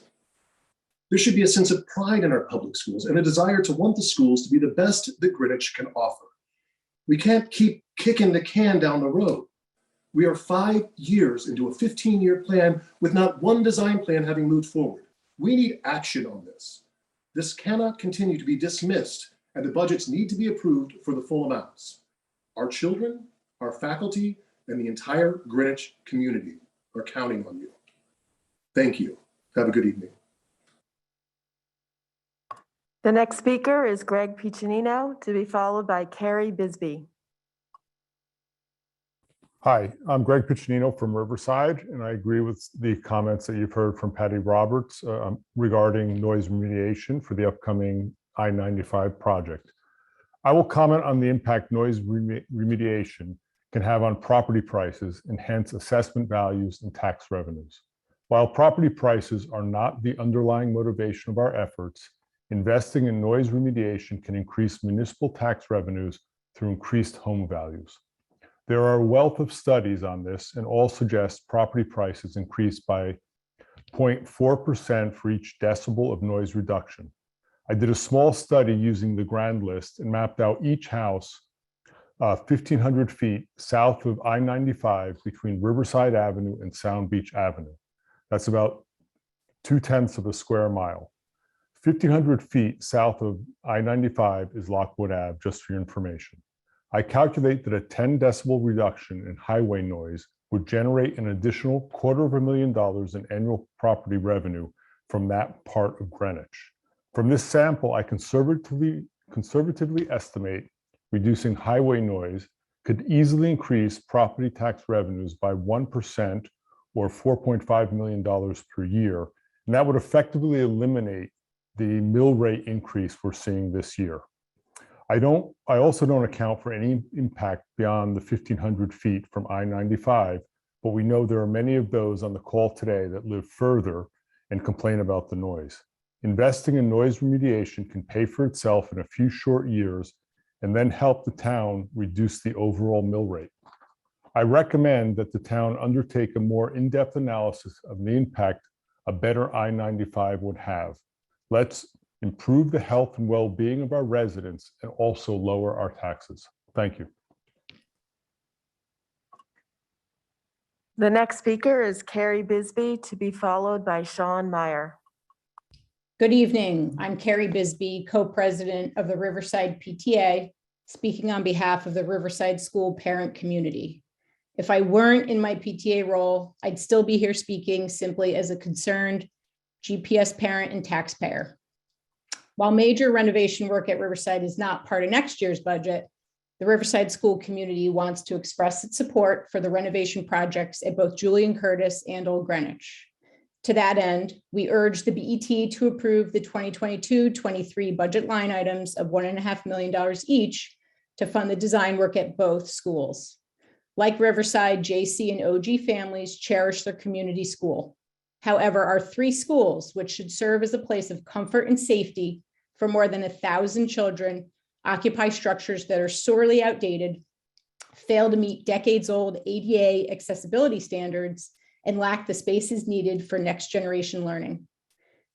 There should be a sense of pride in our public schools and a desire to want the schools to be the best that Greenwich can offer. We can't keep kicking the can down the road. We are 5 years into a 15-year plan with not one design plan having moved forward. We need action on this. This cannot continue to be dismissed, and the budgets need to be approved for the full amounts. Our children, our faculty, and the entire Greenwich community are counting on you. Thank you. Have a good evening. The next speaker is Greg Piccinino, to be followed by Carrie Bisbee. Hi, I'm Greg Piccinino from Riverside, and I agree with the comments that you've heard from Patty Roberts regarding noise remediation for the upcoming I-95 project. I will comment on the impact noise remediation can have on property prices and hence assessment values and tax revenues. While property prices are not the underlying motivation of our efforts, investing in noise remediation can increase municipal tax revenues through increased home values. There are a wealth of studies on this, and all suggest property prices increase by 0.4% for each decibel of noise reduction. I did a small study using the grand list and mapped out each house 1,500 feet south of I-95 between Riverside Avenue and Sound Beach Avenue. That's about 0.2 of a square mile. 1,500 feet south of I-95 is Lockwood Ave, just for your information. I calculate that a 10 decibel reduction in highway noise would generate an additional $250,000 in annual property revenue from that part of Greenwich. From this sample, I conservatively estimate reducing highway noise could easily increase property tax revenues by 1% or $4.5 million per year, and that would effectively eliminate the mill rate increase we're seeing this year. I also don't account for any impact beyond the 1,500 feet from I-95, but we know there are many of those on the call today that live further and complain about the noise. Investing in noise remediation can pay for itself in a few short years and then help the town reduce the overall mill rate. I recommend that the town undertake a more in-depth analysis of the impact a better I-95 would have. Let's improve the health and well-being of our residents and also lower our taxes. Thank you. The next speaker is Carrie Bisbee, to be followed by Sean Meyer. Good evening. I'm Carrie Bisbee, co-president of the Riverside PTA, speaking on behalf of the Riverside School parent community. If I weren't in my PTA role, I'd still be here speaking simply as a concerned GPS parent and taxpayer. While major renovation work at Riverside is not part of next year's budget, the Riverside School community wants to express its support for the renovation projects at both Julian Curtis and Old Greenwich. To that end, we urge the BET to approve the 2022-23 budget line items of $1.5 million each to fund the design work at both schools. Like Riverside, JC and OG families cherish their community school. However, our 3 schools, which should serve as a place of comfort and safety for more than 1,000 children, occupy structures that are sorely outdated, fail to meet decades-old ADA accessibility standards, and lack the spaces needed for next generation learning.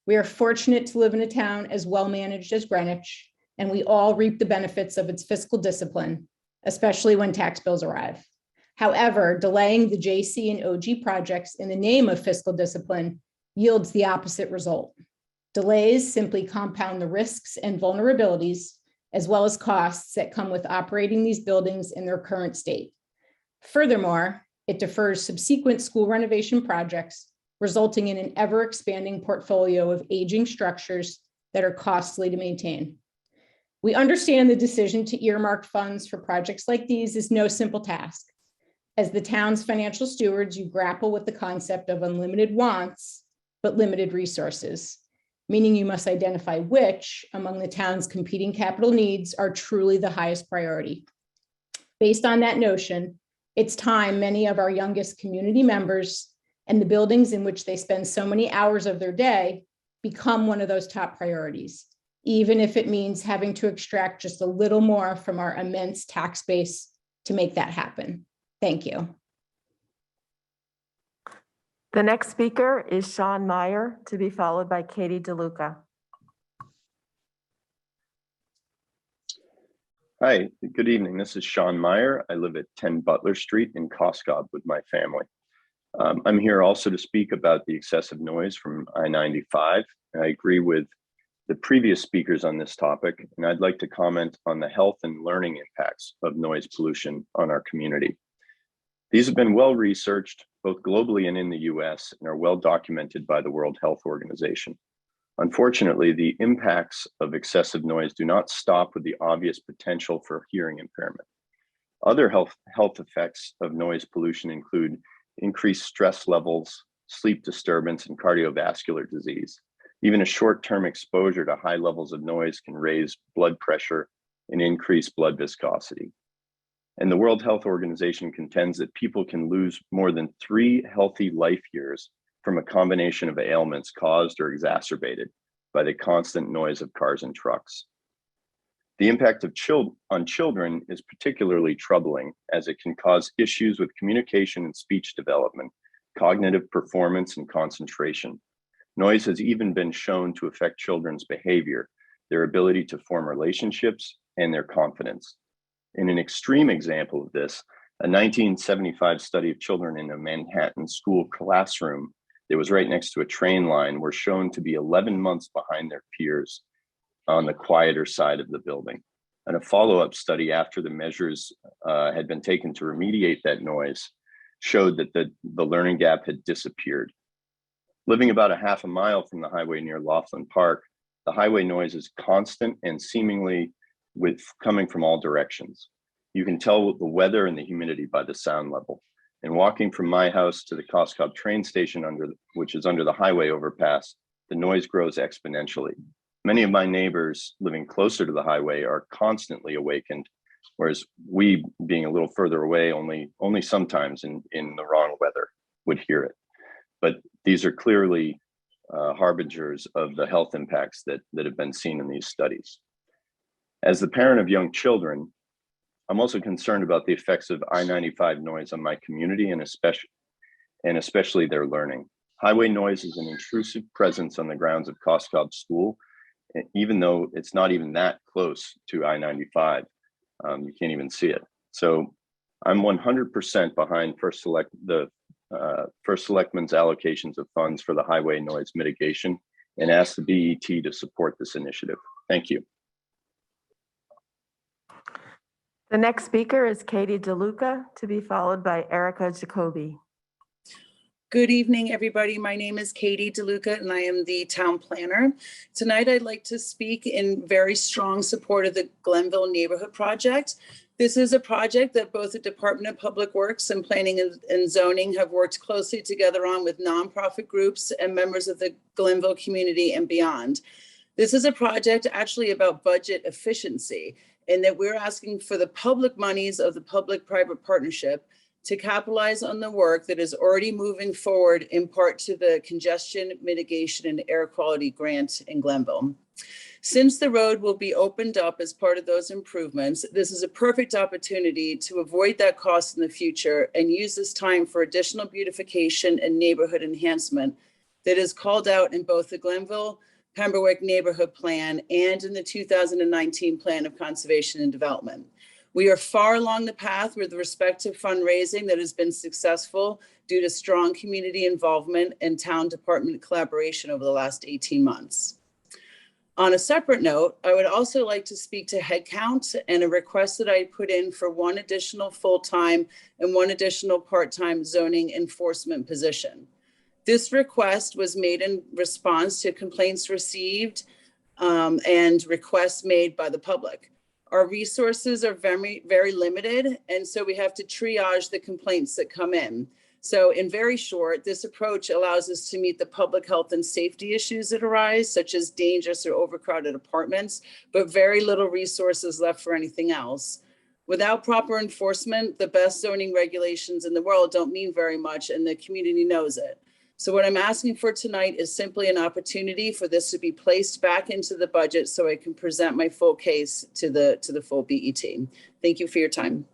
We are fortunate to live in a town as well-managed as Greenwich, and we all reap the benefits of its fiscal discipline, especially when tax bills arrive. However, delaying the JC and OG projects in the name of fiscal discipline yields the opposite result. Delays simply compound the risks and vulnerabilities, as well as costs that come with operating these buildings in their current state. Furthermore, it defers subsequent school renovation projects, resulting in an ever-expanding portfolio of aging structures that are costly to maintain. We understand the decision to earmark funds for projects like these is no simple task. As the town's financial stewards, you grapple with the concept of unlimited wants, but limited resources, meaning you must identify which among the town's competing capital needs are truly the highest priority. Based on that notion, it's time many of our youngest community members and the buildings in which they spend so many hours of their day become one of those top priorities, even if it means having to extract just a little more from our immense tax base to make that happen. Thank you. The next speaker is Sean Meyer, to be followed by Katie DeLuca. Hi, good evening. This is Sean Meyer. I live at 10 Butler Street in Coscob with my family. I'm here also to speak about the excessive noise from I-95. I agree with the previous speakers on this topic, and I'd like to comment on the health and learning impacts of noise pollution on our community. These have been well researched, both globally and in the US, and are well documented by the World Health Organization. Unfortunately, the impacts of excessive noise do not stop with the obvious potential for hearing impairment. Other health effects of noise pollution include increased stress levels, sleep disturbance, and cardiovascular disease. Even a short-term exposure to high levels of noise can raise blood pressure and increase blood viscosity. And the World Health Organization contends that people can lose more than 3 healthy life years from a combination of ailments caused or exacerbated by the constant noise of cars and trucks. The impact of on children is particularly troubling, as it can cause issues with communication and speech development, cognitive performance, and concentration. Noise has even been shown to affect children's behavior, their ability to form relationships, and their confidence. In an extreme example of this, a 1975 study of children in a Manhattan school classroom that was right next to a train line were shown to be 11 months behind their peers on the quieter side of the building. And a follow-up study after the measures had been taken to remediate that noise showed that the learning gap had disappeared. Living about a half a mile from the highway near Laughlin Park, the highway noise is constant and seemingly coming from all directions. You can tell the weather and the humidity by the sound level. And walking from my house to the Coscob train station, which is under the highway overpass, the noise grows exponentially. Many of my neighbors living closer to the highway are constantly awakened, whereas we, being a little further away, only sometimes in the wrong weather would hear it. But these are clearly harbingers of the health impacts that have been seen in these studies. As the parent of young children, I'm also concerned about the effects of I-95 noise on my community and especially their learning. Highway noise is an intrusive presence on the grounds of Coscob School, even though it's not even that close to I-95. You can't even see it. So I'm 100% behind the First Selectman's allocations of funds for the highway noise mitigation and ask the BET to support this initiative. Thank you. The next speaker is Katie DeLuca, to be followed by Erica Jacoby. Good evening, everybody. My name is Katie DeLuca, and I am the town planner. Tonight, I'd like to speak in very strong support of the Glenville Neighborhood Project. This is a project that both the Department of Public Works and Planning and Zoning have worked closely together on with nonprofit groups and members of the Glenville community and beyond. This is a project actually about budget efficiency, and that we're asking for the public monies of the public-private partnership to capitalize on the work that is already moving forward in part to the congestion mitigation and air quality grant in Glenville. Since the road will be opened up as part of those improvements, this is a perfect opportunity to avoid that cost in the future and use this time for additional beautification and neighborhood enhancement that is called out in both the Glenville Pembroke Neighborhood Plan and in the 2019 Plan of Conservation and Development. We are far along the path with respect to fundraising that has been successful due to strong community involvement and town department collaboration over the last 18 months. On a separate note, I would also like to speak to headcount and a request that I put in for 1 additional full-time and 1 additional part-time zoning enforcement position. This request was made in response to complaints received and requests made by the public. Our resources are very, very limited, and so we have to triage the complaints that come in. So in very short, this approach allows us to meet the public health and safety issues that arise, such as dangerous or overcrowded apartments, but very little resources left for anything else. Without proper enforcement, the best zoning regulations in the world don't mean very much, and the community knows it. So what I'm asking for tonight is simply an opportunity for this to be placed back into the budget so I can present my full case to the full BET. Thank you for your time.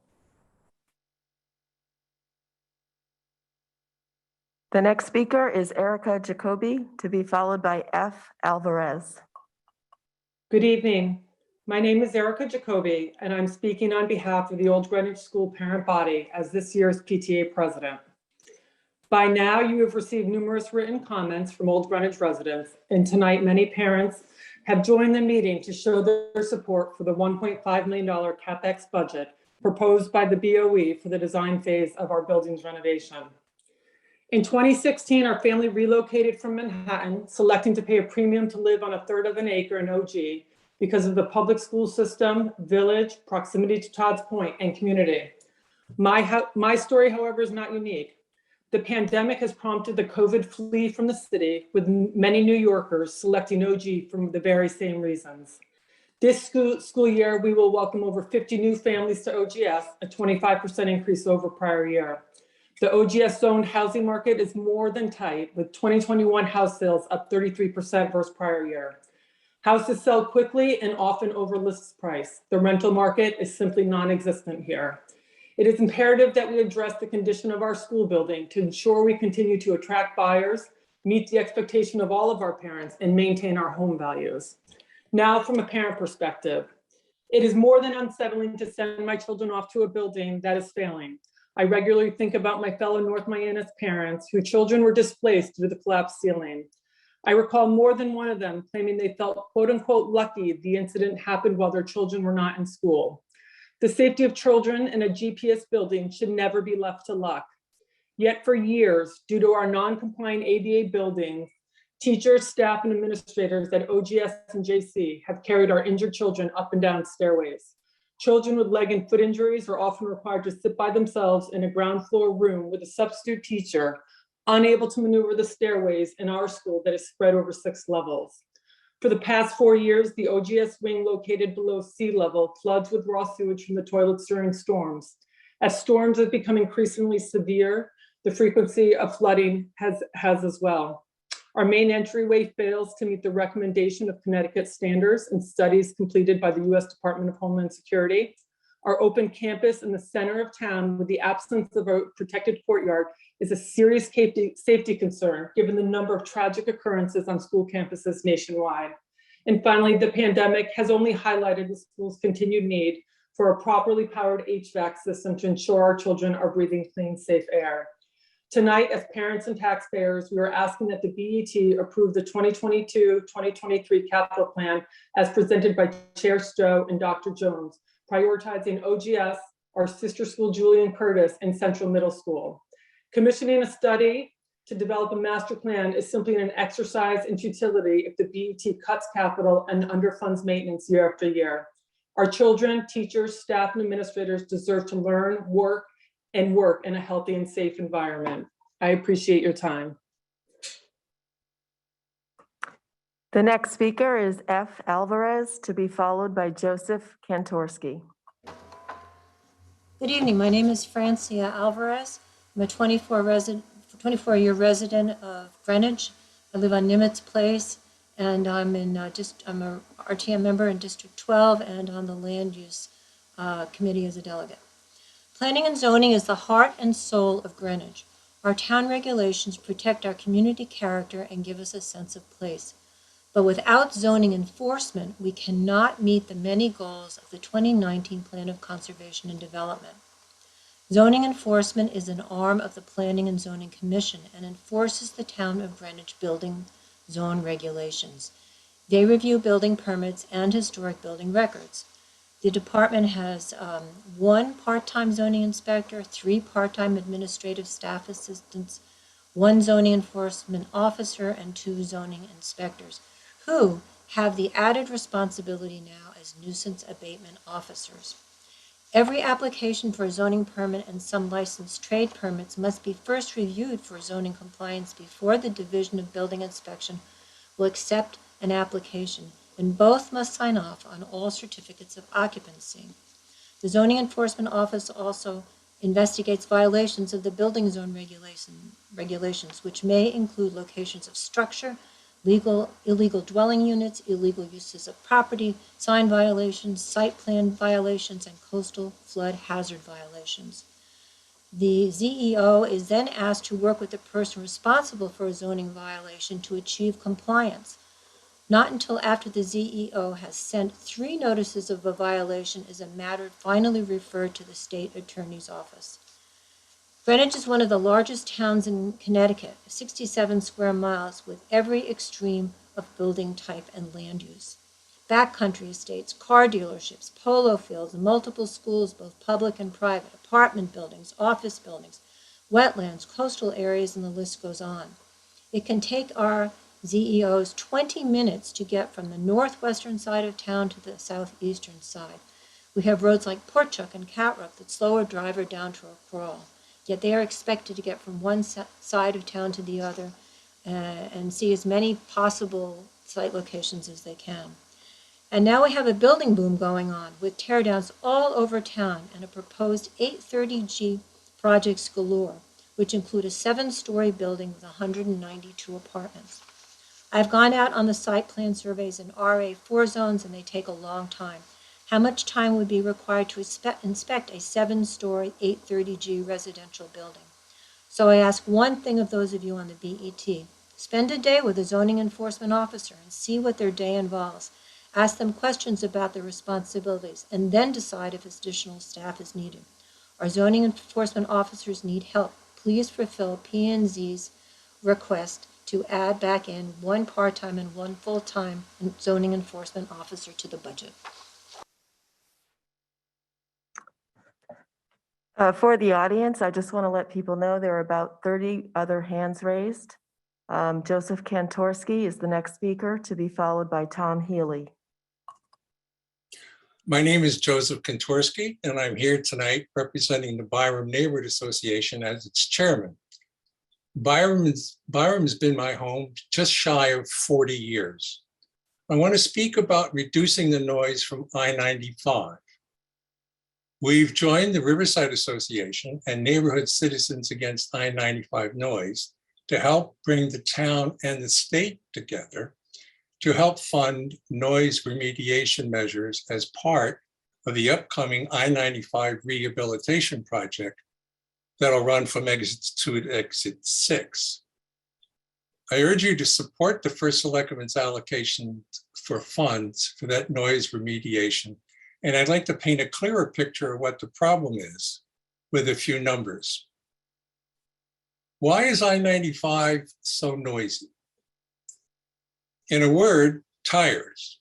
The next speaker is Erica Jacoby, to be followed by F. Alvarez. Good evening. My name is Erica Jacoby, and I'm speaking on behalf of the Old Greenwich School parent body as this year's PTA president. By now, you have received numerous written comments from Old Greenwich residents, and tonight many parents have joined the meeting to show their support for the $1.5 million CapEx budget proposed by the BOE for the design phase of our building's renovation. In 2016, our family relocated from Manhattan, selecting to pay a premium to live on a third of an acre in OG because of the public school system, village, proximity to Todd's Point, and community. My story, however, is not unique. The pandemic has prompted the COVID flee from the city, with many New Yorkers selecting OG for the very same reasons. This school year, we will welcome over 50 new families to OGS, a 25% increase over prior year. The OGS zoned housing market is more than tight, with 2021 house sales up 33% versus prior year. Houses sell quickly and often over list price. The rental market is simply non-existent here. It is imperative that we address the condition of our school building to ensure we continue to attract buyers, meet the expectation of all of our parents, and maintain our home values. Now, from a parent perspective, it is more than unsettling to send my children off to a building that is failing. I regularly think about my fellow North Miami parents whose children were displaced due to the collapsed ceiling. I recall more than one of them claiming they felt quote unquote lucky the incident happened while their children were not in school. The safety of children in a GPS building should never be left to luck. Yet for years, due to our non-compliant ADA buildings, teachers, staff, and administrators at OGS and JC have carried our injured children up and down stairways. Children with leg and foot injuries are often required to sit by themselves in a ground floor room with a substitute teacher, unable to maneuver the stairways in our school that is spread over 6 levels. For the past 4 years, the OGS wing located below sea level floods with raw sewage from the toilets during storms. As storms have become increasingly severe, the frequency of flooding has as well. Our main entryway fails to meet the recommendation of Connecticut standards and studies completed by the U.S. Department of Homeland Security. Our open campus in the center of town with the absence of a protected courtyard is a serious safety concern given the number of tragic occurrences on school campuses nationwide. And finally, the pandemic has only highlighted the school's continued need for a properly powered HVAC system to ensure our children are breathing clean, safe air. Tonight, as parents and taxpayers, we are asking that the BET approve the 2022-2023 capital plan as presented by Chair Stowe and Dr. Jones, prioritizing OGS, our sister school Julian Curtis, and Central Middle School. Commissioning a study to develop a master plan is simply an exercise in futility if the BET cuts capital and underfunds maintenance year after year. Our children, teachers, staff, and administrators deserve to learn, work in a healthy and safe environment. I appreciate your time. The next speaker is F. Alvarez, to be followed by Joseph Cantorski. Good evening. My name is Francia Alvarez. I'm a 24-year resident of Greenwich. I live on Nimitz Place, and I'm I'm a RTM member in District 12 and on the Land Use Committee as a delegate. Planning and zoning is the heart and soul of Greenwich. Our town regulations protect our community character and give us a sense of place. But without zoning enforcement, we cannot meet the many goals of the 2019 Plan of Conservation and Development. Zoning enforcement is an arm of the Planning and Zoning Commission and enforces the town of Greenwich building zone regulations. They review building permits and historic building records. The department has 1 part-time zoning inspector, 3 part-time administrative staff assistants, 1 zoning enforcement officer, and 2 zoning inspectors, who have the added responsibility now as nuisance abatement officers. Every application for a zoning permit and some licensed trade permits must be first reviewed for zoning compliance before the Division of Building Inspection will accept an application, and both must sign off on all certificates of occupancy. The Zoning Enforcement Office also investigates violations of the building zone regulations, which may include locations of structure, illegal dwelling units, illegal uses of property, sign violations, site plan violations, and coastal flood hazard violations. The ZEO is then asked to work with the person responsible for a zoning violation to achieve compliance. Not until after the ZEO has sent 3 notices of a violation is a matter finally referred to the state attorney's office. Greenwich is one of the largest towns in Connecticut, 67 square miles, with every extreme of building type and land use. Backcountry estates, car dealerships, polo fields, multiple schools, both public and private, apartment buildings, office buildings, wetlands, coastal areas, and the list goes on. It can take our ZEOs 20 minutes to get from the northwestern side of town to the southeastern side. We have roads like Portchuck and Catrock that slow a driver down to a crawl, yet they are expected to get from one side of town to the other and see as many possible site locations as they can. And now we have a building boom going on with teardowns all over town and a proposed 830G projects galore, which include a 7-story building with 192 apartments. I've gone out on the site plan surveys in RA4 zones, and they take a long time. How much time would be required to inspect a 7-story 830G residential building? So I ask one thing of those of you on the BET. Spend a day with a zoning enforcement officer and see what their day involves. Ask them questions about their responsibilities, and then decide if additional staff is needed. Our zoning enforcement officers need help. Please fulfill P&Z's request to add back in 1 part-time and 1 full-time zoning enforcement officer to the budget. For the audience, I just want to let people know there are about 30 other hands raised. Joseph Cantorski is the next speaker, to be followed by Tom Healy. My name is Joseph Kantorski, and I'm here tonight representing the Byram Neighborhood Association as its chairman. Byram's been my home just shy of 40 years. I want to speak about reducing the noise from I-95. We've joined the Riverside Association and Neighborhood Citizens Against I-95 Noise to help bring the town and the state together to help fund noise remediation measures as part of the upcoming I-95 rehabilitation project that'll run from exit 2 to exit 6. I urge you to support the First Selectman's allocation for funds for that noise remediation. And I'd like to paint a clearer picture of what the problem is with a few numbers. Why is I-95 so noisy? In a word, tires.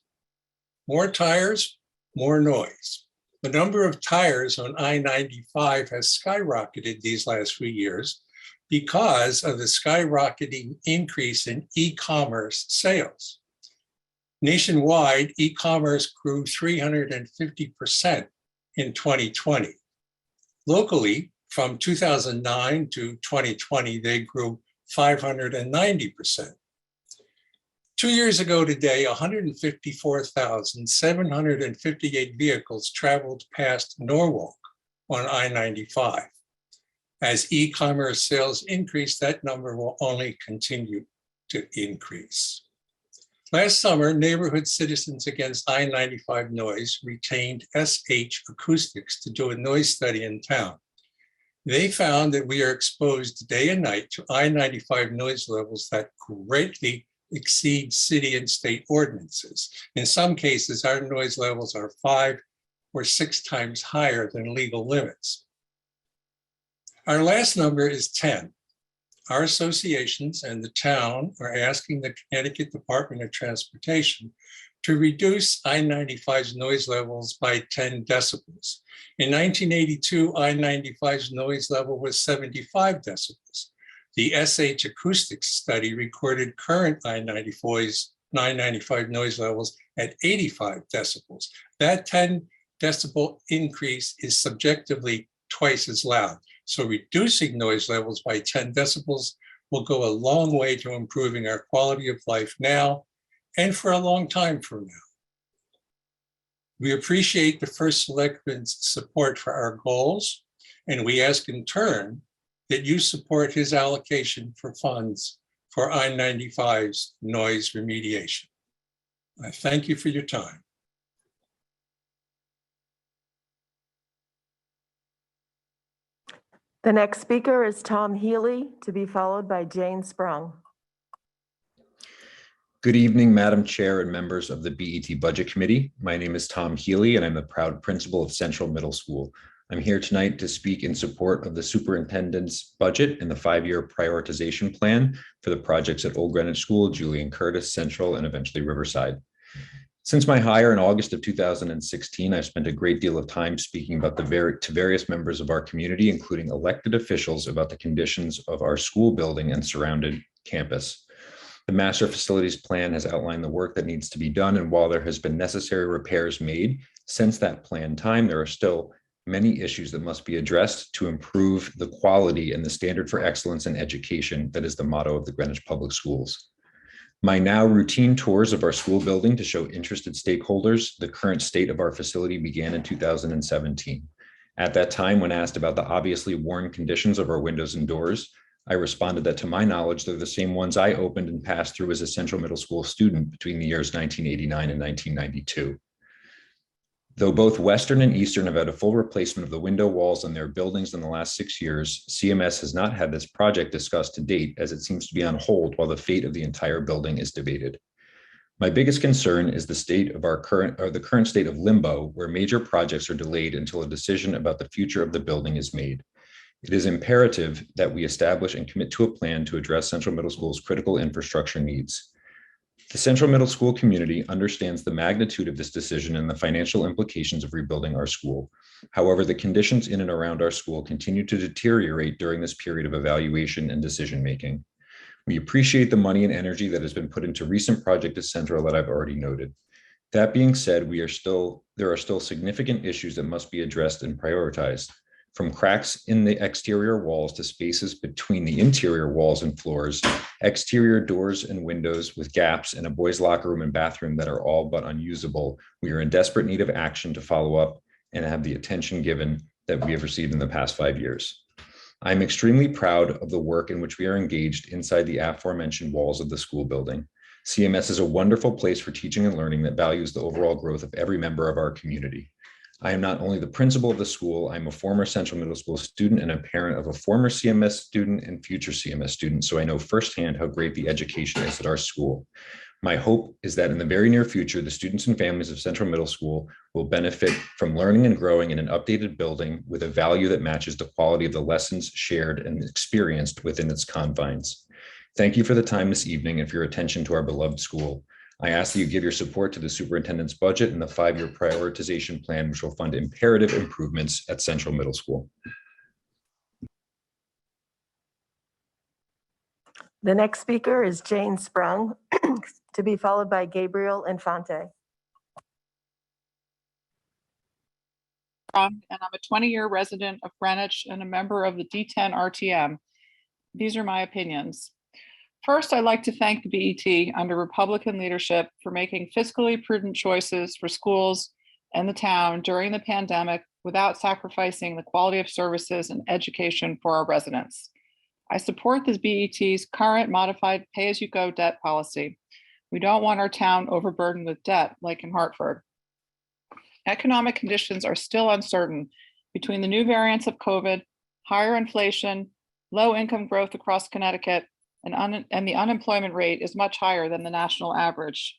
More tires, more noise. The number of tires on I-95 has skyrocketed these last few years because of the skyrocketing increase in e-commerce sales. Nationwide, e-commerce grew 350% in 2020. Locally, from 2009 to 2020, they grew 590%. 2 years ago today, 154,758 vehicles traveled past Norwalk on I-95. As e-commerce sales increase, that number will only continue to increase. Last summer, Neighborhood Citizens Against I-95 Noise retained SH Acoustics to do a noise study in town. They found that we are exposed day and night to I-95 noise levels that greatly exceed city and state ordinances. In some cases, our noise levels are 5 or 6 times higher than legal limits. Our last number is 10. Our associations and the town are asking the Connecticut Department of Transportation to reduce I-95's noise levels by 10 decibels. In 1982, I-95's noise level was 75 decibels. The SH Acoustics study recorded current I-95 noise levels at 85 decibels. That 10 decibel increase is subjectively twice as loud. So reducing noise levels by 10 decibels will go a long way to improving our quality of life now and for a long time from now. We appreciate the First Selectman's support for our goals And we ask in turn that you support his allocation for funds for I-95's noise remediation. I thank you for your time. The next speaker is Tom Healy, to be followed by Jane Sprung. Good evening, Madam Chair and members of the BET Budget Committee. My name is Tom Healy, and I'm the proud principal of Central Middle School. I'm here tonight to speak in support of the superintendent's budget and the 5-year prioritization plan for the projects at Old Greenwich School, Julian Curtis, Central, and eventually Riverside. Since my hire in August of 2016, I've spent a great deal of time speaking about to various members of our community, including elected officials, about the conditions of our school building and surrounded campus. The master facilities plan has outlined the work that needs to be done, and while there has been necessary repairs made since that planned time, there are still many issues that must be addressed to improve the quality and the standard for excellence in education that is the motto of the Greenwich Public Schools. My now routine tours of our school building to show interested stakeholders the current state of our facility began in 2017. At that time, when asked about the obviously worn conditions of our windows and doors, I responded that to my knowledge, they're the same ones I opened and passed through as a Central Middle School student between the years 1989 and 1992. Though both Western and Eastern have had a full replacement of the window walls in their buildings in the last 6 years, CMS has not had this project discussed to date, as it seems to be on hold while the fate of the entire building is debated. My biggest concern is the state of the current state of limbo, where major projects are delayed until a decision about the future of the building is made. It is imperative that we establish and commit to a plan to address Central Middle School's critical infrastructure needs. The Central Middle School community understands the magnitude of this decision and the financial implications of rebuilding our school. However, the conditions in and around our school continue to deteriorate during this period of evaluation and decision-making. We appreciate the money and energy that has been put into recent projects at Central that I've already noted. That being said, there are still significant issues that must be addressed and prioritized. From cracks in the exterior walls to spaces between the interior walls and floors, exterior doors and windows with gaps, and a boys' locker room and bathroom that are all but unusable, we are in desperate need of action to follow up and have the attention given that we have received in the past 5 years. I'm extremely proud of the work in which we are engaged inside the aforementioned walls of the school building. CMS is a wonderful place for teaching and learning that values the overall growth of every member of our community. I am not only the principal of the school, I'm a former Central Middle School student and a parent of a former CMS student and future CMS student, so I know firsthand how great the education is at our school. My hope is that in the very near future, the students and families of Central Middle School will benefit from learning and growing in an updated building with a value that matches the quality of the lessons shared and experienced within its confines. Thank you for the time this evening and for your attention to our beloved school. I ask that you give your support to the superintendent's budget and the 5-year prioritization plan, which will fund imperative improvements at Central Middle School. The next speaker is Jane Sprung, to be followed by Gabriel Infante. And I'm a 20-year resident of Greenwich and a member of the D10 RTM. These are my opinions. First, I'd like to thank the BET under Republican leadership for making fiscally prudent choices for schools and the town during the pandemic without sacrificing the quality of services and education for our residents. I support the BET's current modified pay-as-you-go debt policy. We don't want our town overburdened with debt like in Hartford. Economic conditions are still uncertain between the new variants of COVID, higher inflation, low income growth across Connecticut, and the unemployment rate is much higher than the national average.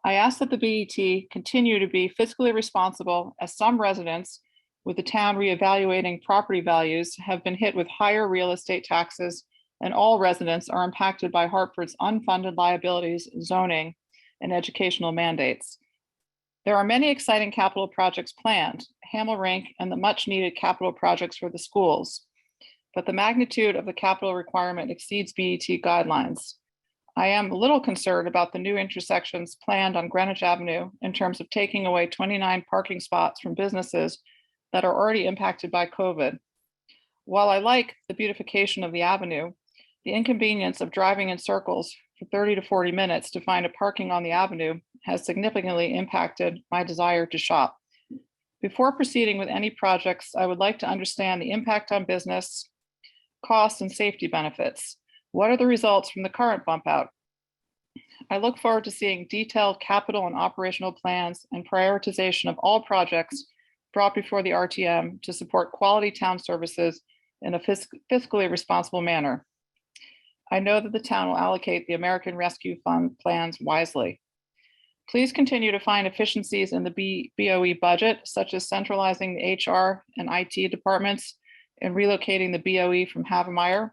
I ask that the BET continue to be fiscally responsible, as some residents, with the town reevaluating property values, have been hit with higher real estate taxes, and all residents are impacted by Hartford's unfunded liabilities, zoning, and educational mandates. There are many exciting capital projects planned, Hamel Rink and the much needed capital projects for the schools, but the magnitude of the capital requirement exceeds BET guidelines. I am a little concerned about the new intersections planned on Greenwich Avenue in terms of taking away 29 parking spots from businesses that are already impacted by COVID. While I like the beautification of the avenue, the inconvenience of driving in circles for 30 to 40 minutes to find a parking on the avenue has significantly impacted my desire to shop. Before proceeding with any projects, I would like to understand the impact on business, costs, and safety benefits. What are the results from the current bump out? I look forward to seeing detailed capital and operational plans and prioritization of all projects brought before the RTM to support quality town services in a fiscally responsible manner. I know that the town will allocate the American Rescue Fund plans wisely. Please continue to find efficiencies in the BOE budget, such as centralizing the HR and IT departments and relocating the BOE from Havemeyer.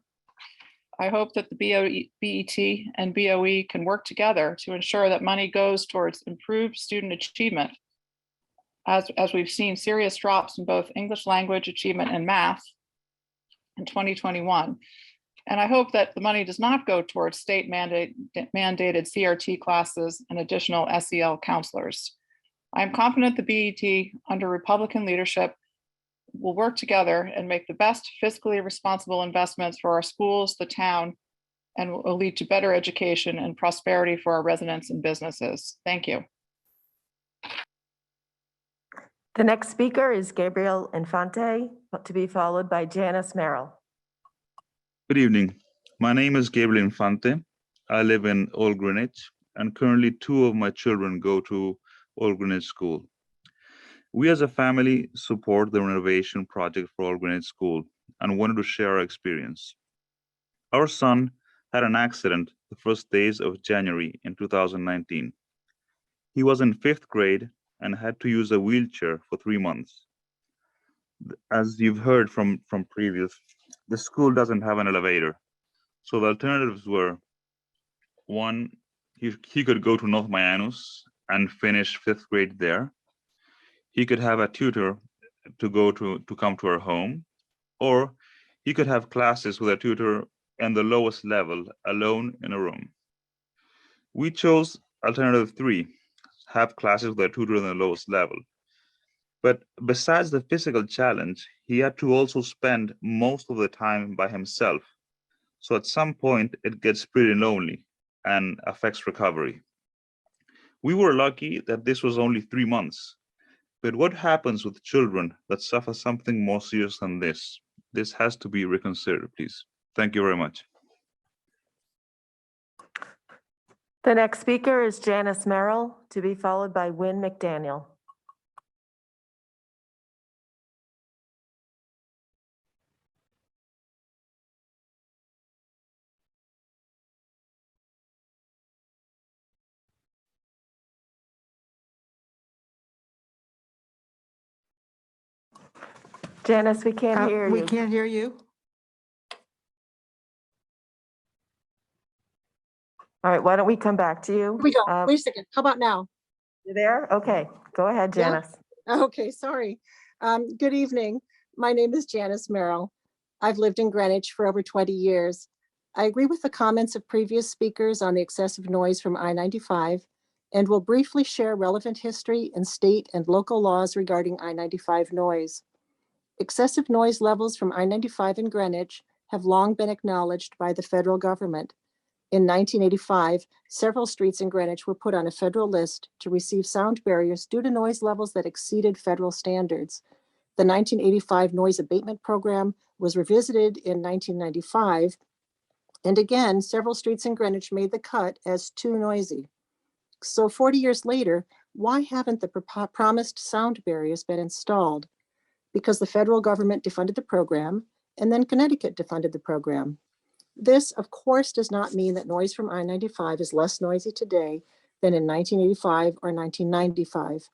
I hope that the BET and BOE can work together to ensure that money goes towards improved student achievement, as we've seen serious drops in both English language achievement and math in 2021. And I hope that the money does not go towards state mandated CRT classes and additional SEL counselors. I am confident the BET under Republican leadership will work together and make the best fiscally responsible investments for our schools, the town, and will lead to better education and prosperity for our residents and businesses. Thank you. The next speaker is Gabriel Infante, to be followed by Janice Merrill. Good evening. My name is Gabriel Infante. I live in Old Greenwich, and currently 2 of my children go to Old Greenwich School. We as a family support the renovation project for Old Greenwich School and wanted to share our experience. Our son had an accident the first days of January in 2019. He was in 5th grade and had to use a wheelchair for 3 months. As you've heard from previous, the school doesn't have an elevator. So the alternatives were, 1, he could go to North Mianus and finish 5th grade there. He could have a tutor to come to our home, or he could have classes with a tutor in the lowest level alone in a room. We chose alternative 3, have classes with a tutor in the lowest level. But besides the physical challenge, he had to also spend most of the time by himself. So at some point it gets pretty lonely and affects recovery. We were lucky that this was only 3 months. But what happens with children that suffer something more serious than this? This has to be reconsidered, please. Thank you very much. The next speaker is Janice Merrill, to be followed by Wynn McDaniel. Janice, we can't hear you. We can't hear you. All right, why don't we come back to you? Here we go. Wait a second. How about now? You there? Okay, go ahead, Janice. Yeah? Okay, sorry. Good evening. My name is Janice Merrill. I've lived in Greenwich for over 20 years. I agree with the comments of previous speakers on the excessive noise from I-95 and will briefly share relevant history and state and local laws regarding I-95 noise. Excessive noise levels from I-95 in Greenwich have long been acknowledged by the federal government. In 1985, several streets in Greenwich were put on a federal list to receive sound barriers due to noise levels that exceeded federal standards. The 1985 Noise Abatement Program was revisited in 1995, and again, several streets in Greenwich made the cut as too noisy. So 40 years later, why haven't the promised sound barriers been installed? Because the federal government defunded the program, and then Connecticut defunded the program. This, of course, does not mean that noise from I-95 is less noisy today than in 1985 or 1995.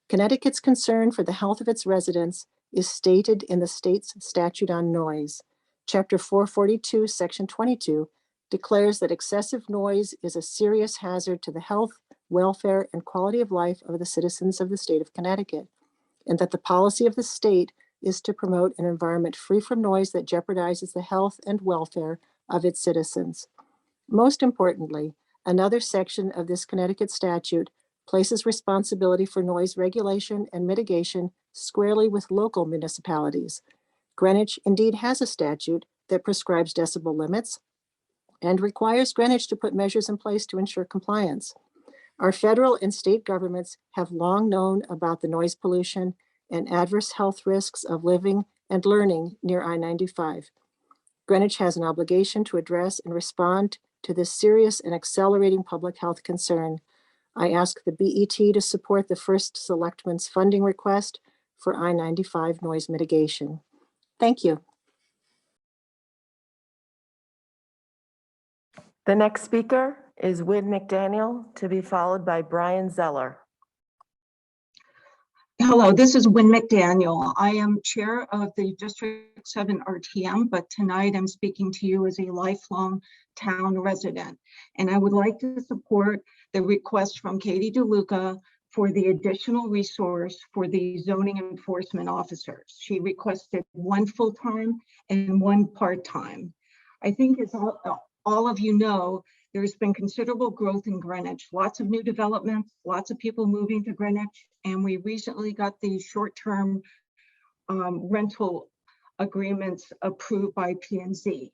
Connecticut's concern for the health of its residents is stated in the state's statute on noise. Chapter 442, Section 22 declares that excessive noise is a serious hazard to the health, welfare, and quality of life of the citizens of the state of Connecticut, and that the policy of the state is to promote an environment free from noise that jeopardizes the health and welfare of its citizens. Most importantly, another section of this Connecticut statute places responsibility for noise regulation and mitigation squarely with local municipalities. Greenwich indeed has a statute that prescribes decibel limits and requires Greenwich to put measures in place to ensure compliance. Our federal and state governments have long known about the noise pollution and adverse health risks of living and learning near I-95. Greenwich has an obligation to address and respond to this serious and accelerating public health concern. I ask the BET to support the first Selectman's funding request for I-95 noise mitigation. Thank you. The next speaker is Win McDaniel, to be followed by Brian Zeller. Hello, this is Win McDaniel. I am chair of the District 7 RTM, but tonight I'm speaking to you as a lifelong town resident. And I would like to support the request from Katie DeLuca for the additional resource for the zoning enforcement officers. She requested 1 full-time and 1 part-time. I think as all of you know, there's been considerable growth in Greenwich, lots of new developments, lots of people moving to Greenwich, and we recently got the short-term rental agreements approved by P&Z.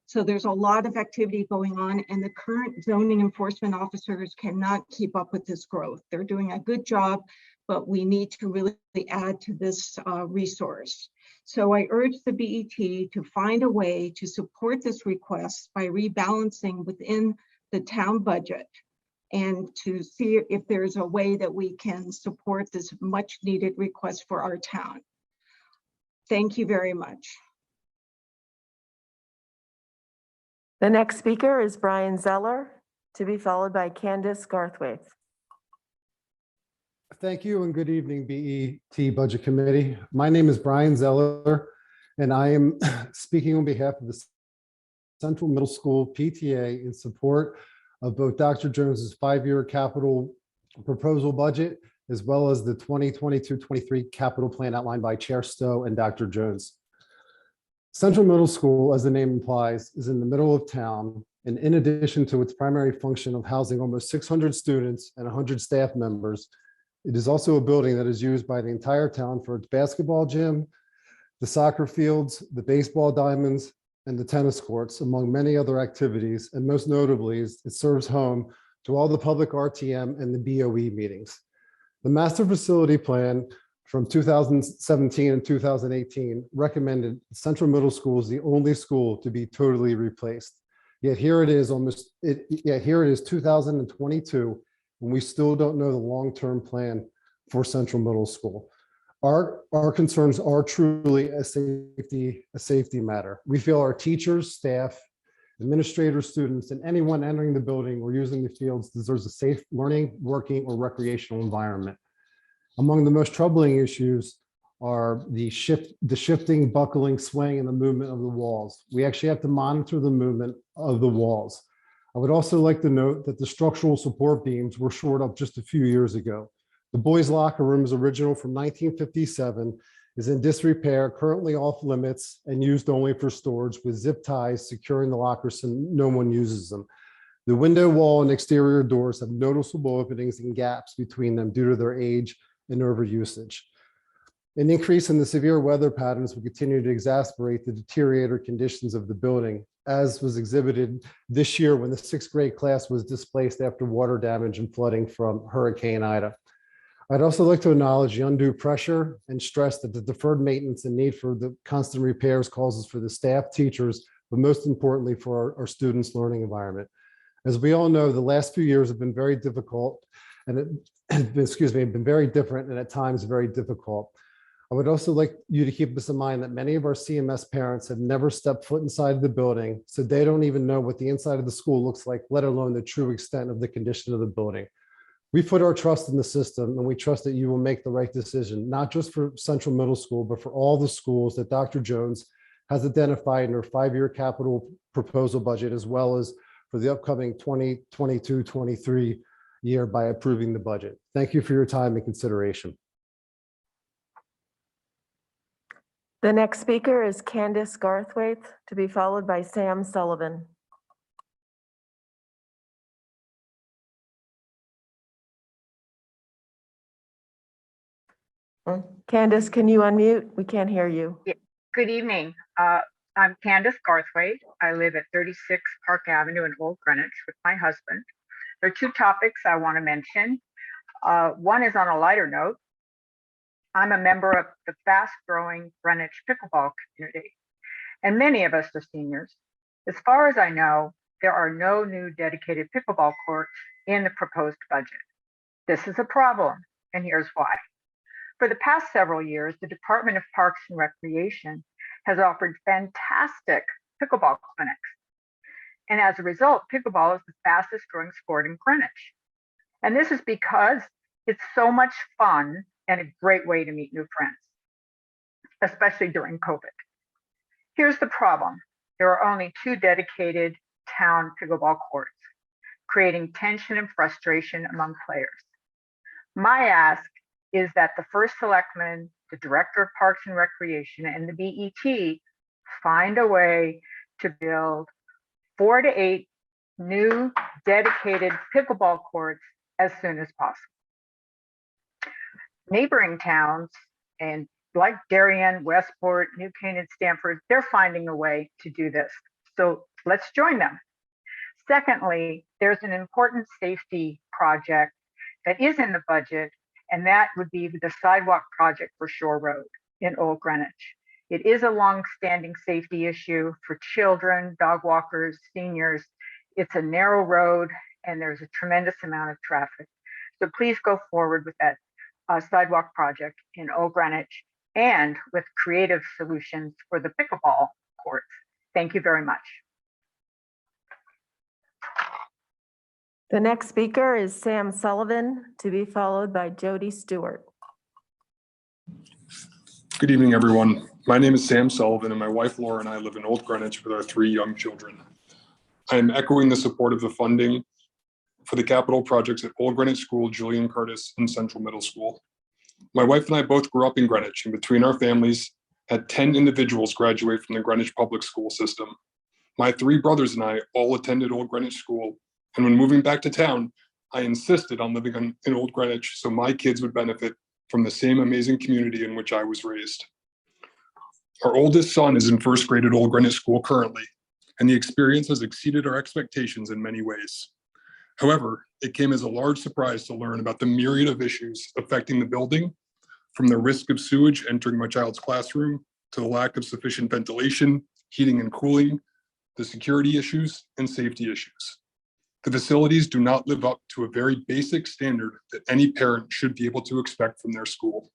So there's a lot of activity going on, and the current zoning enforcement officers cannot keep up with this growth. They're doing a good job, but we need to really add to this resource. So I urge the BET to find a way to support this request by rebalancing within the town budget and to see if there's a way that we can support this much needed request for our town. Thank you very much. The next speaker is Brian Zeller, to be followed by Candace Garthwaite. Thank you and good evening, BET Budget Committee. My name is Brian Zeller, and I am speaking on behalf of the Central Middle School PTA in support of both Dr. Jones's 5-year capital proposal budget, as well as the 2022-23 capital plan outlined by Chair Stowe and Dr. Jones. Central Middle School, as the name implies, is in the middle of town, and in addition to its primary function of housing almost 600 students and 100 staff members, it is also a building that is used by the entire town for its basketball gym, the soccer fields, the baseball diamonds, and the tennis courts, among many other activities. And most notably, it serves home to all the public RTM and the BOE meetings. The master facility plan from 2017 and 2018 recommended Central Middle School as the only school to be totally replaced. Yet here it is 2022, and we still don't know the long-term plan for Central Middle School. Our concerns are truly a safety matter. We feel our teachers, staff, administrators, students, and anyone entering the building or using the fields deserves a safe learning, working, or recreational environment. Among the most troubling issues are the shifting, buckling, swaying, and the movement of the walls. We actually have to monitor the movement of the walls. I would also like to note that the structural support beams were shored up just a few years ago. The boys' locker room is original from 1957, is in disrepair, currently off limits, and used only for storage with zip ties securing the lockers so no one uses them. The window wall and exterior doors have noticeable openings and gaps between them due to their age and overusage. An increase in the severe weather patterns will continue to exacerbate the deteriorated conditions of the building, as was exhibited this year when the 6th grade class was displaced after water damage and flooding from Hurricane Ida. I'd also like to acknowledge the undue pressure and stress that the deferred maintenance and need for the constant repairs causes for the staff, teachers, but most importantly for our students' learning environment. As we all know, the last few years have been very difficult and been very different and at times very difficult. I would also like you to keep this in mind that many of our CMS parents have never stepped foot inside the building, so they don't even know what the inside of the school looks like, let alone the true extent of the condition of the building. We put our trust in the system, and we trust that you will make the right decision, not just for Central Middle School, but for all the schools that Dr. Jones has identified in her 5-year capital proposal budget, as well as for the upcoming 2022-23 year by approving the budget. Thank you for your time and consideration. The next speaker is Candace Garthwaite, to be followed by Sam Sullivan. Candace, can you unmute? We can't hear you. Yeah. Good evening. I'm Candace Garthwaite. I live at 36 Park Avenue in Old Greenwich with my husband. There are 2 topics I want to mention. One is on a lighter note. I'm a member of the fast-growing Greenwich pickleball community, and many of us are seniors. As far as I know, there are no new dedicated pickleball courts in the proposed budget. This is a problem, and here's why. For the past several years, the Department of Parks and Recreation has offered fantastic pickleball clinics. And as a result, pickleball is the fastest growing sport in Greenwich. And this is because it's so much fun and a great way to meet new friends, especially during COVID. Here's the problem. There are only 2 dedicated town pickleball courts, creating tension and frustration among players. My ask is that the first selectman, the director of Parks and Recreation, and the BET find a way to build 4 to 8 new dedicated pickleball courts as soon as possible. Neighboring towns, and like Darien, Westport, New Canaan, Stamford, they're finding a way to do this. So let's join them. Secondly, there's an important safety project that is in the budget, and that would be the sidewalk project for Shore Road in Old Greenwich. It is a long-standing safety issue for children, dog walkers, seniors. It's a narrow road, and there's a tremendous amount of traffic. So please go forward with that sidewalk project in Old Greenwich and with creative solutions for the pickleball courts. Thank you very much. The next speaker is Sam Sullivan, to be followed by Jody Stewart. Good evening, everyone. My name is Sam Sullivan, and my wife Laura and I live in Old Greenwich with our 3 young children. I am echoing the support of the funding for the capital projects at Old Greenwich School, Julian Curtis, and Central Middle School. My wife and I both grew up in Greenwich, and between our families, had 10 individuals graduate from the Greenwich public school system. My 3 brothers and I all attended Old Greenwich School, and when moving back to town, I insisted on living in Old Greenwich so my kids would benefit from the same amazing community in which I was raised. Our oldest son is in 1st grade at Old Greenwich School currently, and the experience has exceeded our expectations in many ways. However, it came as a large surprise to learn about the myriad of issues affecting the building, from the risk of sewage entering my child's classroom to the lack of sufficient ventilation, heating and cooling, the security issues, and safety issues. The facilities do not live up to a very basic standard that any parent should be able to expect from their school.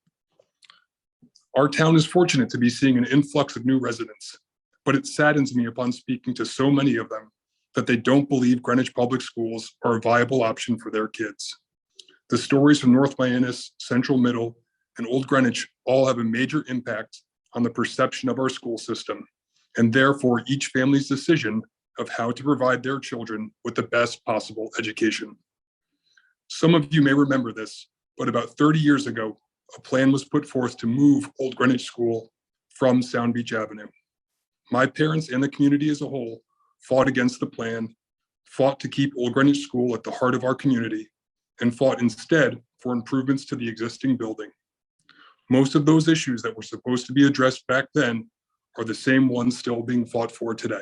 Our town is fortunate to be seeing an influx of new residents, but it saddens me upon speaking to so many of them that they don't believe Greenwich Public Schools are a viable option for their kids. The stories from North Mianus, Central Middle, and Old Greenwich all have a major impact on the perception of our school system, and therefore each family's decision of how to provide their children with the best possible education. Some of you may remember this, but about 30 years ago, a plan was put forth to move Old Greenwich School from Sound Beach Avenue. My parents and the community as a whole fought against the plan, fought to keep Old Greenwich School at the heart of our community, and fought instead for improvements to the existing building. Most of those issues that were supposed to be addressed back then are the same ones still being fought for today.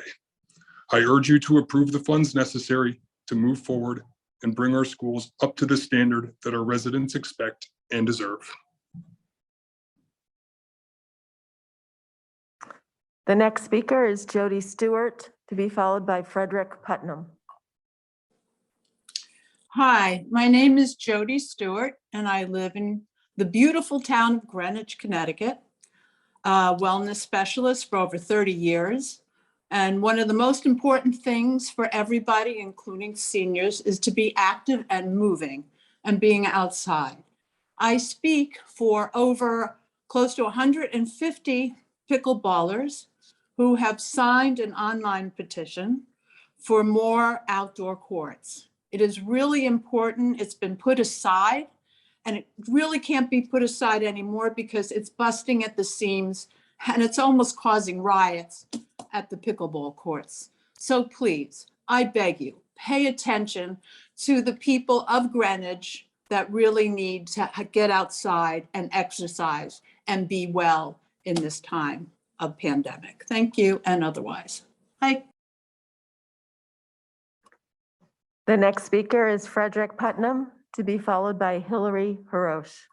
I urge you to approve the funds necessary to move forward and bring our schools up to the standard that our residents expect and deserve. The next speaker is Jody Stewart, to be followed by Frederick Putnam. Hi, my name is Jody Stewart, and I live in the beautiful town of Greenwich, Connecticut. A wellness specialist for over 30 years. And one of the most important things for everybody, including seniors, is to be active and moving and being outside. I speak for over close to 150 pickleballers who have signed an online petition for more outdoor courts. It is really important. It's been put aside, and it really can't be put aside anymore because it's busting at the seams and it's almost causing riots at the pickleball courts. So please, I beg you, pay attention to the people of Greenwich that really need to get outside and exercise and be well in this time of pandemic. Thank you, and otherwise. Bye. The next speaker is Frederick Putnam, to be followed by Hillary Harosh.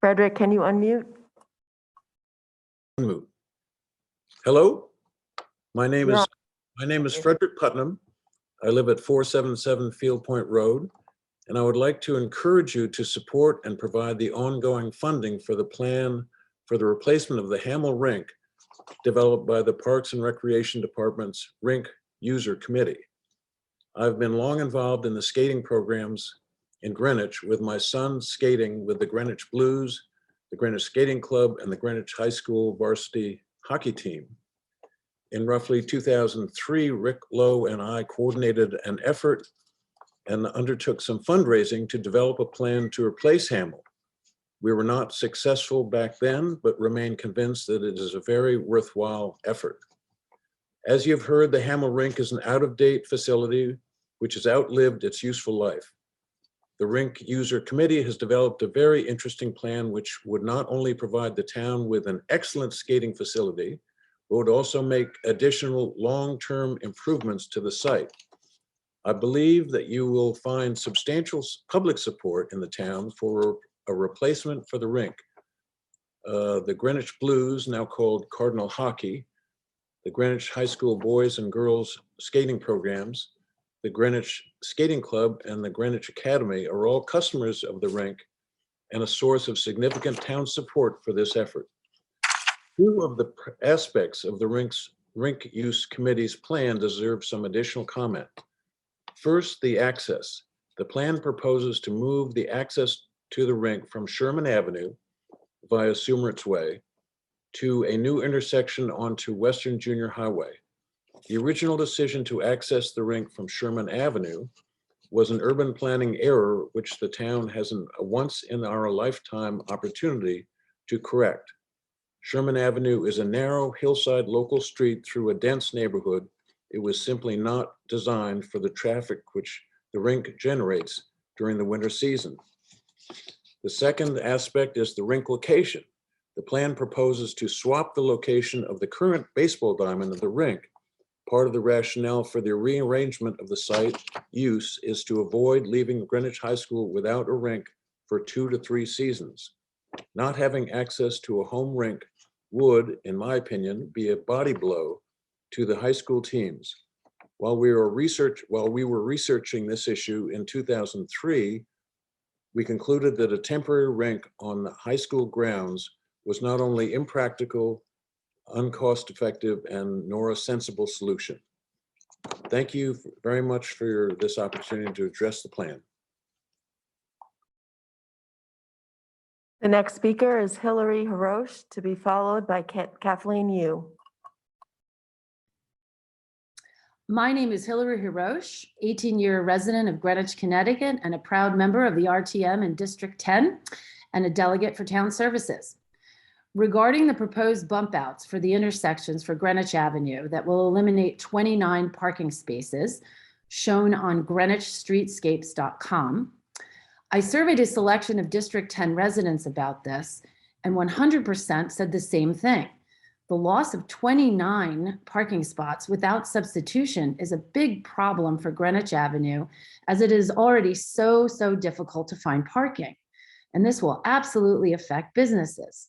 Frederick, can you unmute? Hello, my name You're is Frederick Putnam. I live at 477 Field Point Road, and I would like to encourage you to support and provide the ongoing funding for the plan for the replacement of the Hamel Rink developed by the Parks and Recreation Department's Rink User Committee. I've been long involved in the skating programs in Greenwich, with my son skating with the Greenwich Blues, the Greenwich Skating Club, and the Greenwich High School varsity hockey team. In roughly 2003, Rick Lowe and I coordinated an effort and undertook some fundraising to develop a plan to replace Hamel. We were not successful back then, but remain convinced that it is a very worthwhile effort. As you've heard, the Hamel Rink is an out-of-date facility which has outlived its useful life. The Rink User Committee has developed a very interesting plan which would not only provide the town with an excellent skating facility, but would also make additional long-term improvements to the site. I believe that you will find substantial public support in the town for a replacement for the rink. The Greenwich Blues, now called Cardinal Hockey, the Greenwich High School boys and girls skating programs, the Greenwich Skating Club, and the Greenwich Academy are all customers of the rink and a source of significant town support for this effort. Two of the aspects of the Rink Use Committee's plan deserve some additional comment. First, the access. The plan proposes to move the access to the rink from Sherman Avenue via Sumeritz Way to a new intersection onto Western Junior Highway. The original decision to access the rink from Sherman Avenue was an urban planning error which the town has a once-in-our-lifetime opportunity to correct. Sherman Avenue is a narrow hillside local street through a dense neighborhood. It was simply not designed for the traffic which the rink generates during the winter season. The second aspect is the rink location. The plan proposes to swap the location of the current baseball diamond of the rink. Part of the rationale for the rearrangement of the site use is to avoid leaving Greenwich High School without a rink for 2 to 3 seasons. Not having access to a home rink would, in my opinion, be a body blow to the high school teams. While we were researching this issue in 2003, we concluded that a temporary rink on the high school grounds was not only impractical, uncost-effective, and nor a sensible solution. Thank you very much for this opportunity to address the plan. The next speaker is Hillary Hirosh, to be followed by Kathleen Yu. My name is Hillary Hirosh, 18-year resident of Greenwich, Connecticut, and a proud member of the RTM in District 10 and a delegate for town services. Regarding the proposed bump outs for the intersections for Greenwich Avenue that will eliminate 29 parking spaces shown on greenwichstreetscapes.com, I surveyed a selection of District 10 residents about this, and 100% said the same thing. The loss of 29 parking spots without substitution is a big problem for Greenwich Avenue, as it is already so difficult to find parking. And this will absolutely affect businesses.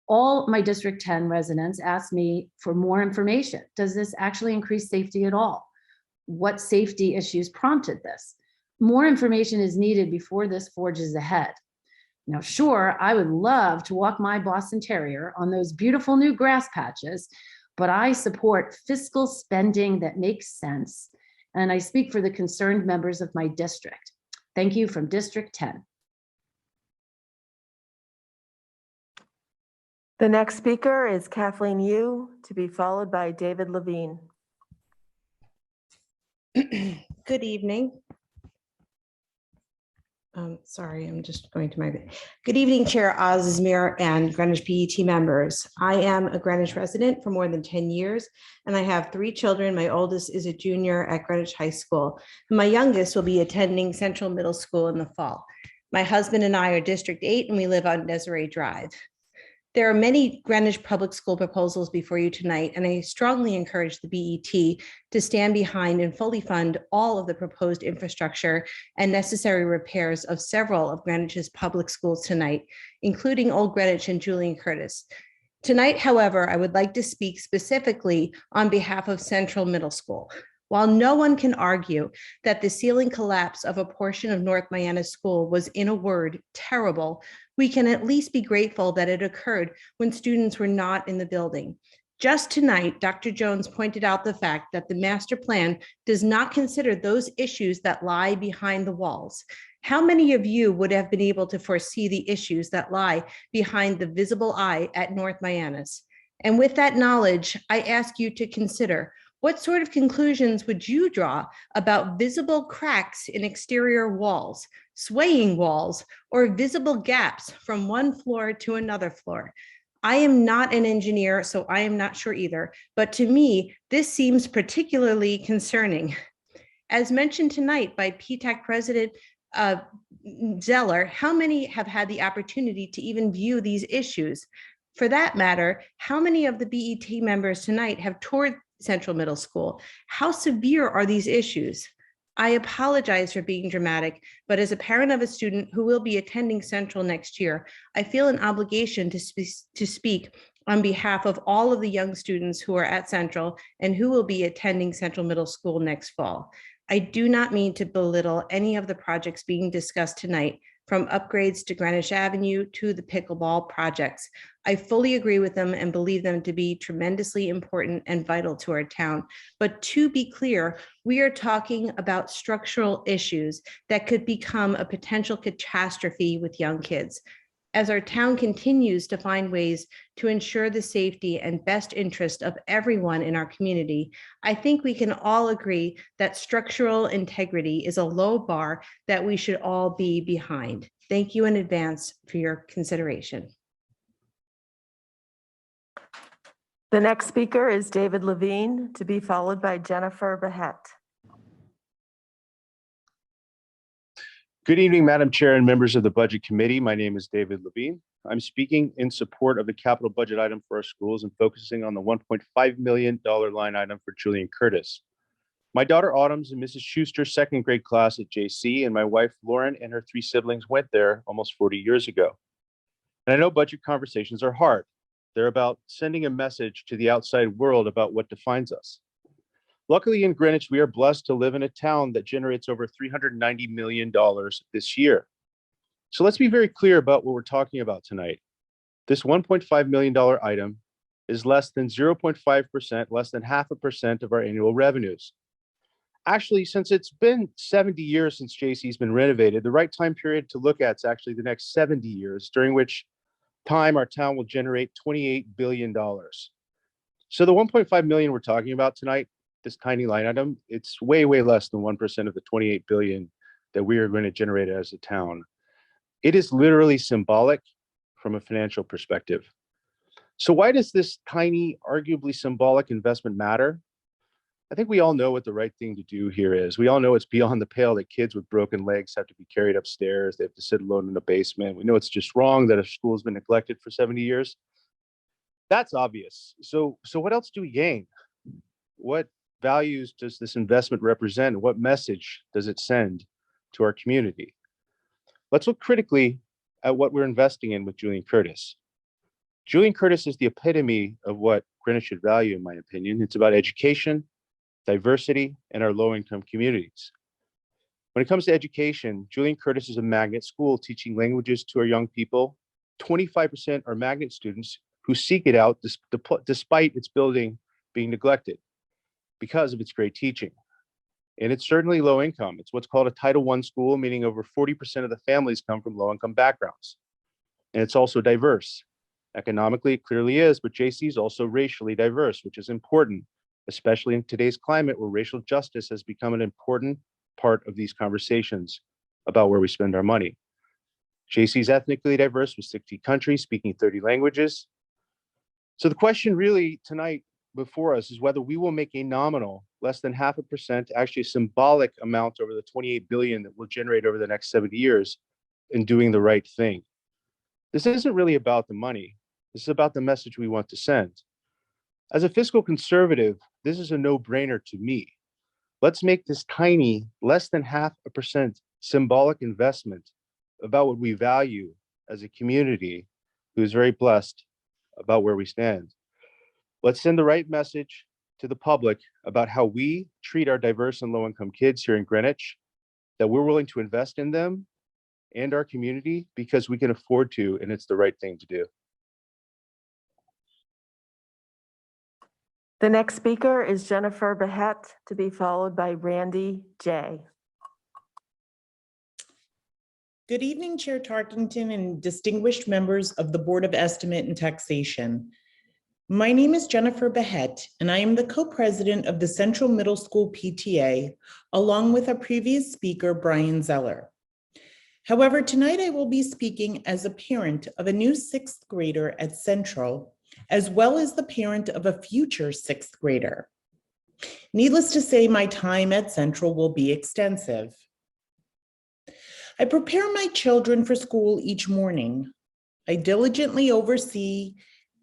All my District 10 residents asked me for more information. Does this actually increase safety at all? What safety issues prompted this? More information is needed before this forges ahead. Now, sure, I would love to walk my Boston Terrier on those beautiful new grass patches, but I support fiscal spending that makes sense, and I speak for the concerned members of my district. Thank you from District 10. The next speaker is Kathleen Yu, to be followed by David Levine. Good evening. Sorry, I'm just going to my, good evening, Chair Ozmir and Greenwich PET members. I am a Greenwich resident for more than 10 years, and I have 3 children. My oldest is a junior at Greenwich High School. My youngest will be attending Central Middle School in the fall. My husband and I are District 8, and we live on Desiree Drive. There are many Greenwich Public School proposals before you tonight, and I strongly encourage the BET to stand behind and fully fund all of the proposed infrastructure and necessary repairs of several of Greenwich's public schools tonight, including Old Greenwich and Julian Curtis. Tonight, however, I would like to speak specifically on behalf of Central Middle School. While no one can argue that the ceiling collapse of a portion of North Miami School was, in a word, terrible, we can at least be grateful that it occurred when students were not in the building. Just tonight, Dr. Jones pointed out the fact that the master plan does not consider those issues that lie behind the walls. How many of you would have been able to foresee the issues that lie behind the visible eye at North Miami? And with that knowledge, I ask you to consider, what sort of conclusions would you draw about visible cracks in exterior walls, swaying walls, or visible gaps from one floor to another floor? I am not an engineer, so I am not sure either, but to me, this seems particularly concerning. As mentioned tonight by PTAC President Zeller, how many have had the opportunity to even view these issues? For that matter, how many of the BET members tonight have toured Central Middle School? How severe are these issues? I apologize for being dramatic, but as a parent of a student who will be attending Central next year, I feel an obligation to speak on behalf of all of the young students who are at Central and who will be attending Central Middle School next fall. I do not mean to belittle any of the projects being discussed tonight, from upgrades to Greenwich Avenue to the pickleball projects. I fully agree with them and believe them to be tremendously important and vital to our town. But to be clear, we are talking about structural issues that could become a potential catastrophe with young kids. As our town continues to find ways to ensure the safety and best interest of everyone in our community, I think we can all agree that structural integrity is a low bar that we should all be behind. Thank you in advance for your consideration. The next speaker is David Levine, to be followed by Jennifer Behet. Good evening, Madam Chair and members of the Budget Committee. My name is David Levine. I'm speaking in support of the capital budget item for our schools and focusing on the $1.5 million line item for Julian Curtis. My daughter Autumn's in Mrs. Schuster's second grade class at JC, and my wife Lauren and her 3 siblings went there almost 40 years ago. And I know budget conversations are hard. They're about sending a message to the outside world about what defines us. Luckily in Greenwich, we are blessed to live in a town that generates over $390 million this year. So let's be very clear about what we're talking about tonight. This $1.5 million item is less than 0.5%, less than 0.5% of our annual revenues. Actually, since it's been 70 years since JC's been renovated, the right time period to look at is actually the next 70 years, during which time our town will generate $28 billion. So the 1.5 million we're talking about tonight, this tiny line item, it's way, way less than 1% of the 28 billion that we are going to generate as a town. It is literally symbolic from a financial perspective. So why does this tiny, arguably symbolic investment matter? I think we all know what the right thing to do here is. We all know it's beyond the pale that kids with broken legs have to be carried upstairs. They have to sit alone in the basement. We know it's just wrong that a school has been neglected for 70 years. That's obvious. So what else do we gain? What values does this investment represent? What message does it send to our community? Let's look critically at what we're investing in with Julian Curtis. Julian Curtis is the epitome of what Greenwich should value, in my opinion. It's about education, diversity, and our low-income communities. When it comes to education, Julian Curtis is a magnet school teaching languages to our young people. 25% are magnet students who seek it out despite its building being neglected because of its great teaching. And it's certainly low income. It's what's called a Title I school, meaning over 40% of the families come from low income backgrounds. And it's also diverse. Economically, it clearly is, but JC is also racially diverse, which is important, especially in today's climate where racial justice has become an important part of these conversations about where we spend our money. JC is ethnically diverse with 60 countries, speaking 30 languages. So the question really tonight before us is whether we will make a nominal, less than 0.5%, actually a symbolic amount over the 28 billion that we'll generate over the next 70 years in doing the right thing. This isn't really about the money. This is about the message we want to send. As a fiscal conservative, this is a no-brainer to me. Let's make this tiny, less than 0.5% symbolic investment about what we value as a community who is very blessed about where we stand. Let's send the right message to the public about how we treat our diverse and low-income kids here in Greenwich, that we're willing to invest in them and our community because we can afford to, and it's the right thing to do. The next speaker is Jennifer Buget, to be followed by Randy J. Good evening, Chair Tarkington and distinguished members of the Board of Estimate and Taxation. My name is Jennifer Buget, and I am the co-president of the Central Middle School PTA, along with our previous speaker, Brian Zeller. However, tonight I will be speaking as a parent of a new 6th grader at Central, as well as the parent of a future 6th grader. Needless to say, my time at Central will be extensive. I prepare my children for school each morning. I diligently oversee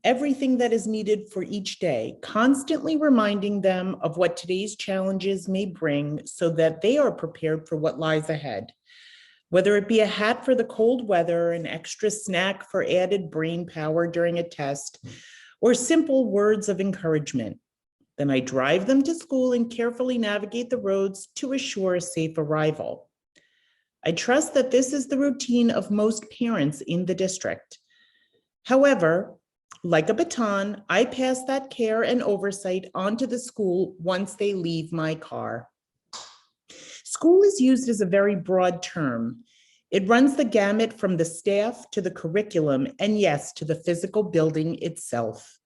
everything that is needed for each day, constantly reminding them of what today's challenges may bring so that they are prepared for what lies ahead. Whether it be a hat for the cold weather, an extra snack for added brain power during a test, or simple words of encouragement. Then I drive them to school and carefully navigate the roads to assure a safe arrival. I trust that this is the routine of most parents in the district. However, like a baton, I pass that care and oversight onto the school once they leave my car. School is used as a very broad term. It runs the gamut from the staff to the curriculum and, yes, to the physical building itself.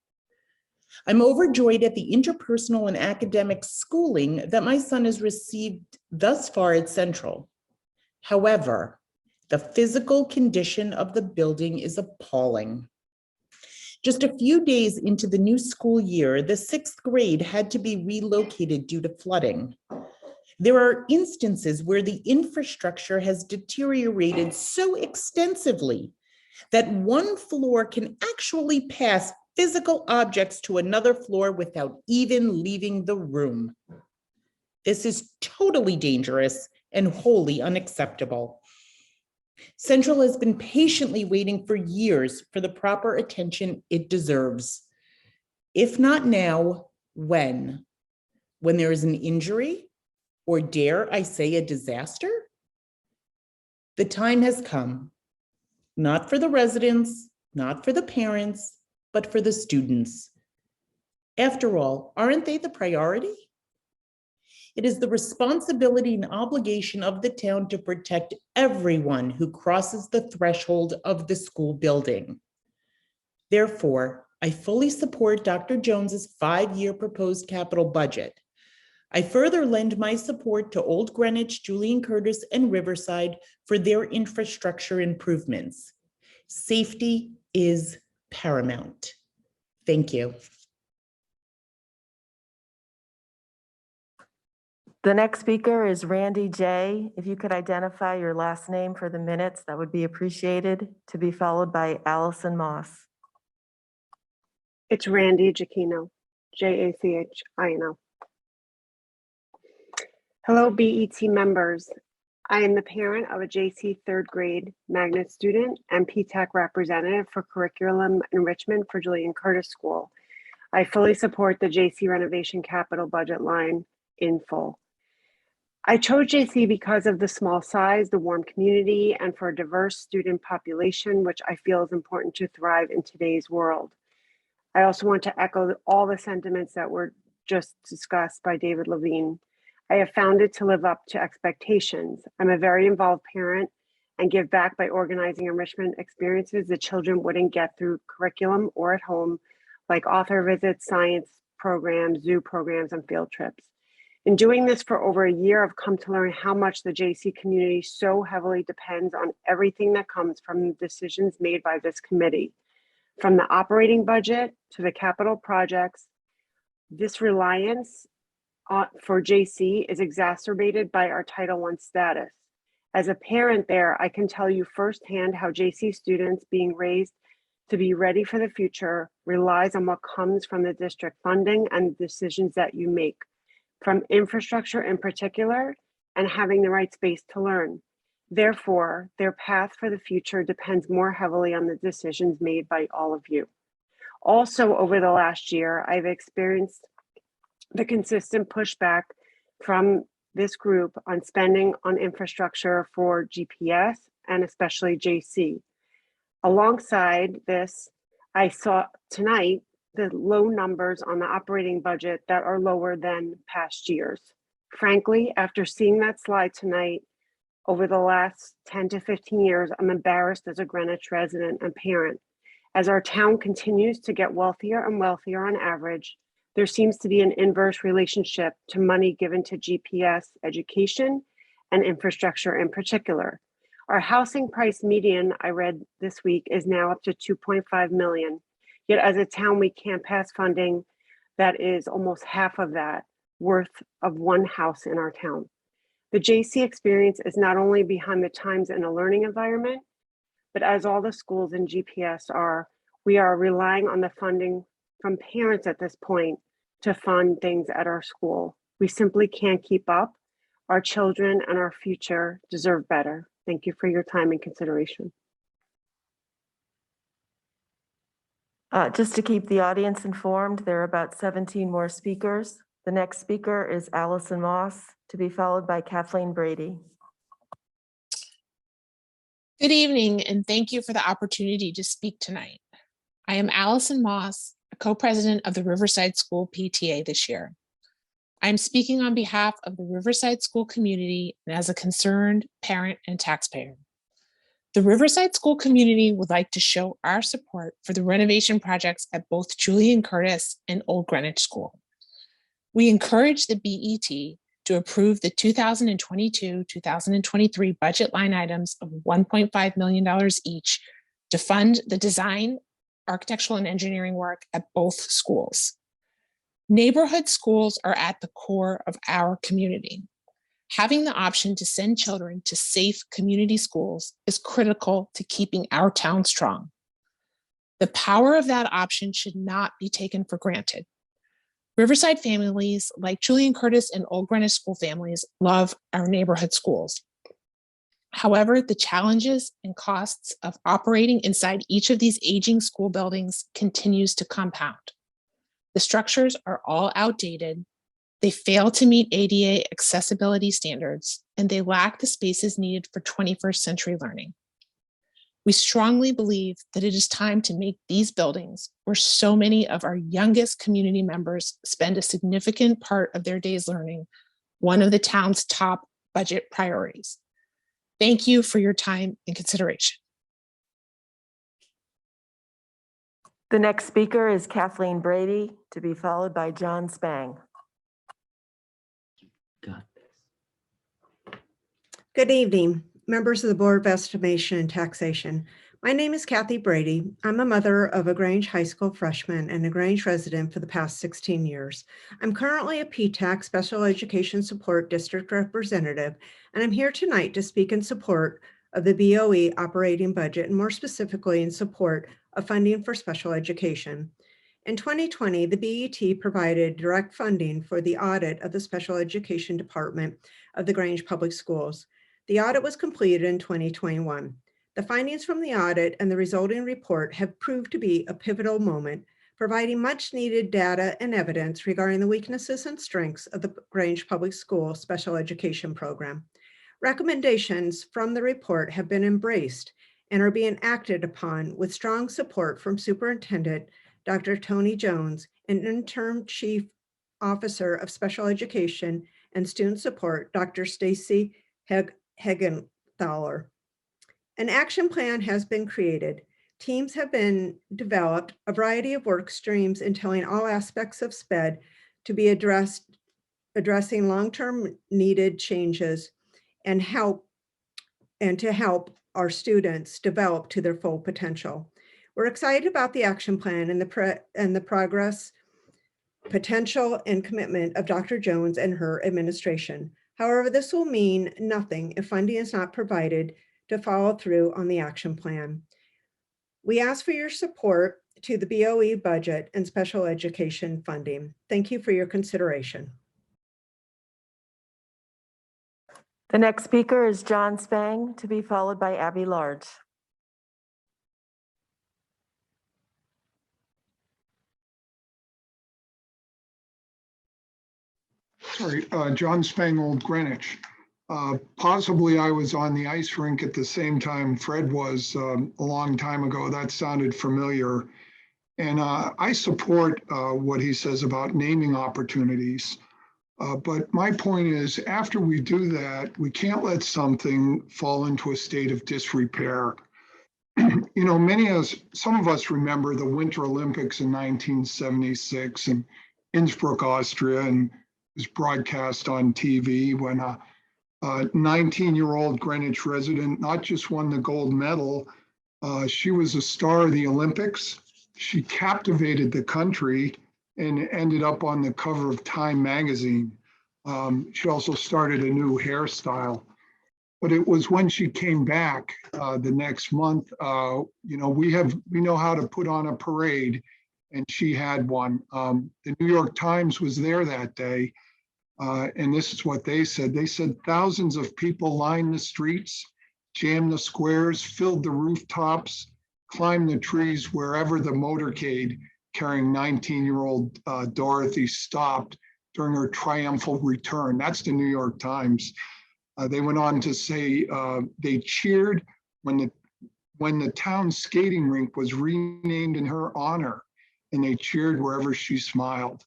I'm overjoyed at the interpersonal and academic schooling that my son has received thus far at Central. However, the physical condition of the building is appalling. Just a few days into the new school year, the 6th grade had to be relocated due to flooding. There are instances where the infrastructure has deteriorated so extensively that one floor can actually pass physical objects to another floor without even leaving the room. This is totally dangerous and wholly unacceptable. Central has been patiently waiting for years for the proper attention it deserves. If not now, when? When there is an injury? Or dare I say a disaster? The time has come, not for the residents, not for the parents, but for the students. After all, aren't they the priority? It is the responsibility and obligation of the town to protect everyone who crosses the threshold of the school building. Therefore, I fully support Dr. Jones's 5-year proposed capital budget. I further lend my support to Old Greenwich, Julian Curtis, and Riverside for their infrastructure improvements. Safety is paramount. Thank you. The next speaker is Randy J. If you could identify your last name for the minutes, that would be appreciated, to be followed by Allison Moss. It's Randy Giacchino, Jachino. Hello, BET members. I am the parent of a JC 3rd grade magnet student and PTAC representative for curriculum enrichment for Julian Curtis School. I fully support the JC renovation capital budget line in full. I chose JC because of the small size, the warm community, and for a diverse student population, which I feel is important to thrive in today's world. I also want to echo all the sentiments that were just discussed by David Levine. I have found it to live up to expectations. I'm a very involved parent and give back by organizing enrichment experiences that children wouldn't get through curriculum or at home, like author visits, science programs, zoo programs, and field trips. In doing this for over a year, I've come to learn how much the JC community so heavily depends on everything that comes from the decisions made by this committee. From the operating budget to the capital projects, this reliance for JC is exacerbated by our Title I status. As a parent there, I can tell you firsthand how JC students being raised to be ready for the future relies on what comes from the district funding and decisions that you make, from infrastructure in particular and having the right space to learn. Therefore, their path for the future depends more heavily on the decisions made by all of you. Also, over the last year, I've experienced the consistent pushback from this group on spending on infrastructure for GPS and especially JC. Alongside this, I saw tonight the low numbers on the operating budget that are lower than past years. Frankly, after seeing that slide tonight, over the last 10 to 15 years, I'm embarrassed as a Greenwich resident and parent. As our town continues to get wealthier and wealthier on average, there seems to be an inverse relationship to money given to GPS education and infrastructure in particular. Our housing price median, I read this week, is now up to 2.5 million. Yet as a town, we can't pass funding that is almost half of that worth of one house in our town. The JC experience is not only behind the times in a learning environment, but as all the schools in GPS are, we are relying on the funding from parents at this point to fund things at our school. We simply can't keep up. Our children and our future deserve better. Thank you for your time and consideration. Just to keep the audience informed, there are about 17 more speakers. The next speaker is Allison Moss, to be followed by Kathleen Brady. Good evening, and thank you for the opportunity to speak tonight. I am Allison Moss, a co-president of the Riverside School PTA this year. I'm speaking on behalf of the Riverside School community and as a concerned parent and taxpayer. The Riverside School community would like to show our support for the renovation projects at both Julian Curtis and Old Greenwich School. We encourage the BET to approve the 2022-2023 budget line items of $1.5 million each to fund the design, architectural, and engineering work at both schools. Neighborhood schools are at the core of our community. Having the option to send children to safe community schools is critical to keeping our town strong. The power of that option should not be taken for granted. Riverside families, like Julian Curtis and Old Greenwich School families, love our neighborhood schools. However, the challenges and costs of operating inside each of these aging school buildings continues to compound. The structures are all outdated, they fail to meet ADA accessibility standards, and they lack the spaces needed for 21st century learning. We strongly believe that it is time to make these buildings, where so many of our youngest community members spend a significant part of their days learning, one of the town's top budget priorities. Thank you for your time and consideration. The next speaker is Kathleen Brady, to be followed by John Spang. Good evening, members of the Board of Estimation and Taxation. My name is Kathy Brady. I'm a mother of a Grange High School freshman and a Grange resident for the past 16 years. I'm currently a PTAC Special Education Support District Representative, and I'm here tonight to speak in support of the BOE operating budget, and more specifically in support of funding for special education. In 2020, the BET provided direct funding for the audit of the Special Education Department of the Grange Public Schools. The audit was completed in 2021. The findings from the audit and the resulting report have proved to be a pivotal moment, providing much needed data and evidence regarding the weaknesses and strengths of the Grange Public School special education program. Recommendations from the report have been embraced and are being acted upon with strong support from Superintendent Dr. Tony Jones and Interim Chief Officer of Special Education and Student Support, Dr. Stacy Hegenthaler. An action plan has been created. Teams have been developed, a variety of work streams entailing all aspects of SPED to be addressing long-term needed changes and to help our students develop to their full potential. We're excited about the action plan and the progress, potential, and commitment of Dr. Jones and her administration. However, this will mean nothing if funding is not provided to follow through on the action plan. We ask for your support to the BOE budget and special education funding. Thank you for your consideration. The next speaker is John Spang, to be followed by Abby Large. Sorry, John Spang, Old Greenwich. Possibly I was on the ice rink at the same time Fred was a long time ago. That sounded familiar. And I support what he says about naming opportunities. But my point is, after we do that, we can't let something fall into a state of disrepair. You know, some of us remember the Winter Olympics in 1976 in Innsbruck, Austria, and it was broadcast on TV when a 19-year-old Greenwich resident not just won the gold medal, she was a star of the Olympics. She captivated the country and ended up on the cover of Time magazine. She also started a new hairstyle. But it was when she came back the next month, you know, we know how to put on a parade, and she had one. The New York Times was there that day, and this is what they said. They said thousands of people lined the streets, jammed the squares, filled the rooftops, climbed the trees wherever the motorcade carrying 19-year-old Dorothy stopped during her triumphal return. That's the New York Times. They went on to say they cheered when the town skating rink was renamed in her honor, and they cheered wherever she smiled.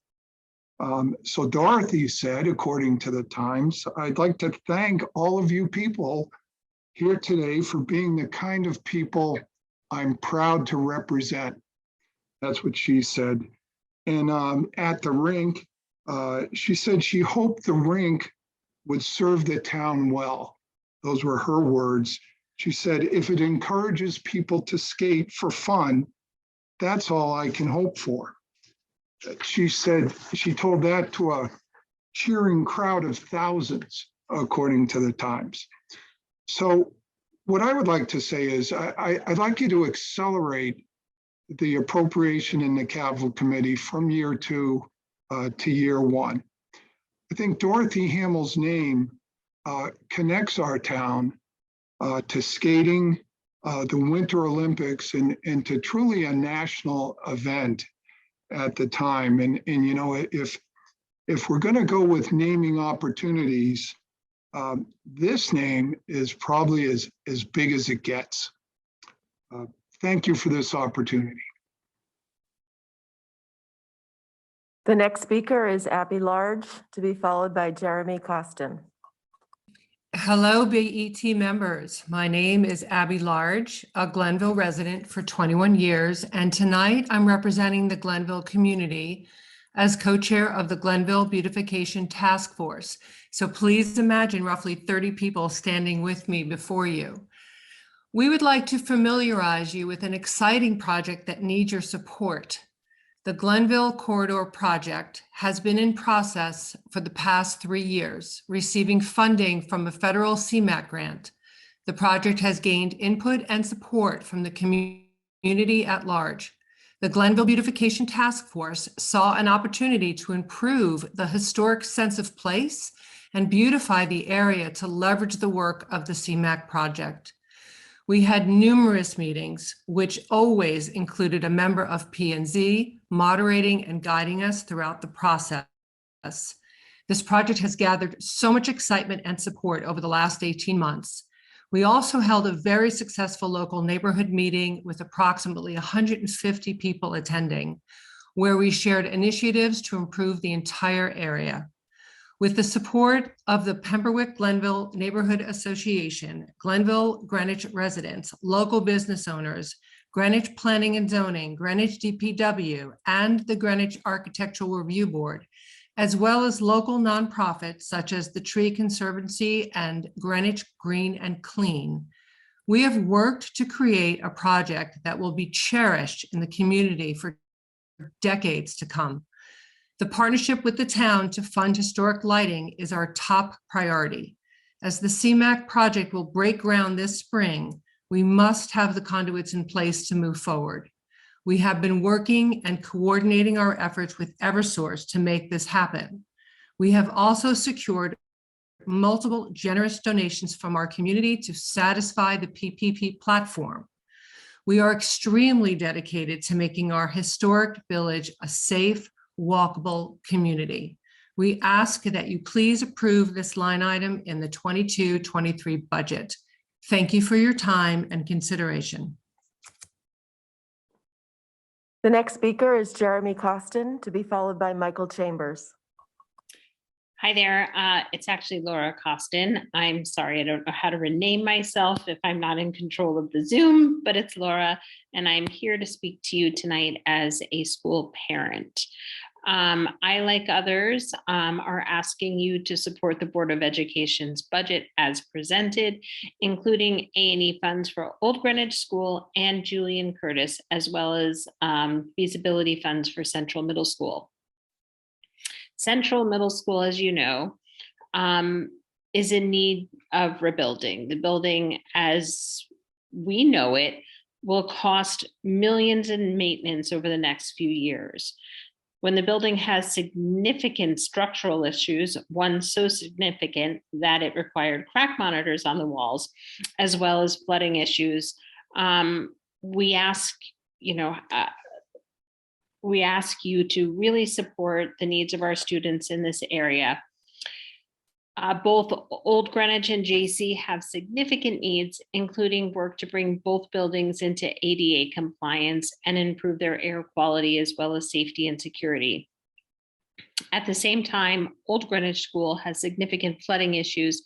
So Dorothy said, according to the Times, I'd like to thank all of you people here today for being the kind of people I'm proud to represent. That's what she said. And at the rink, she said she hoped the rink would serve the town well. Those were her words. She said, if it encourages people to skate for fun, that's all I can hope for. She said, she told that to a cheering crowd of thousands, according to the Times. So what I would like to say is I'd like you to accelerate the appropriation in the capital committee from year 2 to year 1. I think Dorothy Hamill's name connects our town to skating, the Winter Olympics, and to truly a national event at the time. And you know, if we're going to go with naming opportunities, this name is probably as big as it gets. Thank you for this opportunity. The next speaker is Abby Large, to be followed by Jeremy Costin. Hello, BET members. My name is Abby Large, a Glenville resident for 21 years, and tonight I'm representing the Glenville community as co-chair of the Glenville Beautification Task Force. So please imagine roughly 30 people standing with me before you. We would like to familiarize you with an exciting project that needs your support. The Glenville Corridor Project has been in process for the past 3 years, receiving funding from a federal CMAQ grant. The project has gained input and support from the community at large. The Glenville Beautification Task Force saw an opportunity to improve the historic sense of place and beautify the area to leverage the work of the CMAQ project. We had numerous meetings, which always included a member of P&Z moderating and guiding us throughout the process. This project has gathered so much excitement and support over the last 18 months. We also held a very successful local neighborhood meeting with approximately 150 people attending, where we shared initiatives to improve the entire area. With the support of the Pemberwick Glenville Neighborhood Association, Glenville Greenwich residents, local business owners, Greenwich Planning and Zoning, Greenwich DPW, and the Greenwich Architectural Review Board, as well as local nonprofits such as the Tree Conservancy and Greenwich Green and Clean, we have worked to create a project that will be cherished in the community for decades to come. The partnership with the town to fund historic lighting is our top priority. As the CMAQ project will break ground this spring, We must have the conduits in place to move forward. We have been working and coordinating our efforts with Eversource to make this happen. We have also secured multiple generous donations from our community to satisfy the PPP platform. We are extremely dedicated to making our historic village a safe, walkable community. We ask that you please approve this line item in the 22-23 budget. Thank you for your time and consideration. The next speaker is Jeremy Costin, to be followed by Michael Chambers. Hi there, it's actually Laura Costin. I'm sorry, I don't know how to rename myself if I'm not in control of the Zoom, but it's Laura, and I'm here to speak to you tonight as a school parent. I, like others, are asking you to support the Board of Education's budget as presented, including A&E funds for Old Greenwich School and Julian Curtis, as well as feasibility funds for Central Middle School. Central Middle School, as you know, is in need of rebuilding. The building, as we know it, will cost millions in maintenance over the next few years. When the building has significant structural issues, one so significant that it required crack monitors on the walls, as well as flooding issues, we ask you to really support the needs of our students in this area. Both Old Greenwich and JC have significant needs, including work to bring both buildings into ADA compliance and improve their air quality as well as safety and security. At the same time, Old Greenwich School has significant flooding issues,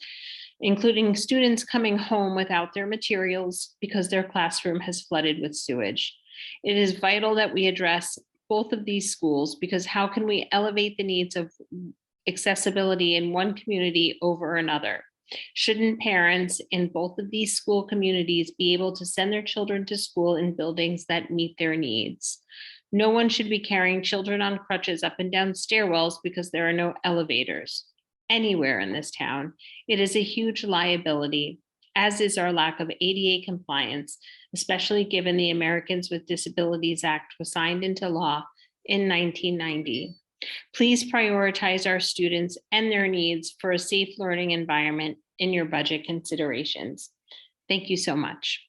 including students coming home without their materials because their classroom has flooded with sewage. It is vital that we address both of these schools, because how can we elevate the needs of accessibility in one community over another? Shouldn't parents in both of these school communities be able to send their children to school in buildings that meet their needs? No one should be carrying children on crutches up and down stairwells because there are no elevators anywhere in this town. It is a huge liability, as is our lack of ADA compliance, especially given the Americans with Disabilities Act was signed into law in 1990. Please prioritize our students and their needs for a safe learning environment in your budget considerations. Thank you so much.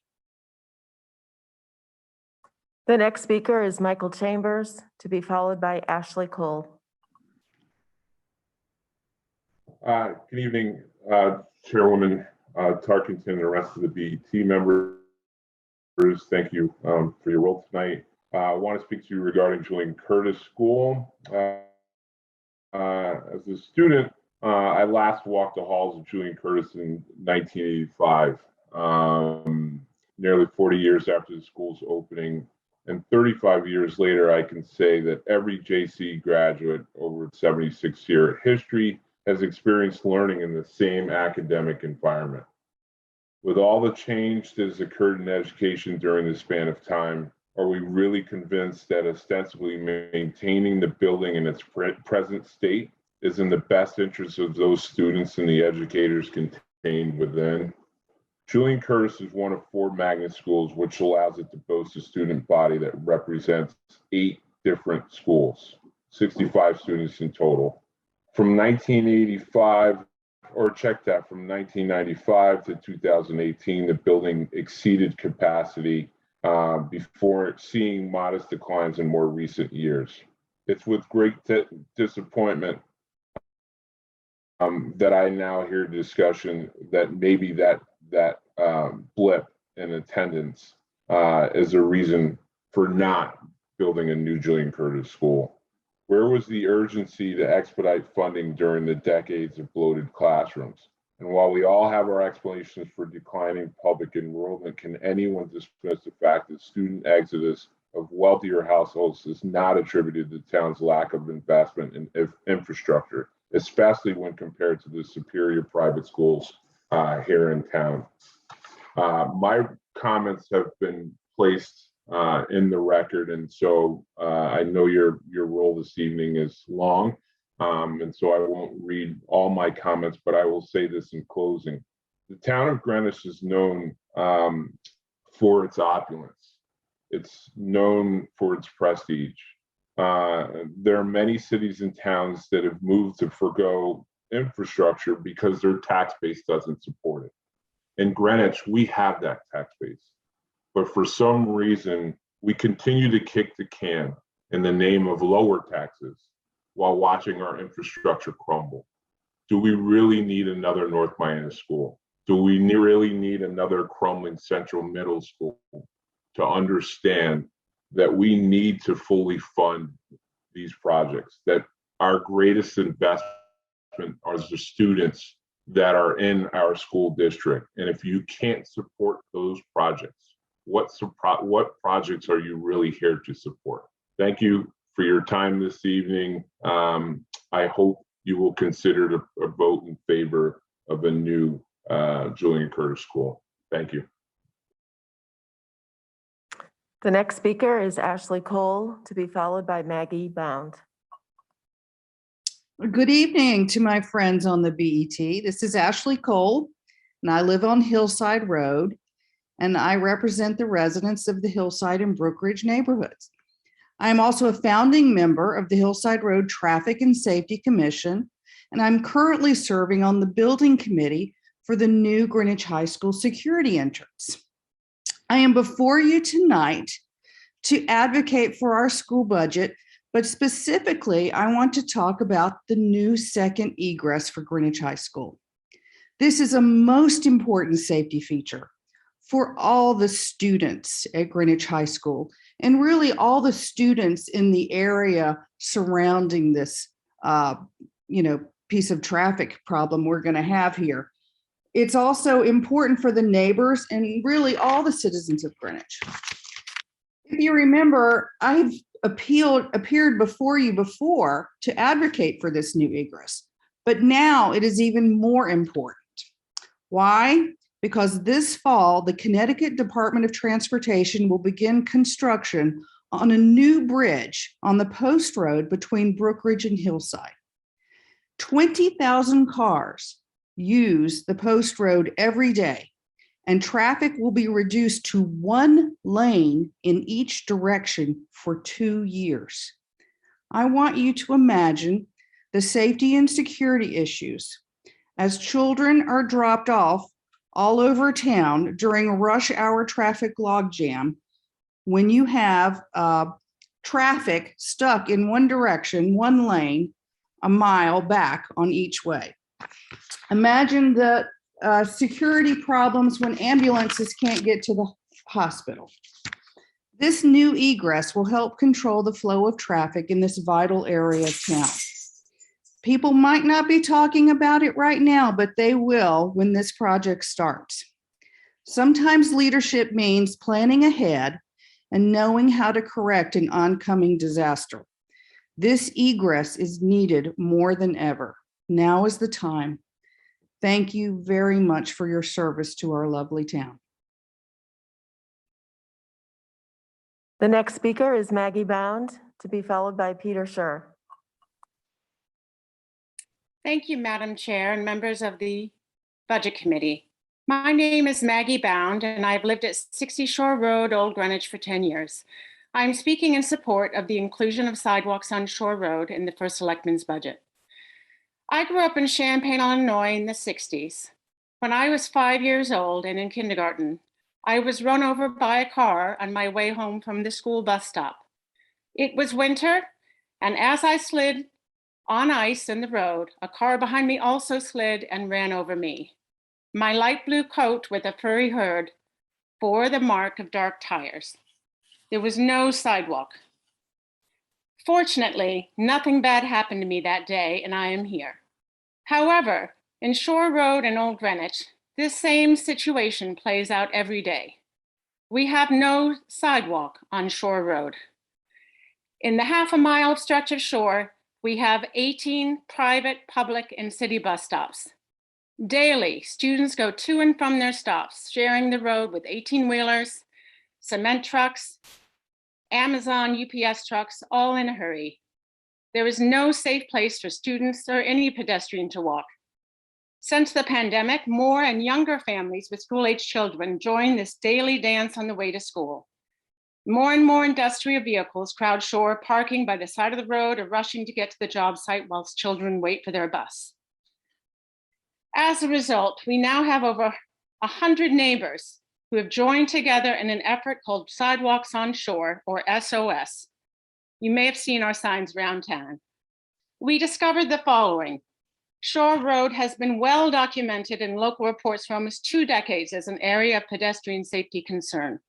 The next speaker is Michael Chambers, to be followed by Ashley Cole. Good evening, Chairwoman Tarkington and the rest of the BET members. Thank you for your role tonight. I want to speak to you regarding Julian Curtis School. As a student, I last walked the halls of Julian Curtis in 1985, nearly 40 years after the school's opening. And 35 years later, I can say that every JC graduate over its 76-year history has experienced learning in the same academic environment. With all the change that has occurred in education during this span of time, are we really convinced that ostensibly maintaining the building in its present state is in the best interest of those students and the educators contained within? Julian Curtis is one of 4 magnet schools, which allows it to boast a student body that represents 8 different schools, 65 students in total. From 1985, or check that, from 1995 to 2018, the building exceeded capacity before seeing modest declines in more recent years. It's with great disappointment that I now hear discussion that maybe that blip in attendance is a reason for not building a new Julian Curtis School. Where was the urgency to expedite funding during the decades of bloated classrooms? And while we all have our explanations for declining public enrollment, can anyone dismiss the fact that student exodus of wealthier households is not attributed to the town's lack of investment in infrastructure, especially when compared to the superior private schools here in town? My comments have been placed in the record, and so I know your role this evening is long, and so I won't read all my comments, but I will say this in closing. The town of Greenwich is known for its opulence. It's known for its prestige. There are many cities and towns that have moved to forgo infrastructure because their tax base doesn't support it. In Greenwich, we have that tax base, but for some reason, we continue to kick the can in the name of lower taxes while watching our infrastructure crumble. Do we really need another North Miami school? Do we really need another crumbling Central Middle School to understand that we need to fully fund these projects, that our greatest investment are the students that are in our school district? And if you can't support those projects, what projects are you really here to support? Thank you for your time this evening. I hope you will consider a vote in favor of a new Julian Curtis School. Thank you. The next speaker is Ashley Cole, to be followed by Maggie Bound. Good evening to my friends on the BET. This is Ashley Cole, and I live on Hillside Road, and I represent the residents of the Hillside and Brookridge neighborhoods. I am also a founding member of the Hillside Road Traffic and Safety Commission, and I'm currently serving on the building committee for the new Greenwich High School security entrance. I am before you tonight to advocate for our school budget, but specifically, I want to talk about the new second egress for Greenwich High School. This is a most important safety feature for all the students at Greenwich High School, and really all the students in the area surrounding this piece of traffic problem we're going to have here. It's also important for the neighbors and really all the citizens of Greenwich. If you remember, I've appeared before you before to advocate for this new egress, but now it is even more important. Why? Because this fall, the Connecticut Department of Transportation will begin construction on a new bridge on the Post Road between Brookridge and Hillside. 20,000 cars use the Post Road every day, and traffic will be reduced to one lane in each direction for 2 years. I want you to imagine the safety and security issues as children are dropped off all over town during a rush hour traffic logjam when you have traffic stuck in one direction, one lane, a mile back on each way. Imagine the security problems when ambulances can't get to the hospital. This new egress will help control the flow of traffic in this vital area of town. People might not be talking about it right now, but they will when this project starts. Sometimes leadership means planning ahead and knowing how to correct an oncoming disaster. This egress is needed more than ever. Now is the time. Thank you very much for your service to our lovely town. The next speaker is Maggie Bound, to be followed by Peter Scher. Thank you, Madam Chair and members of the Budget Committee. My name is Maggie Bound, and I've lived at 60 Shore Road, Old Greenwich for 10 years. I'm speaking in support of the inclusion of sidewalks on Shore Road in the first Selectman's budget. I grew up in Champaign, Illinois in the 60s. When I was 5 years old and in kindergarten, I was run over by a car on my way home from the school bus stop. It was winter, and as I slid on ice in the road, a car behind me also slid and ran over me. My light blue coat with a furry hood bore the mark of dark tires. There was no sidewalk. Fortunately, nothing bad happened to me that day, and I am here. However, in Shore Road and Old Greenwich, this same situation plays out every day. We have no sidewalk on Shore Road. In the half-a-mile stretch of shore, we have 18 private, public, and city bus stops. Daily, students go to and from their stops, sharing the road with 18-wheelers, cement trucks, Amazon, UPS trucks, all in a hurry. There is no safe place for students or any pedestrian to walk. Since the pandemic, more and younger families with school-age children join this daily dance on the way to school. More and more industrial vehicles crowd shore, parking by the side of the road or rushing to get to the job site whilst children wait for their bus. As a result, we now have over 100 neighbors who have joined together in an effort called Sidewalks on Shore, or SOS. You may have seen our signs around town. We discovered the following. Shore Road has been well documented in local reports for almost 2 decades as an area of pedestrian safety concern.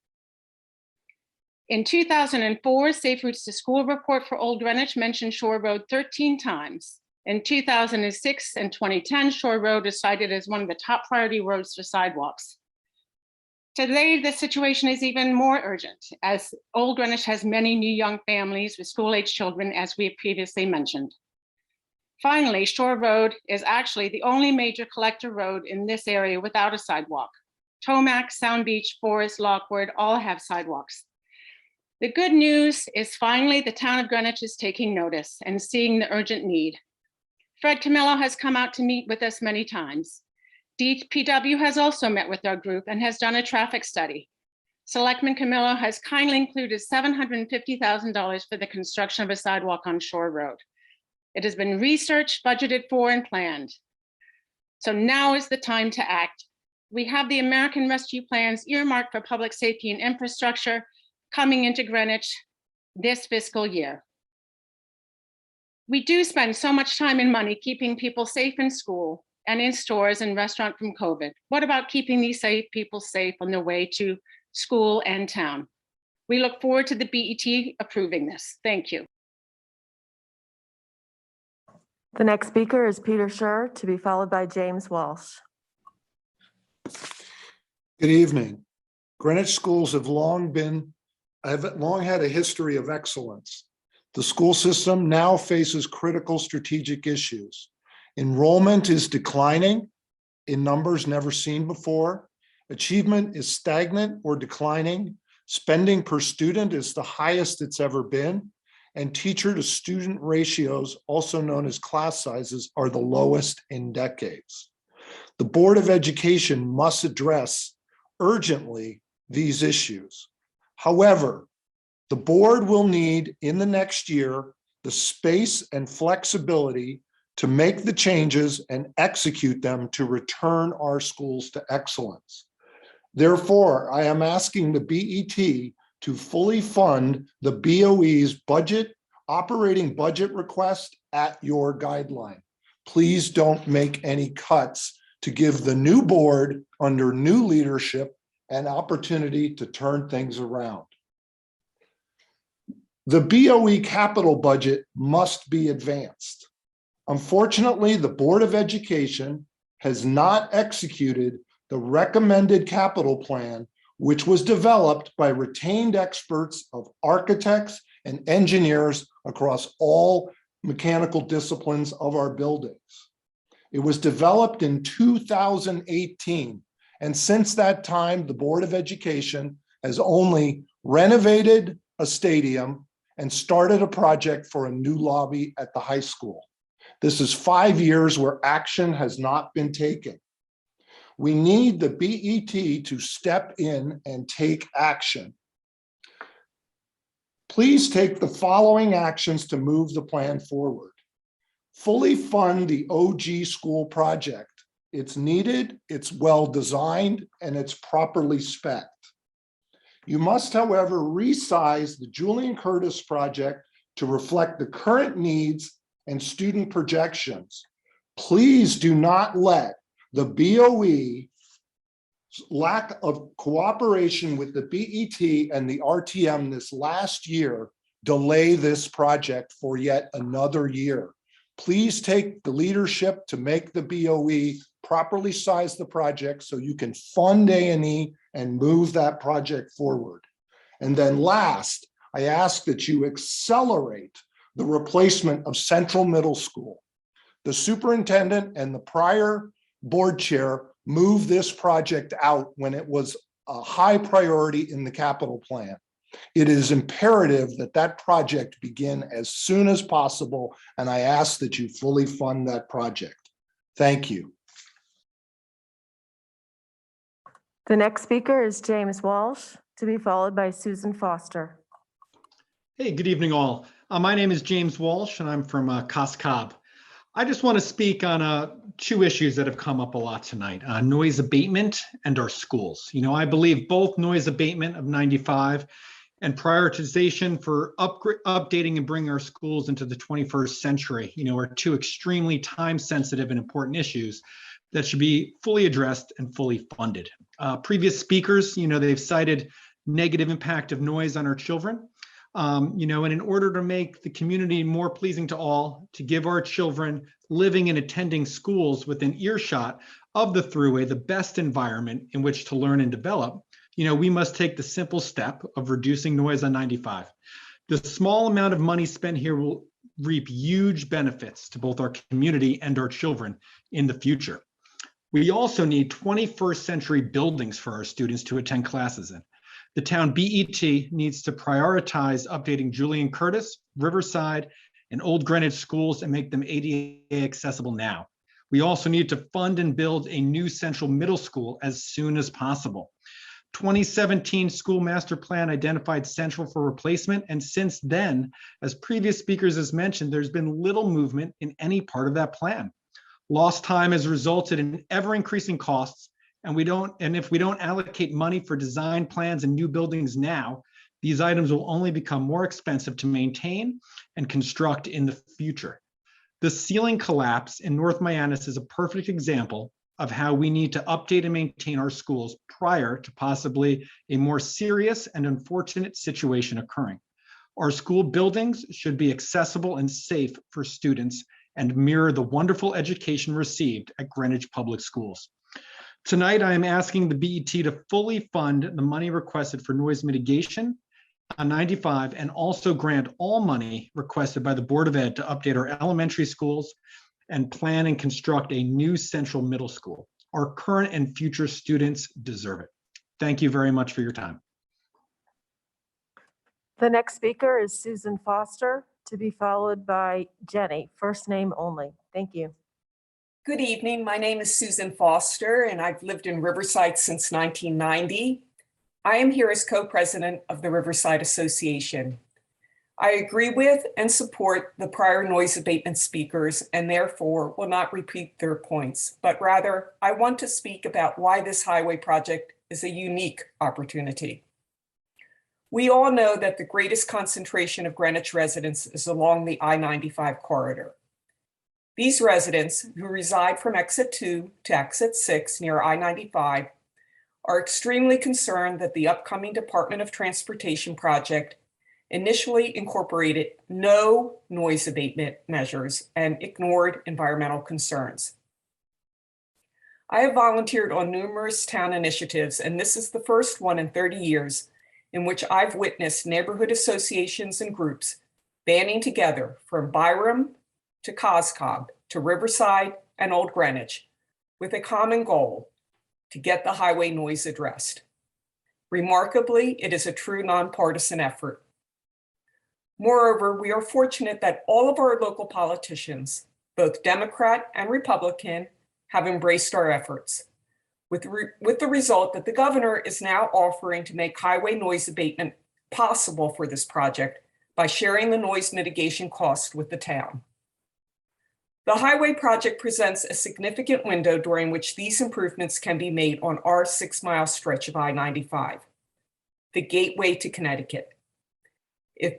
In 2004, Safe Routes to School report for Old Greenwich mentioned Shore Road 13 times. In 2006 and 2010, Shore Road is cited as one of the top priority roads for sidewalks. Today, the situation is even more urgent, as Old Greenwich has many new young families with school-age children, as we have previously mentioned. Finally, Shore Road is actually the only major collector road in this area without a sidewalk. Tomac, Sound Beach, Forest, Lockwood all have sidewalks. The good news is finally the town of Greenwich is taking notice and seeing the urgent need. Fred Camillo has come out to meet with us many times. DPW has also met with our group and has done a traffic study. Selectman Camillo has kindly included $750,000 for the construction of a sidewalk on Shore Road. It has been researched, budgeted for, and planned. So now is the time to act. We have the American Rescue Plans earmarked for public safety and infrastructure coming into Greenwich this fiscal year. We do spend so much time and money keeping people safe in school and in stores and restaurants from COVID. What about keeping these people safe on their way to school and town? We look forward to the BET approving this. Thank you. The next speaker is Peter Scher, to be followed by James Walsh. Good evening. Greenwich schools have long had a history of excellence. The school system now faces critical strategic issues. Enrollment is declining in numbers never seen before. Achievement is stagnant or declining. Spending per student is the highest it's ever been. And teacher to student ratios, also known as class sizes, are the lowest in decades. The Board of Education must address urgently these issues. However, the board will need in the next year the space and flexibility to make the changes and execute them to return our schools to excellence. Therefore, I am asking the BET to fully fund the BOE's operating budget request at your guideline. Please don't make any cuts to give the new board under new leadership an opportunity to turn things around. The BOE capital budget must be advanced. Unfortunately, the Board of Education has not executed the recommended capital plan, which was developed by retained experts of architects and engineers across all mechanical disciplines of our buildings. It was developed in 2018, and since that time, the Board of Education has only renovated a stadium and started a project for a new lobby at the high school. This is 5 years where action has not been taken. We need the BET to step in and take action. Please take the following actions to move the plan forward. Fully fund the OG school project. It's needed, it's well designed, and it's properly spec'd. You must, however, resize the Julian Curtis project to reflect the current needs and student projections. Please do not let the BOE lack of cooperation with the BET and the RTM this last year delay this project for yet another year. Please take the leadership to make the BOE properly size the project so you can fund A&E and move that project forward. And then last, I ask that you accelerate the replacement of Central Middle School. The superintendent and the prior board chair moved this project out when it was a high priority in the capital plan. It is imperative that that project begin as soon as possible, and I ask that you fully fund that project. Thank you. The next speaker is James Walsh, to be followed by Susan Foster. Hey, good evening, all. My name is James Walsh, and I'm from Cobb. I just want to speak on two issues that have come up a lot tonight, noise abatement and our schools. I believe both noise abatement of 95 and prioritization for updating and bringing our schools into the 21st century, are two extremely time-sensitive and important issues that should be fully addressed and fully funded. Previous speakers, they've cited negative impact of noise on our children. And in order to make the community more pleasing to all, to give our children living and attending schools within earshot of the thruway the best environment in which to learn and develop, we must take the simple step of reducing noise on 95. The small amount of money spent here will reap huge benefits to both our community and our children in the future. We also need 21st century buildings for our students to attend classes in. The town BET needs to prioritize updating Julian Curtis, Riverside, and Old Greenwich schools and make them ADA accessible now. We also need to fund and build a new central middle school as soon as possible. 2017 school master plan identified central for replacement, and since then, as previous speakers has mentioned, there's been little movement in any part of that plan. Lost time has resulted in ever-increasing costs, and if we don't allocate money for design plans and new buildings now, these items will only become more expensive to maintain and construct in the future. The ceiling collapse in North Mianus is a perfect example of how we need to update and maintain our schools prior to possibly a more serious and unfortunate situation occurring. Our school buildings should be accessible and safe for students and mirror the wonderful education received at Greenwich Public Schools. Tonight, I am asking the BET to fully fund the money requested for noise mitigation on 95 and also grant all money requested by the Board of Ed to update our elementary schools and plan and construct a new central middle school. Our current and future students deserve it. Thank you very much for your time. The next speaker is Susan Foster, to be followed by Jenny, first name only. Thank you. Good evening. My name is Susan Foster, and I've lived in Riverside since 1990. I am here as co-president of the Riverside Association. I agree with and support the prior noise abatement speakers and therefore will not repeat their points, but rather I want to speak about why this highway project is a unique opportunity. We all know that the greatest concentration of Greenwich residents is along the I-95 corridor. These residents, who reside from exit 2 to exit 6 near I-95, are extremely concerned that the upcoming Department of Transportation project initially incorporated no noise abatement measures and ignored environmental concerns. I have volunteered on numerous town initiatives, and this is the first one in 30 years in which I've witnessed neighborhood associations and groups banding together from Byram to Cobb to Riverside and Old Greenwich with a common goal: to get the highway noise addressed. Remarkably, it is a true nonpartisan effort. Moreover, we are fortunate that all of our local politicians, both Democrat and Republican, have embraced our efforts, with the result that the governor is now offering to make highway noise abatement possible for this project by sharing the noise mitigation cost with the town. The highway project presents a significant window during which these improvements can be made on our 6-mile stretch of I-95, the gateway to Connecticut. If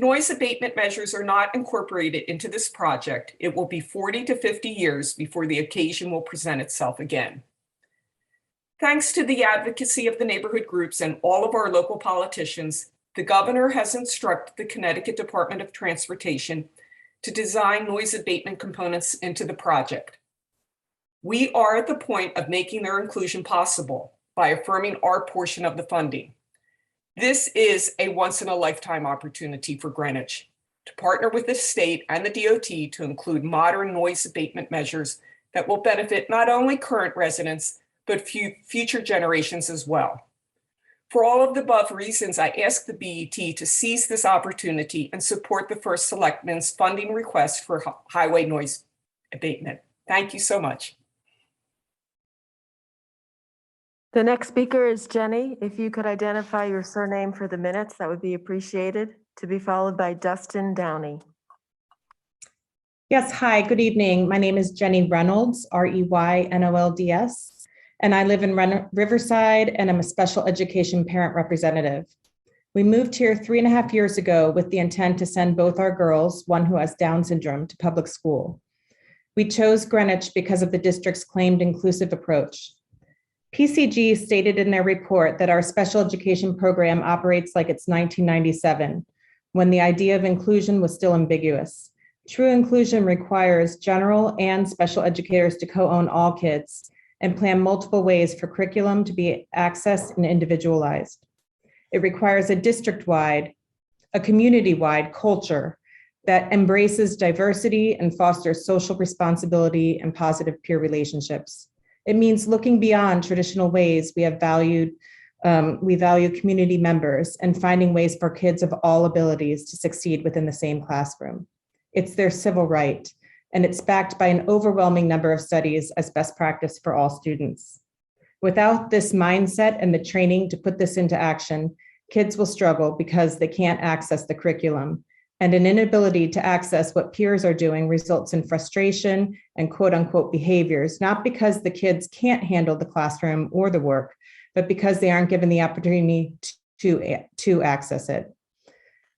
noise abatement measures are not incorporated into this project, it will be 40 to 50 years before the occasion will present itself again. Thanks to the advocacy of the neighborhood groups and all of our local politicians, the governor has instructed the Connecticut Department of Transportation to design noise abatement components into the project. We are at the point of making their inclusion possible by affirming our portion of the funding. This is a once-in-a-lifetime opportunity for Greenwich to partner with the state and the DOT to include modern noise abatement measures that will benefit not only current residents, but future generations as well. For all of the above reasons, I ask the BET to seize this opportunity and support the first Selectman's funding request for highway noise abatement. Thank you so much. The next speaker is Jenny. If you could identify your surname for the minutes, that would be appreciated, to be followed by Dustin Downey. Yes, hi, good evening. My name is Jenny Reynolds, REYNOLDS, and I live in Riverside, and I'm a special education parent representative. We moved here 3.5 years ago with the intent to send both our girls, one who has Down syndrome, to public school. We chose Greenwich because of the district's claimed inclusive approach. PCG stated in their report that our special education program operates like it's 1997, when the idea of inclusion was still ambiguous. True inclusion requires general and special educators to co-own all kids and plan multiple ways for curriculum to be accessed and individualized. It requires a district-wide, a community-wide culture that embraces diversity and fosters social responsibility and positive peer relationships. It means looking beyond traditional ways we value community members and finding ways for kids of all abilities to succeed within the same classroom. It's their civil right, and it's backed by an overwhelming number of studies as best practice for all students. Without this mindset and the training to put this into action, kids will struggle because they can't access the curriculum, and an inability to access what peers are doing results in frustration and quote unquote behaviors, not because the kids can't handle the classroom or the work, but because they aren't given the opportunity to access it.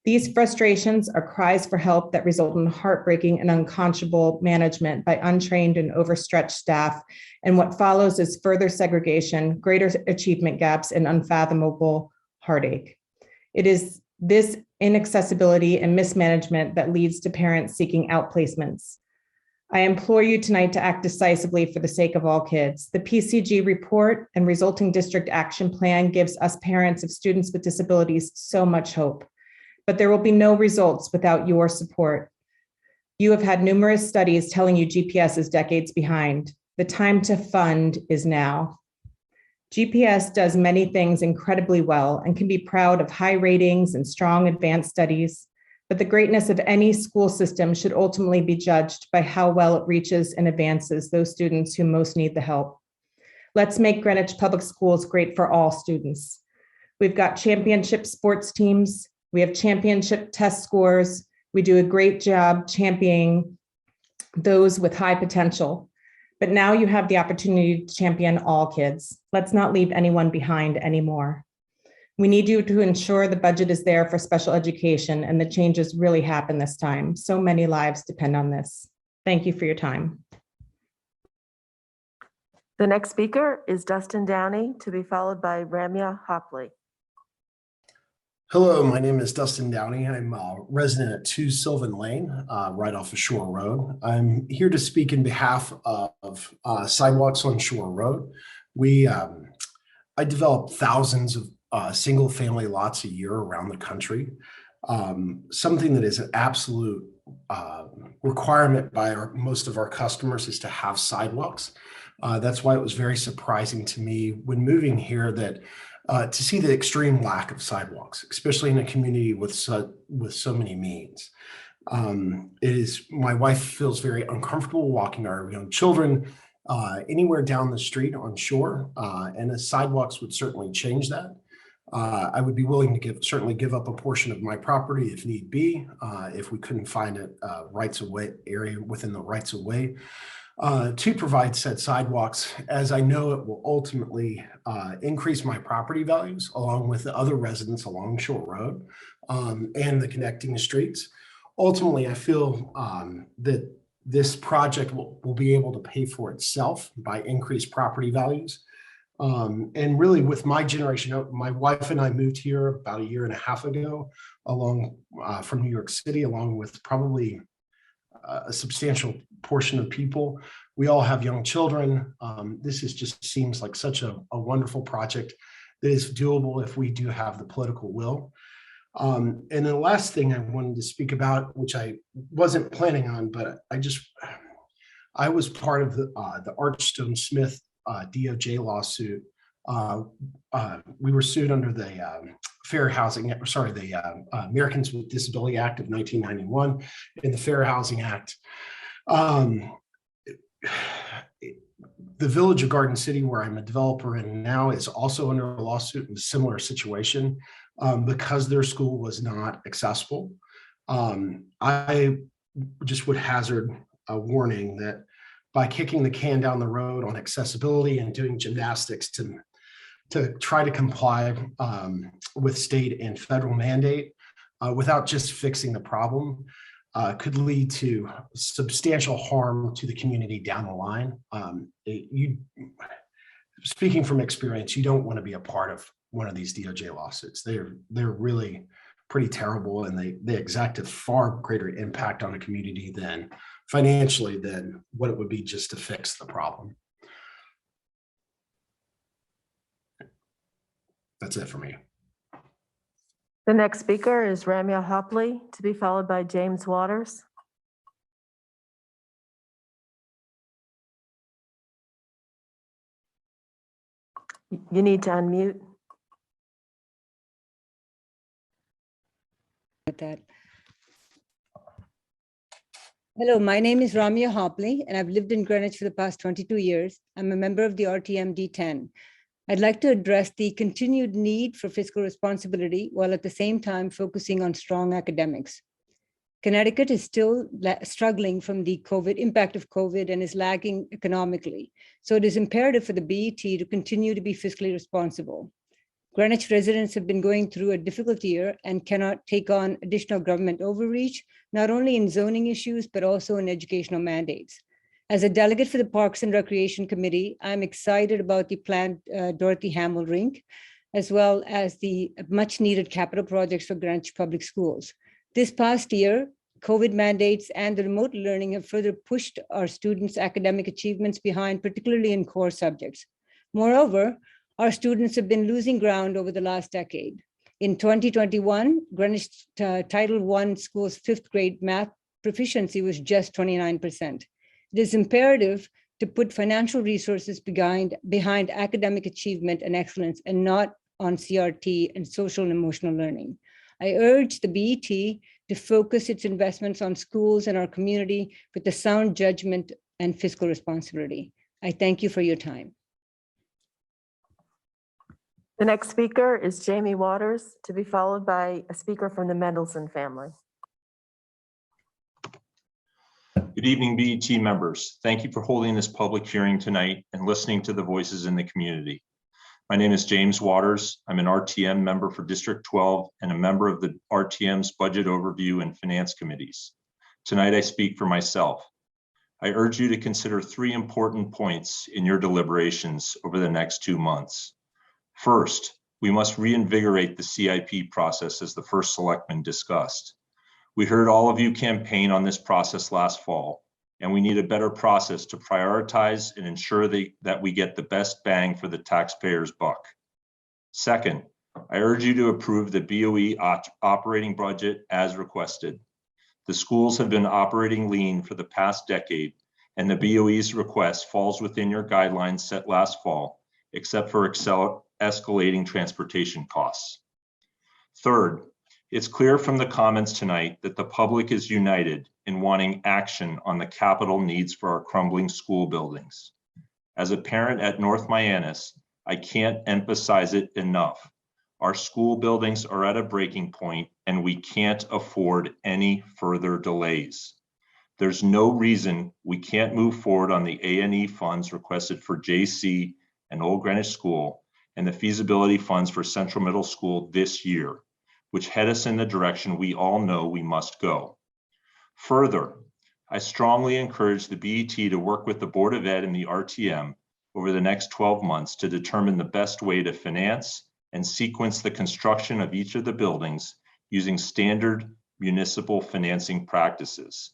These frustrations are cries for help that result in heartbreaking and unconscionable management by untrained and overstretched staff, and what follows is further segregation, greater achievement gaps, and unfathomable heartache. It is this inaccessibility and mismanagement that leads to parents seeking outplacements. I implore you tonight to act decisively for the sake of all kids. The PCG report and resulting district action plan gives us parents of students with disabilities so much hope. But there will be no results without your support. You have had numerous studies telling you GPS is decades behind. The time to fund is now. GPS does many things incredibly well and can be proud of high ratings and strong advanced studies, but the greatness of any school system should ultimately be judged by how well it reaches and advances those students who most need the help. Let's make Greenwich Public Schools great for all students. We've got championship sports teams. We have championship test scores. We do a great job championing those with high potential. But now you have the opportunity to champion all kids. Let's not leave anyone behind anymore. We need you to ensure the budget is there for special education and the changes really happen this time. So many lives depend on this. Thank you for your time. The next speaker is Dustin Downey, to be followed by Ramya Hopley. Hello, my name is Dustin Downey. I'm a resident at 2 Sylvan Lane, right off of Shore Road. I'm here to speak in behalf of Sidewalks on Shore Road. I develop thousands of single-family lots a year around the country. Something that is an absolute requirement by most of our customers is to have sidewalks. That's why it was very surprising to me when moving here that to see the extreme lack of sidewalks, especially in a community with so many means. My wife feels very uncomfortable walking our young children anywhere down the street on Shore, and the sidewalks would certainly change that. I would be willing to certainly give up a portion of my property if need be, if we couldn't find a rights-of-way area within the rights-of-way. To provide said sidewalks, as I know it will ultimately increase my property values along with the other residents along Shore Road and the connecting streets. Ultimately, I feel that this project will be able to pay for itself by increased property values. And really with my generation, my wife and I moved here about 1.5 years ago from New York City, along with probably a substantial portion of people. We all have young children. This just seems like such a wonderful project that is doable if we do have the political will. And then the last thing I wanted to speak about, which I wasn't planning on, but I was part of the Archstone Smith DOJ lawsuit. We were sued under the Americans with Disability Act of 1991 and the Fair Housing Act. The village of Garden City, where I'm a developer in now, is also under a lawsuit in a similar situation because their school was not accessible. I just would hazard a warning that by kicking the can down the road on accessibility and doing gymnastics to try to comply with state and federal mandate without just fixing the problem could lead to substantial harm to the community down the line. Speaking from experience, you don't want to be a part of one of these DOJ lawsuits. They're really pretty terrible, and they exact a far greater impact on a community than financially than what it would be just to fix the problem. That's it for me. The next speaker is Ramya Hopley, to be followed by James Waters. You need to unmute. That. Hello, my name is Ramya Hopley, and I've lived in Greenwich for the past 22 years. I'm a member of the RTM D10. I'd like to address the continued need for fiscal responsibility while at the same time focusing on strong academics. Connecticut is still struggling from the impact of COVID and is lagging economically. So it is imperative for the BET to continue to be fiscally responsible. Greenwich residents have been going through a difficult year and cannot take on additional government overreach, not only in zoning issues, but also in educational mandates. As a delegate for the Parks and Recreation Committee, I'm excited about the planned Dorothy Hamill Rink, as well as the much needed capital projects for Greenwich Public Schools. This past year, COVID mandates and the remote learning have further pushed our students' academic achievements behind, particularly in core subjects. Moreover, our students have been losing ground over the last decade. In 2021, Greenwich Title I school's 5th grade math proficiency was just 29%. It is imperative to put financial resources behind academic achievement and excellence and not on CRT and social and emotional learning. I urge the BET to focus its investments on schools and our community with the sound judgment and fiscal responsibility. I thank you for your time. The next speaker is Jamie Waters, to be followed by a speaker from the Mendelson family. Good evening, BET members. Thank you for holding this public hearing tonight and listening to the voices in the community. My name is James Waters. I'm an RTM member for District 12 and a member of the RTM's Budget Overview and Finance Committees. Tonight, I speak for myself. I urge you to consider 3 important points in your deliberations over the next 2 months. First, we must reinvigorate the CIP process as the first selectman discussed. We heard all of you campaign on this process last fall, and we need a better process to prioritize and ensure that we get the best bang for the taxpayer's buck. Second, I urge you to approve the BOE operating budget as requested. The schools have been operating lean for the past decade, and the BOE's request falls within your guidelines set last fall, except for escalating transportation costs. Third, it's clear from the comments tonight that the public is united in wanting action on the capital needs for our crumbling school buildings. As a parent at North Mianus, I can't emphasize it enough. Our school buildings are at a breaking point and we can't afford any further delays. There's no reason we can't move forward on the A&E funds requested for JC and Old Greenwich School and the feasibility funds for Central Middle School this year, which head us in the direction we all know we must go. Further, I strongly encourage the BET to work with the Board of Ed and the RTM over the next 12 months to determine the best way to finance and sequence the construction of each of the buildings using standard municipal financing practices.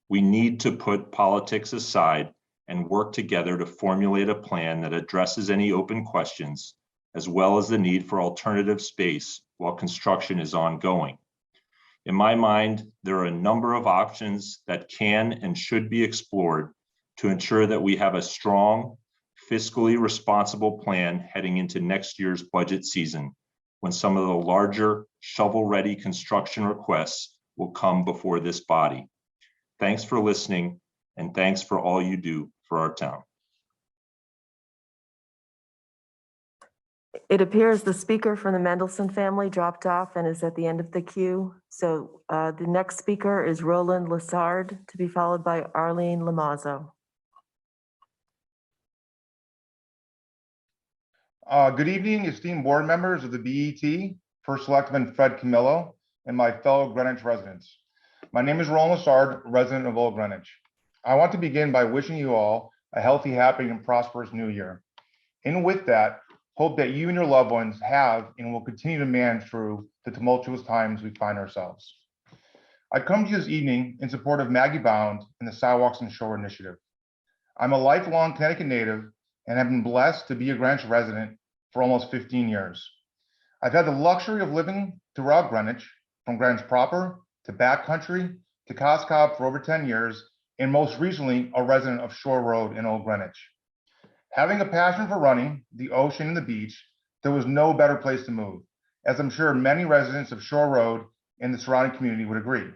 We need to put politics aside and work together to formulate a plan that addresses any open questions, as well as the need for alternative space while construction is ongoing. In my mind, there are a number of options that can and should be explored to ensure that we have a strong, fiscally responsible plan heading into next year's budget season, when some of the larger shovel-ready construction requests will come before this body. Thanks for listening, and thanks for all you do for our town. It appears the speaker from the Mendelson family dropped off and is at the end of the queue. So the next speaker is Roland Lassard, to be followed by Arlene Lamazzo. Good evening, esteemed board members of the BET, First Selectman Fred Camillo, and my fellow Greenwich residents. My name is Roland Lassard, resident of Old Greenwich. I want to begin by wishing you all a healthy, happy, and prosperous new year. And with that, hope that you and your loved ones have and will continue to manage through the tumultuous times we find ourselves. I come to you this evening in support of Maggie Bound and the Sidewalks and Shore Initiative. I'm a lifelong Connecticut native and have been blessed to be a Greenwich resident for almost 15 years. I've had the luxury of living throughout Greenwich, from Greenwich proper to backcountry to Cobb for over 10 years, and most recently a resident of Shore Road in Old Greenwich. Having a passion for running, the ocean, and the beach, there was no better place to move, as I'm sure many residents of Shore Road and the surrounding community would agree.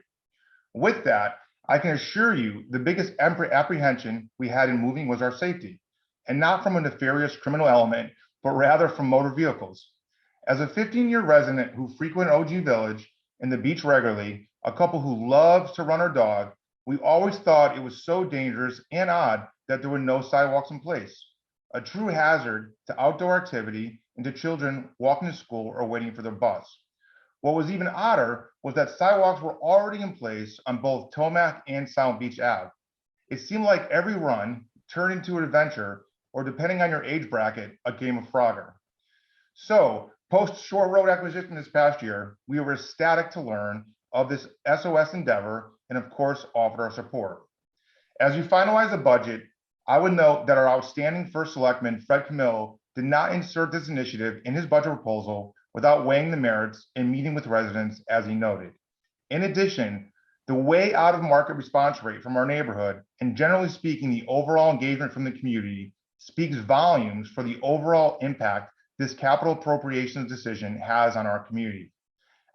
With that, I can assure you the biggest apprehension we had in moving was our safety, and not from a nefarious criminal element, but rather from motor vehicles. As a 15-year resident who frequented OG Village and the beach regularly, a couple who loves to run our dog, we always thought it was so dangerous and odd that there were no sidewalks in place. A true hazard to outdoor activity and to children walking to school or waiting for their bus. What was even odder was that sidewalks were already in place on both Tomac and Sound Beach Ave. It seemed like every run turned into an adventure, or depending on your age bracket, a game of Frogger. So, post Shore Road acquisition this past year, we were ecstatic to learn of this SOS endeavor and of course offered our support. As you finalize the budget, I would note that our outstanding First Selectman, Fred Camillo, did not insert this initiative in his budget proposal without weighing the merits and meeting with residents, as he noted. In addition, the way out of market response rate from our neighborhood, and generally speaking, the overall engagement from the community, speaks volumes for the overall impact this capital appropriations decision has on our community.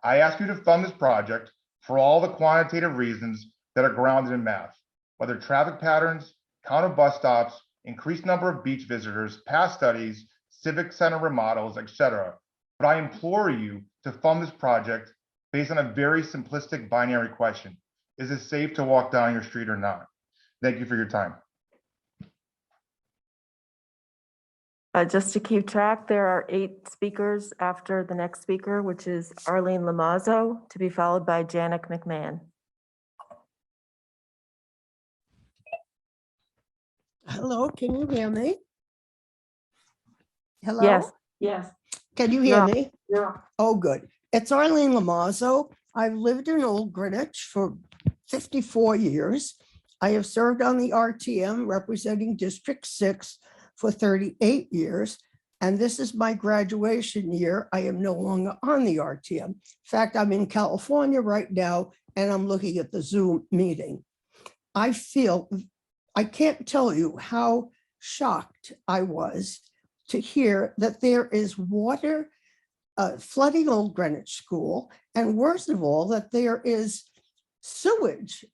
I ask you to fund this project for all the quantitative reasons that are grounded in math, whether traffic patterns, count of bus stops, increased number of beach visitors, past studies, civic center remodels, etc. But I implore you to fund this project based on a very simplistic binary question. Is it safe to walk down your street or not? Thank you for your time. Just to keep track, there are 8 speakers after the next speaker, which is Arlene Lamazzo, to be followed by Janet McMahon. Hello, can you hear me? Hello? Yes, yes. Can you hear Yeah. me? Yeah. Oh, good. It's Arlene Lamazzo. I've lived in Old Greenwich for 54 years. I have served on the RTM representing District 6 for 38 years. And this is my graduation year. I am no longer on the RTM. In fact, I'm in California right now, and I'm looking at the Zoom meeting. I can't tell you how shocked I was to hear that there is water flooding Old Greenwich School, and worst of all, that there is sewage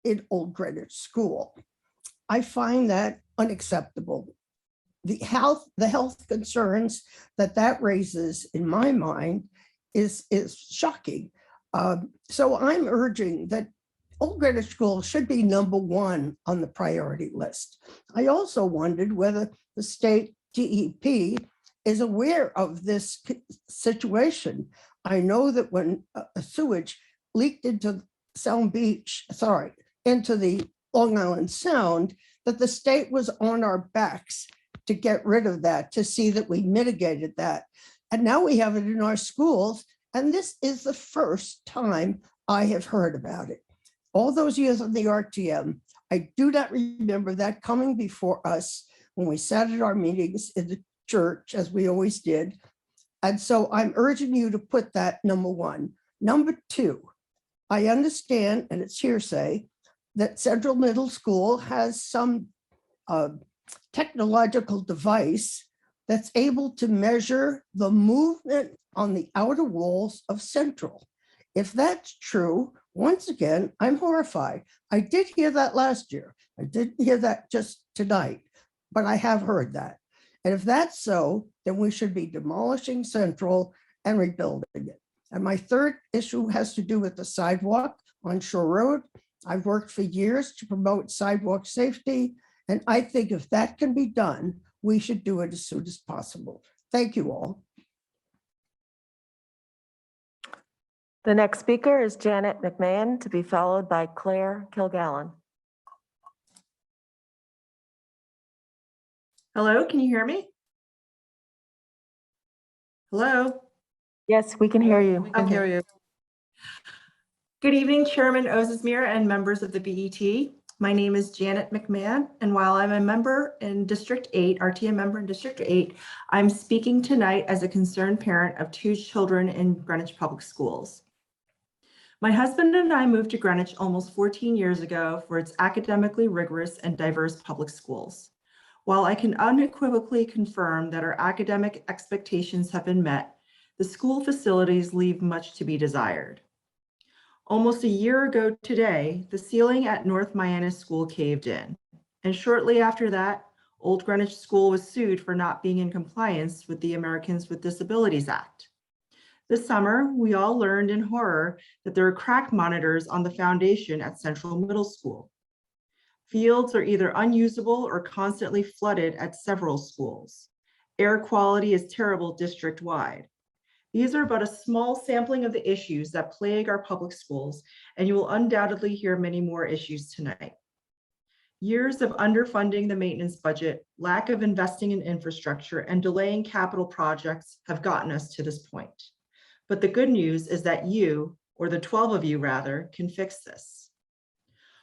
in Old Greenwich School. I find that unacceptable. The health concerns that raises in my mind is shocking. So I'm urging that Old Greenwich School should be #1 on the priority list. I also wondered whether the state DEP is aware of this situation. I know that when a sewage leaked into into the Long Island Sound, that the state was on our backs to get rid of that, to see that we mitigated that. And now we have it in our schools, and this is the first time I have heard about it. All those years on the RTM, I do not remember that coming before us when we sat at our meetings in the church, as we always did. And so I'm urging you to put that #1. #2, I understand, and it's hearsay, that Central Middle School has some technological device that's able to measure the movement on the outer walls of Central. If that's true, once again, I'm horrified. I did hear that last year. I didn't hear that just tonight, but I have heard that. And if that's so, then we should be demolishing Central and rebuilding it. And my third issue has to do with the sidewalk on Shore Road. I've worked for years to promote sidewalk safety, and I think if that can be done, we should do it as soon as possible. Thank you all. The next speaker is Janet McMahon, to be followed by Claire Kilgallen. Hello, can you hear me? Hello? Yes, we can hear you. I can hear you. Good evening, Chairman Ozesmir and members of the BET. My name is Janet McMahon, and while I'm a member in District 8, RTM member in District 8, I'm speaking tonight as a concerned parent of 2 children in Greenwich Public Schools. My husband and I moved to Greenwich almost 14 years ago for its academically rigorous and diverse public schools. While I can unequivocally confirm that our academic expectations have been met, the school facilities leave much to be desired. Almost a year ago today, the ceiling at North Miami School caved in, and shortly after that, Old Greenwich School was sued for not being in compliance with the Americans with Disabilities Act. This summer, we all learned in horror that there are crack monitors on the foundation at Central Middle School. Fields are either unusable or constantly flooded at several schools. Air quality is terrible district-wide. These are but a small sampling of the issues that plague our public schools, and you will undoubtedly hear many more issues tonight. Years of underfunding the maintenance budget, lack of investing in infrastructure, and delaying capital projects have gotten us to this point. But the good news is that you, or the 12 of you rather, can fix this.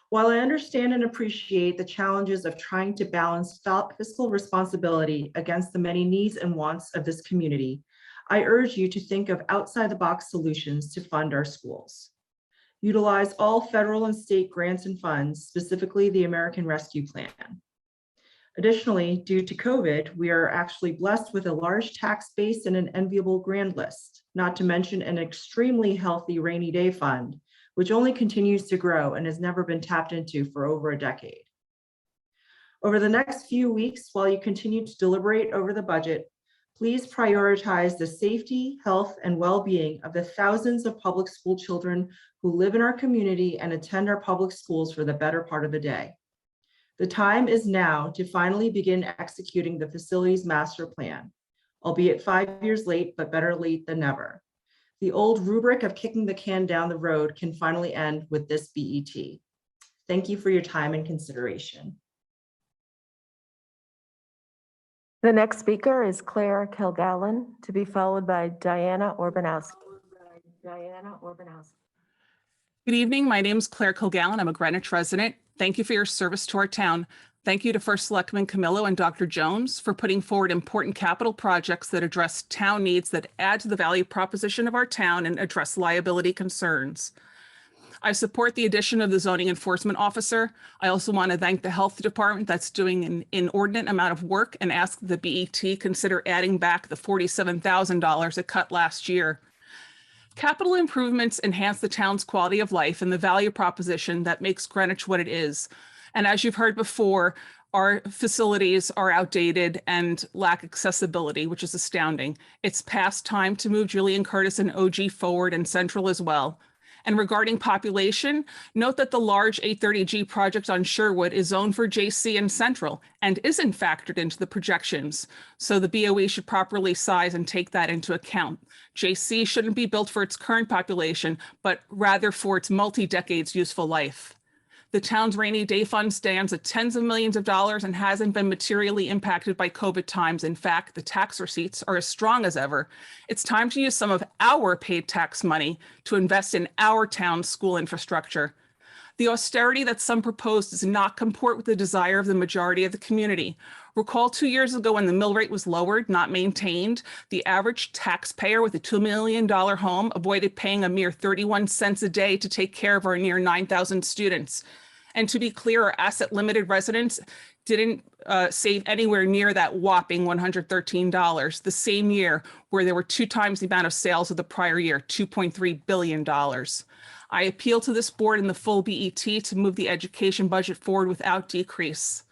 While I understand and appreciate the challenges of trying to balance fiscal responsibility against the many needs and wants of this community, I urge you to think of outside-the-box solutions to fund our schools. Utilize all federal and state grants and funds, specifically the American Rescue Plan. Additionally, due to COVID, we are actually blessed with a large tax base and an enviable grand list, not to mention an extremely healthy rainy day fund, which only continues to grow and has never been tapped into for over a decade. Over the next few weeks, while you continue to deliberate over the budget, please prioritize the safety, health, and well-being of the thousands of public school children who live in our community and attend our public schools for the better part of the day. The time is now to finally begin executing the facilities master plan, albeit 5 years late, but better late than never. The old rubric of kicking the can down the road can finally end with this BET. Thank you for your time and consideration. The next speaker is Claire Kilgallen, to be followed by Diana Orbanowski. Good evening. My name is Claire Kilgallen. I'm a Greenwich resident. Thank you for your service to our town. Thank you to First Selectman Camillo and Dr. Jones for putting forward important capital projects that address town needs that add to the value proposition of our town and address liability concerns. I support the addition of the zoning enforcement officer. I also want to thank the health department that's doing an inordinate amount of work and ask the BET consider adding back the $47,000 it cut last year. Capital improvements enhance the town's quality of life and the value proposition that makes Greenwich what it is. And as you've heard before, our facilities are outdated and lack accessibility, which is astounding. It's past time to move Julian Curtis and OG forward and Central as well. And regarding population, note that the large 830G project on Sherwood is zoned for JC and Central and isn't factored into the projections. So the BOE should properly size and take that into account. JC shouldn't be built for its current population, but rather for its multi-decades useful life. The town's rainy day fund stands at tens of millions of dollars and hasn't been materially impacted by COVID times. In fact, the tax receipts are as strong as ever. It's time to use some of our paid tax money to invest in our town's school infrastructure. The austerity that some propose does not comport with the desire of the majority of the community. Recall 2 years ago when the mill rate was lowered, not maintained, the average taxpayer with a $2 million home avoided paying a mere 31 cents a day to take care of our near 9,000 students. And to be clear, our asset limited residents didn't save anywhere near that whopping $113, the same year where there were 2 times the amount of sales of the prior year, $2.3 billion. I appeal to this board and the full BET to move the education budget forward without decrease.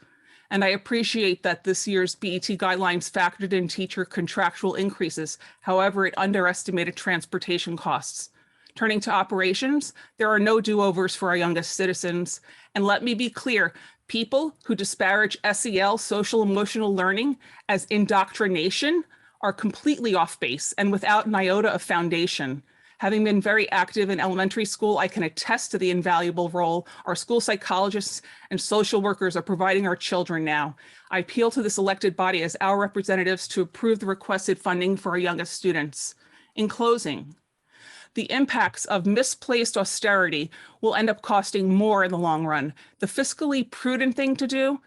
And I appreciate that this year's BET guidelines factored in teacher contractual increases. However, it underestimated transportation costs. Turning to operations, there are no do-overs for our youngest citizens. And let me be clear, people who disparage SEL, social emotional learning, as indoctrination are completely off base and without an iota of foundation. Having been very active in elementary school, I can attest to the invaluable role our school psychologists and social workers are providing our children now. I appeal to this elected body as our representatives to approve the requested funding for our youngest students. In closing, the impacts of misplaced austerity will end up costing more in the long run. The fiscally prudent thing to do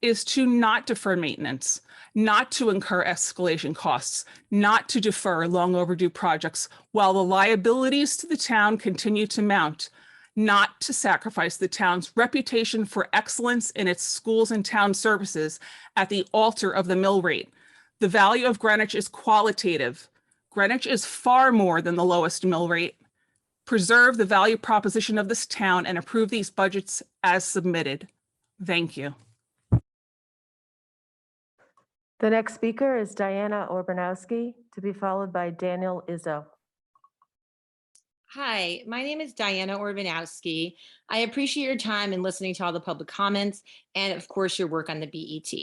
is to not defer maintenance, not to incur escalation costs, not to defer long overdue projects while the liabilities to the town continue to mount, not to sacrifice the town's reputation for excellence in its schools and town services at the altar of the mill rate. The value of Greenwich is qualitative. Greenwich is far more than the lowest mill rate. Preserve the value proposition of this town and approve these budgets as submitted. Thank you. The next speaker is Diana Orbanowski, to be followed by Daniel Izzo. Hi, my name is Diana Orbanowski. I appreciate your time in listening to all the public comments and of course your work on the BET.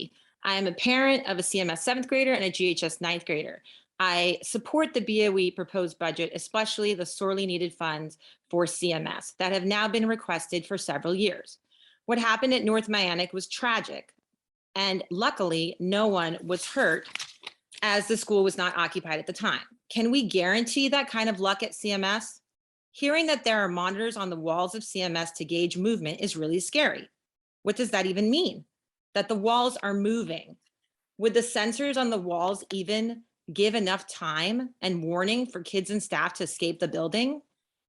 I am a parent of a CMS 7th grader and a GHS 9th grader. I support the BOE proposed budget, especially the sorely needed funds for CMS that have now been requested for several years. What happened at North Miamic was tragic, and luckily no one was hurt as the school was not occupied at the time. Can we guarantee that kind of luck at CMS? Hearing that there are monitors on the walls of CMS to gauge movement is really scary. What does that even mean? That the walls are moving. Would the sensors on the walls even give enough time and warning for kids and staff to escape the building?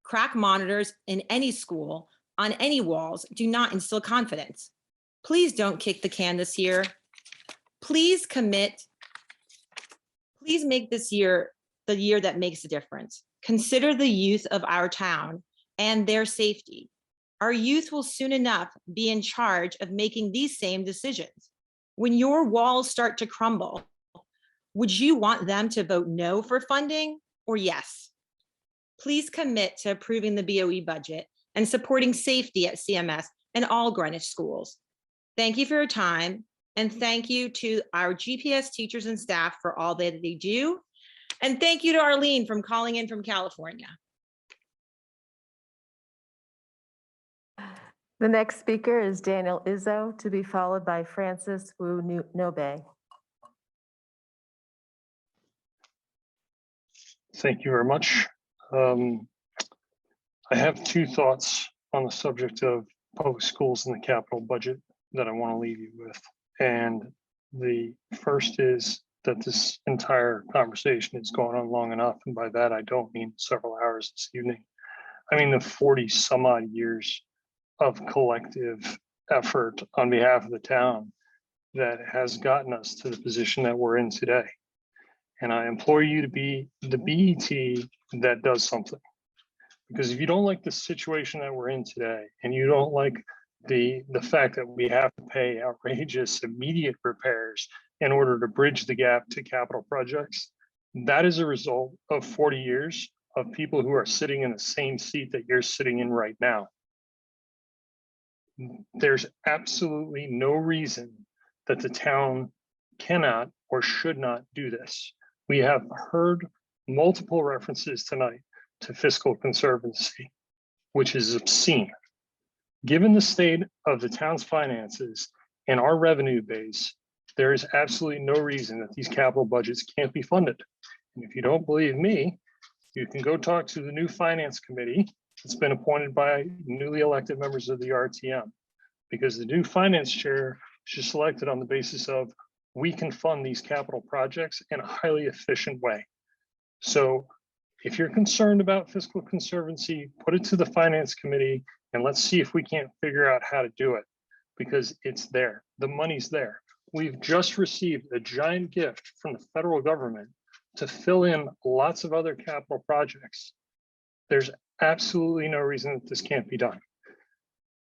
Crack monitors in any school on any walls do not instill confidence. Please don't kick the can this year. Please commit. Please make this year the year that makes a difference. Consider the youth of our town and their safety. Our youth will soon enough be in charge of making these same decisions. When your walls start to crumble, would you want them to vote no for funding or yes? Please commit to approving the BOE budget and supporting safety at CMS and all Greenwich schools. Thank you for your time, and thank you to our GPS teachers and staff for all that they do. And thank you to Arlene for calling in from California. The next speaker is Daniel Izzo, to be followed by Francis Wu Nobe. Thank you very much. I have two thoughts on the subject of public schools and the capital budget that I want to leave you with. And the first is that this entire conversation has gone on long enough. And by that, I don't mean several hours this evening. I mean the 40 some odd years of collective effort on behalf of the town that has gotten us to the position that we're in today. And I implore you to be the BET that does something. Because if you don't like the situation that we're in today, and you don't like the fact that we have to pay outrageous immediate repairs in order to bridge the gap to capital projects, that is a result of 40 years of people who are sitting in the same seat that you're sitting in right now. There's absolutely no reason that the town cannot or should not do this. We have heard multiple references tonight to fiscal conservancy, which is obscene. Given the state of the town's finances and our revenue base, there is absolutely no reason that these capital budgets can't be funded. And if you don't believe me, you can go talk to the new finance committee that's been appointed by newly elected members of the RTM, because the new finance chair is selected on the basis of we can fund these capital projects in a highly efficient way. So if you're concerned about fiscal conservancy, put it to the finance committee and let's see if we can't figure out how to do it, because it's there. The money's there. We've just received a giant gift from the federal government to fill in lots of other capital projects. There's absolutely no reason that this can't be done.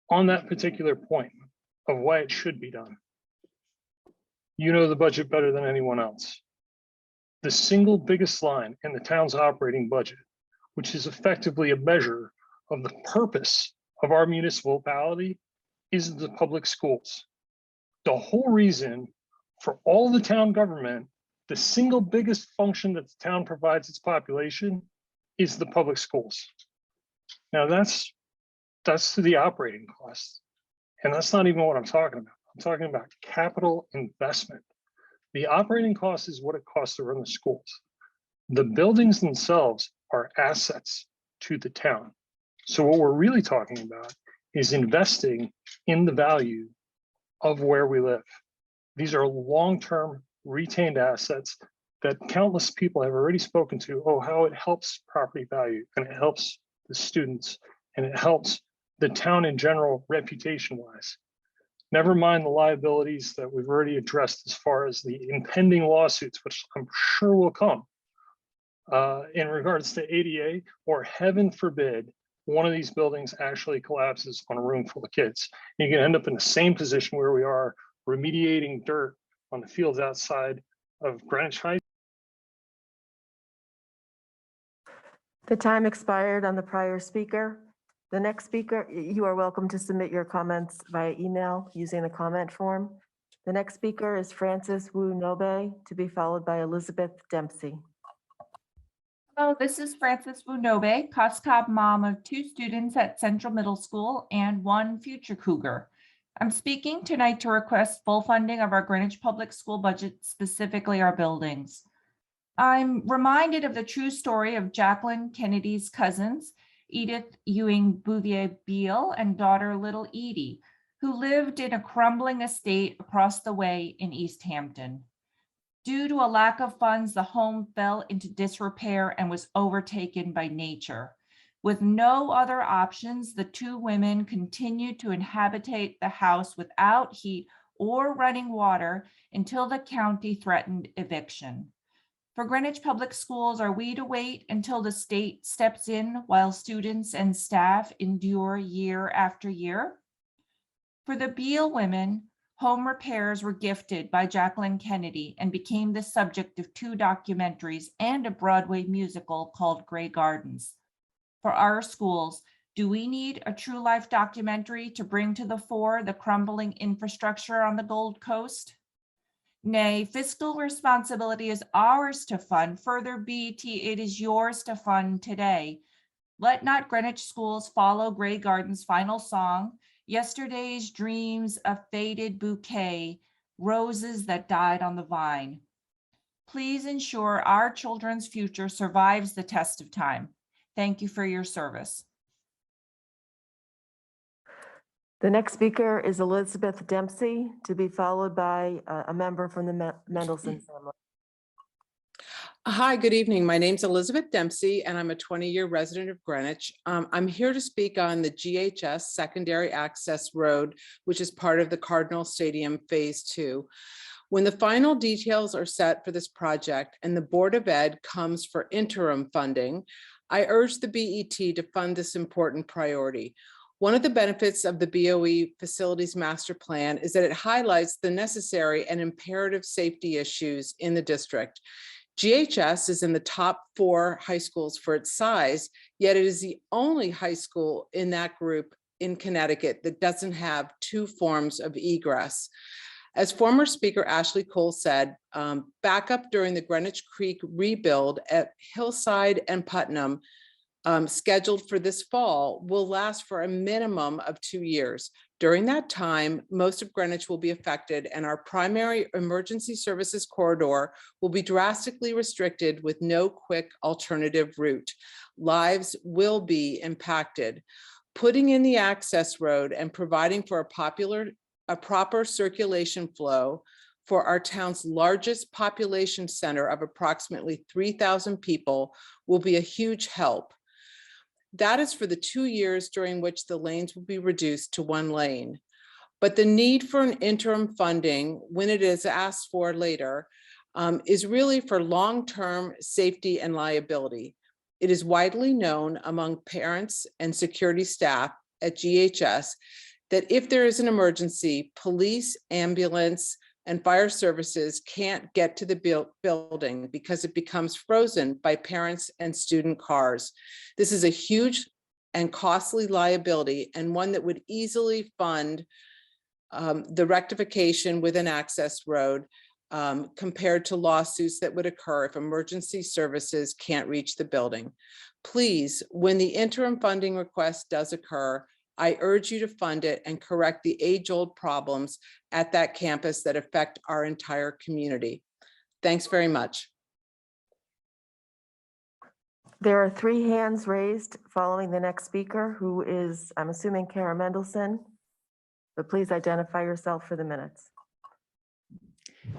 On that particular point of why it should be done, You know the budget better than anyone else. The single biggest line in the town's operating budget, which is effectively a measure of the purpose of our municipality, is the public schools. The whole reason for all the town government, the single biggest function that the town provides its population is the public schools. Now that's to the operating costs. And that's not even what I'm talking about. I'm talking about capital investment. The operating cost is what it costs to run the schools. The buildings themselves are assets to the town. So what we're really talking about is investing in the value of where we live. These are long-term retained assets that countless people have already spoken to. Oh, how it helps property value, and it helps the students, and it helps the town in general reputation-wise. Never mind the liabilities that we've already addressed as far as the impending lawsuits, which I'm sure will come in regards to ADA, or heaven forbid, one of these buildings actually collapses on a room full of kids. You can end up in the same position where we are, remediating dirt on the fields outside of Greenwich High. The time expired on the prior speaker. The next speaker, you are welcome to submit your comments via email using the comment form. The next speaker is Frances Wu Nobe, to be followed by Elizabeth Dempsey. Hello, this is Frances Wu Nobe, COSCOB mom of 2 students at Central Middle School and 1 future cougar. I'm speaking tonight to request full funding of our Greenwich Public School budget, specifically our buildings. I'm reminded of the true story of Jacqueline Kennedy's cousins, Edith Ewing Bouvier Beale and daughter Little Edie, who lived in a crumbling estate across the way in East Hampton. Due to a lack of funds, the home fell into disrepair and was overtaken by nature. With no other options, the 2 women continued to inhabitate the house without heat or running water until the county threatened eviction. For Greenwich Public Schools, are we to wait until the state steps in while students and staff endure year after year? For the Beale women, home repairs were gifted by Jacqueline Kennedy and became the subject of 2 documentaries and a Broadway musical called Grey Gardens. For our schools, do we need a true life documentary to bring to the fore the crumbling infrastructure on the Gold Coast? Nay, fiscal responsibility is ours to fund. Further, BET, it is yours to fund today. Let not Greenwich schools follow Grey Garden's final song, yesterday's dreams, a faded bouquet, roses that died on the vine. Please ensure our children's future survives the test of time. Thank you for your service. The next speaker is Elizabeth Dempsey, to be followed by a member from the Mendelson family. Hi, good evening. My name's Elizabeth Dempsey, and I'm a 20-year resident of Greenwich. I'm here to speak on the GHS Secondary Access Road, which is part of the Cardinal Stadium Phase 2. When the final details are set for this project and the Board of Ed comes for interim funding, I urge the BET to fund this important priority. One of the benefits of the BOE Facilities Master Plan is that it highlights the necessary and imperative safety issues in the district. GHS is in the top 4 high schools for its size, yet it is the only high school in that group in Connecticut that doesn't have 2 forms of egress. As former Speaker Ashley Cole said, backup during the Greenwich Creek rebuild at Hillside and Putnam, scheduled for this fall, will last for a minimum of 2 years. During that time, most of Greenwich will be affected, and our primary emergency services corridor will be drastically restricted with no quick alternative route. Lives will be impacted. Putting in the access road and providing for a proper circulation flow for our town's largest population center of approximately 3,000 people will be a huge help. That is for the 2 years during which the lanes will be reduced to 1 lane. But the need for an interim funding, when it is asked for later, is really for long-term safety and liability. It is widely known among parents and security staff at GHS that if there is an emergency, police, ambulance, and fire services can't get to the building because it becomes frozen by parents and student cars. This is a huge and costly liability, and one that would easily fund the rectification with an access road compared to lawsuits that would occur if emergency services can't reach the building. Please, when the interim funding request does occur, I urge you to fund it and correct the age-old problems at that campus that affect our entire community. Thanks very much. There are 3 hands raised following the next speaker, who is, I'm assuming, Kara Mendelson. But please identify yourself for the minutes.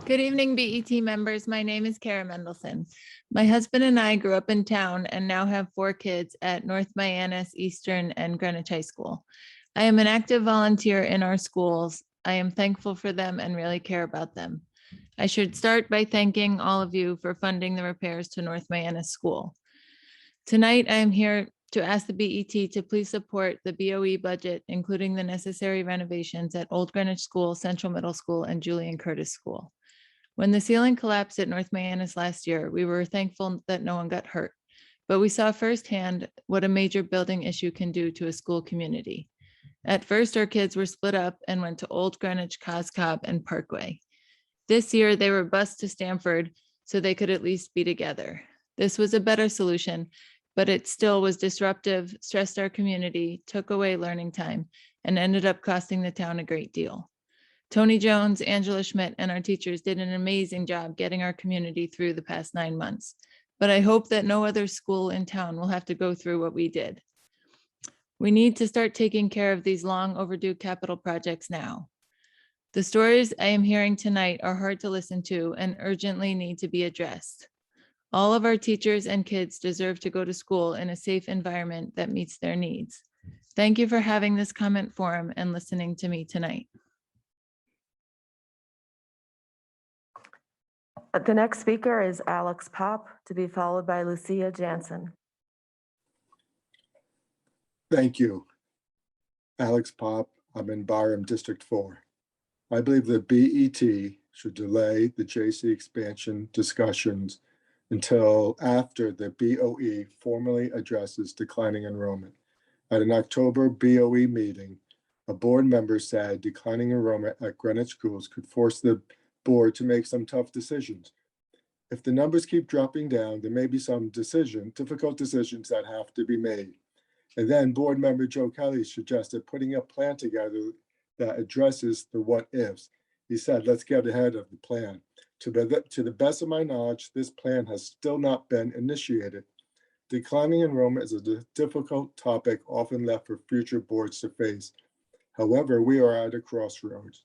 Good evening, BET members. My name is Kara Mendelson. My husband and I grew up in town and now have 4 kids at North Mianus, Eastern, and Greenwich High School. I am an active volunteer in our schools. I am thankful for them and really care about them. I should start by thanking all of you for funding the repairs to North Mianus School. Tonight, I am here to ask the BET to please support the BOE budget, including the necessary renovations at Old Greenwich School, Central Middle School, and Julian Curtis School. When the ceiling collapsed at North Mianus last year, we were thankful that no one got hurt, but we saw firsthand what a major building issue can do to a school community. At first, our kids were split up and went to Old Greenwich, Cobb, and Parkway. This year, they were bused to Stamford so they could at least be together. This was a better solution, but it still was disruptive, stressed our community, took away learning time, and ended up costing the town a great deal. Tony Jones, Angela Schmidt, and our teachers did an amazing job getting our community through the past 9 months, but I hope that no other school in town will have to go through what we did. We need to start taking care of these long overdue capital projects now. The stories I am hearing tonight are hard to listen to and urgently need to be addressed. All of our teachers and kids deserve to go to school in a safe environment that meets their needs. Thank you for having this comment forum and listening to me tonight. The next speaker is Alex Pop, to be followed by Lucia Jansen. Thank you. Alex Pop, I'm in Byram District 4. I believe the BET should delay the JC expansion discussions until after the BOE formally addresses declining enrollment. At an October BOE meeting, a board member said declining enrollment at Greenwich schools could force the board to make some tough decisions. If the numbers keep dropping down, there may be some difficult decisions that have to be made. And then board member Joe Kelly suggested putting a plan together that addresses the what ifs. He said, let's get ahead of the plan. To the best of my knowledge, this plan has still not been initiated. Declining enrollment is a difficult topic often left for future boards to face. However, we are at a crossroads.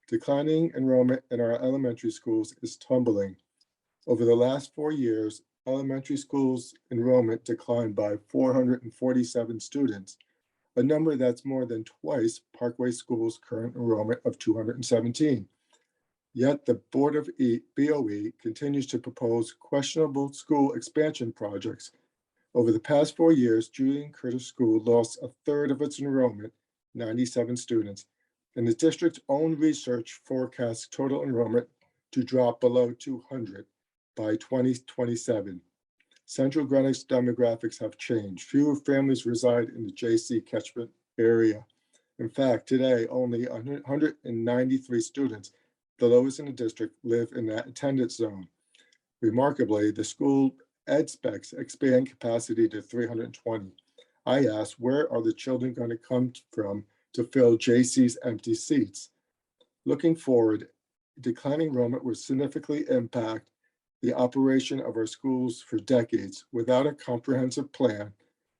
Declining enrollment in our elementary schools is tumbling. Over the last 4 years, elementary schools enrollment declined by 447 students, a number that's more than twice Parkway School's current enrollment of 217. Yet the Board of BOE continues to propose questionable school expansion projects. Over the past 4 years, Julian Curtis School lost a third of its enrollment, 97 students, and the district's own research forecasts total enrollment to drop below 200 by 2027. Central Greenwich demographics have changed. Fewer families reside in the JC catchment area. In fact, today, only 193 students, the lowest in the district, live in that attendance zone. Remarkably, the school ed specs expand capacity to 320. I asked, where are the children going to come from to fill JC's empty seats? Looking forward, declining enrollment will significantly impact the operation of our schools for decades. Without a comprehensive plan,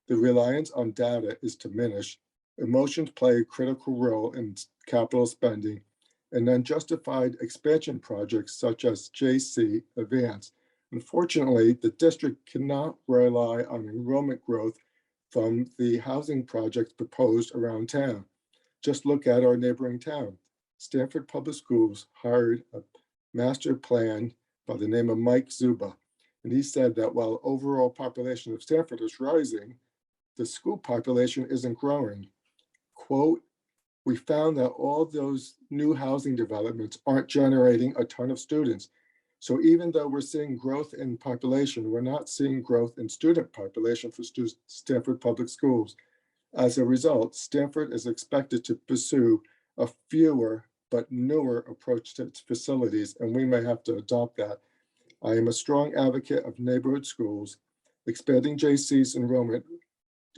the reliance on data is diminished. Emotions play a critical role in capital spending, and unjustified expansion projects such as JC advance. Unfortunately, the district cannot rely on enrollment growth from the housing projects proposed around town. Just look at our neighboring town. Stanford Public Schools hired a master plan by the name of Mike Zuba. And he said that while overall population of Stanford is rising, the school population isn't growing. Quote, we found that all those new housing developments aren't generating a ton of students. So even though we're seeing growth in population, we're not seeing growth in student population for Stamford Public Schools. As a result, Stamford is expected to pursue a fewer but newer approach to its facilities, and we may have to adopt that. I am a strong advocate of neighborhood schools. Expanding JC's enrollment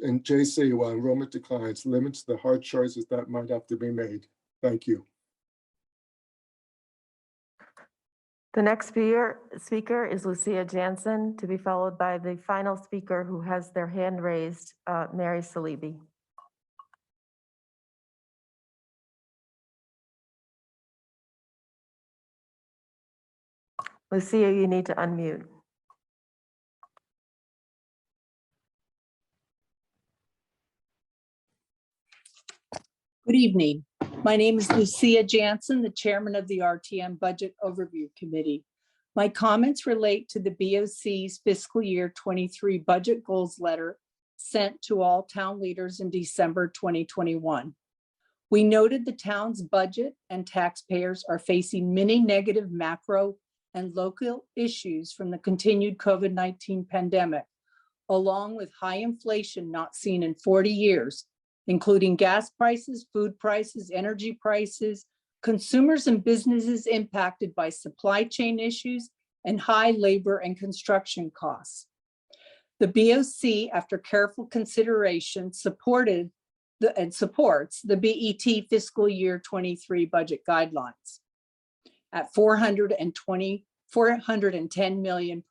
in JC while enrollment declines limits the hard choices that might have to be made. Thank you. The next speaker is Lucia Jansen, to be followed by the final speaker who has their hand raised, Mary Salibi. Lucia, you need to unmute. Good evening. My name is Lucia Jansen, the chairman of the RTM Budget Overview Committee. My comments relate to the BOC's fiscal year 23 budget goals letter sent to all town leaders in December 2021. We noted the town's budget and taxpayers are facing many negative macro and local issues from the continued COVID-19 pandemic, along with high inflation not seen in 40 years, including gas prices, food prices, energy prices, consumers and businesses impacted by supply chain issues, and high labor and construction costs. The BOC, after careful consideration, supports the BET fiscal year 23 budget guidelines at $410 million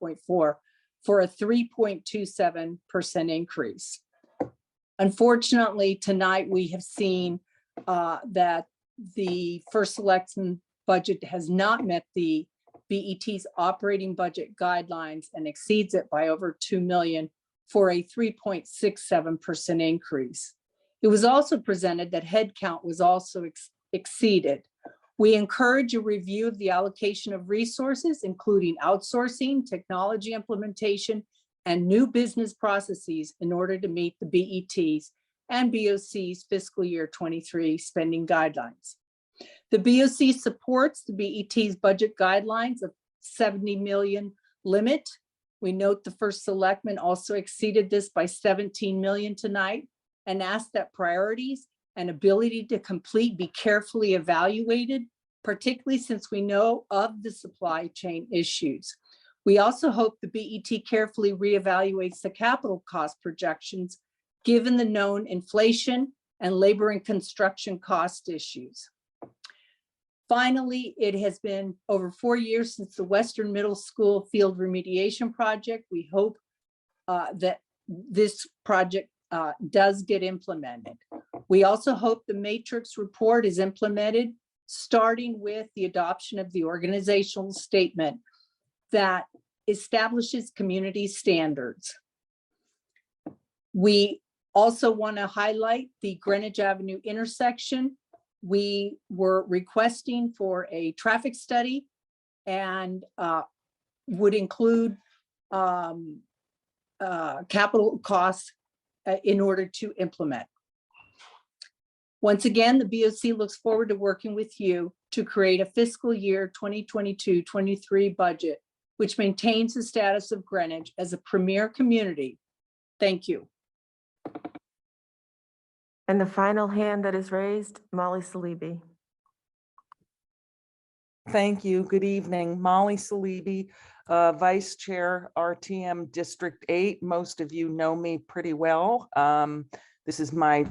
for a 3.27% increase. Unfortunately, tonight we have seen that the first Selectman budget has not met the BET's operating budget guidelines and exceeds it by over $2 million for a 3.67% increase. It was also presented that headcount was also exceeded. We encourage a review of the allocation of resources, including outsourcing, technology implementation, and new business processes in order to meet the BET's and BOC's fiscal year 23 spending guidelines. The BOC supports the BET's budget guidelines of 70 million limit. We note the first Selectman also exceeded this by 17 million tonight and asked that priorities and ability to complete be carefully evaluated, particularly since we know of the supply chain issues. We also hope the BET carefully reevaluates the capital cost projections given the known inflation and labor and construction cost issues. Finally, it has been over 4 years since the Western Middle School field remediation project. We hope that this project does get implemented. We also hope the matrix report is implemented, starting with the adoption of the organizational statement that establishes community standards. We also want to highlight the Greenwich Avenue intersection. We were requesting for a traffic study and would include capital costs in order to implement. Once again, the BOC looks forward to working with you to create a fiscal year 2022-23 budget, which maintains the status of Greenwich as a premier community. Thank you. And the final hand that is raised, Molly Salibi. Thank you. Good evening. Molly Salibi, Vice Chair, RTM District 8. Most of you know me pretty well. This is my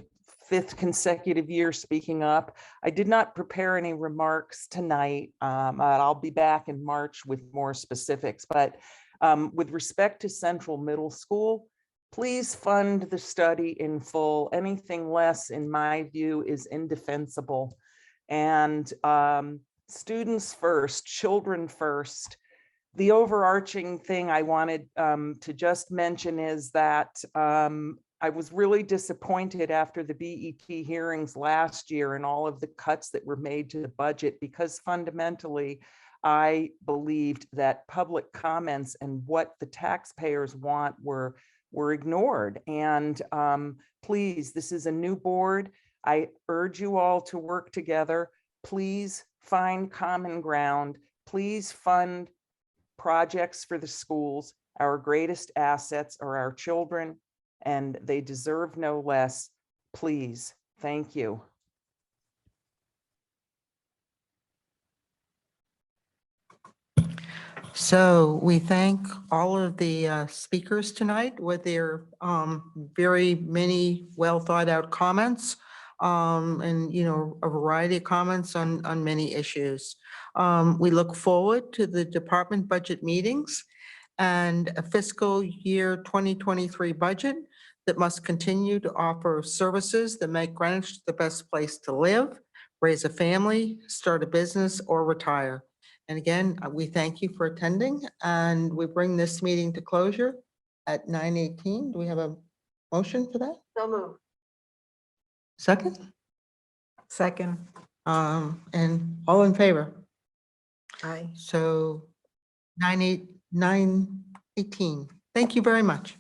5th consecutive year speaking up. I did not prepare any remarks tonight. I'll be back in March with more specifics, but with respect to Central Middle School, please fund the study in full. Anything less, in my view, is indefensible. And students first, children first. The overarching thing I wanted to just mention is that I was really disappointed after the BET hearings last year and all of the cuts that were made to the budget, because fundamentally, I believed that public comments and what the taxpayers want were ignored. And please, this is a new board. I urge you all to work together. Please find common ground. Please fund projects for the schools. Our greatest assets are our children, and they deserve no less. Please, thank you. So we thank all of the speakers tonight with their very many well thought out comments and, you know, a variety of comments on many issues. We look forward to the department budget meetings and a fiscal year 2023 budget that must continue to offer services that make Greenwich the best place to live, raise a family, start a business, or retire. And again, we thank you for attending, and we bring this meeting to closure at 9:18. Do we have a motion for that? So moved. Second? Second. And all in favor? Aye. So 9:18. Thank you very much.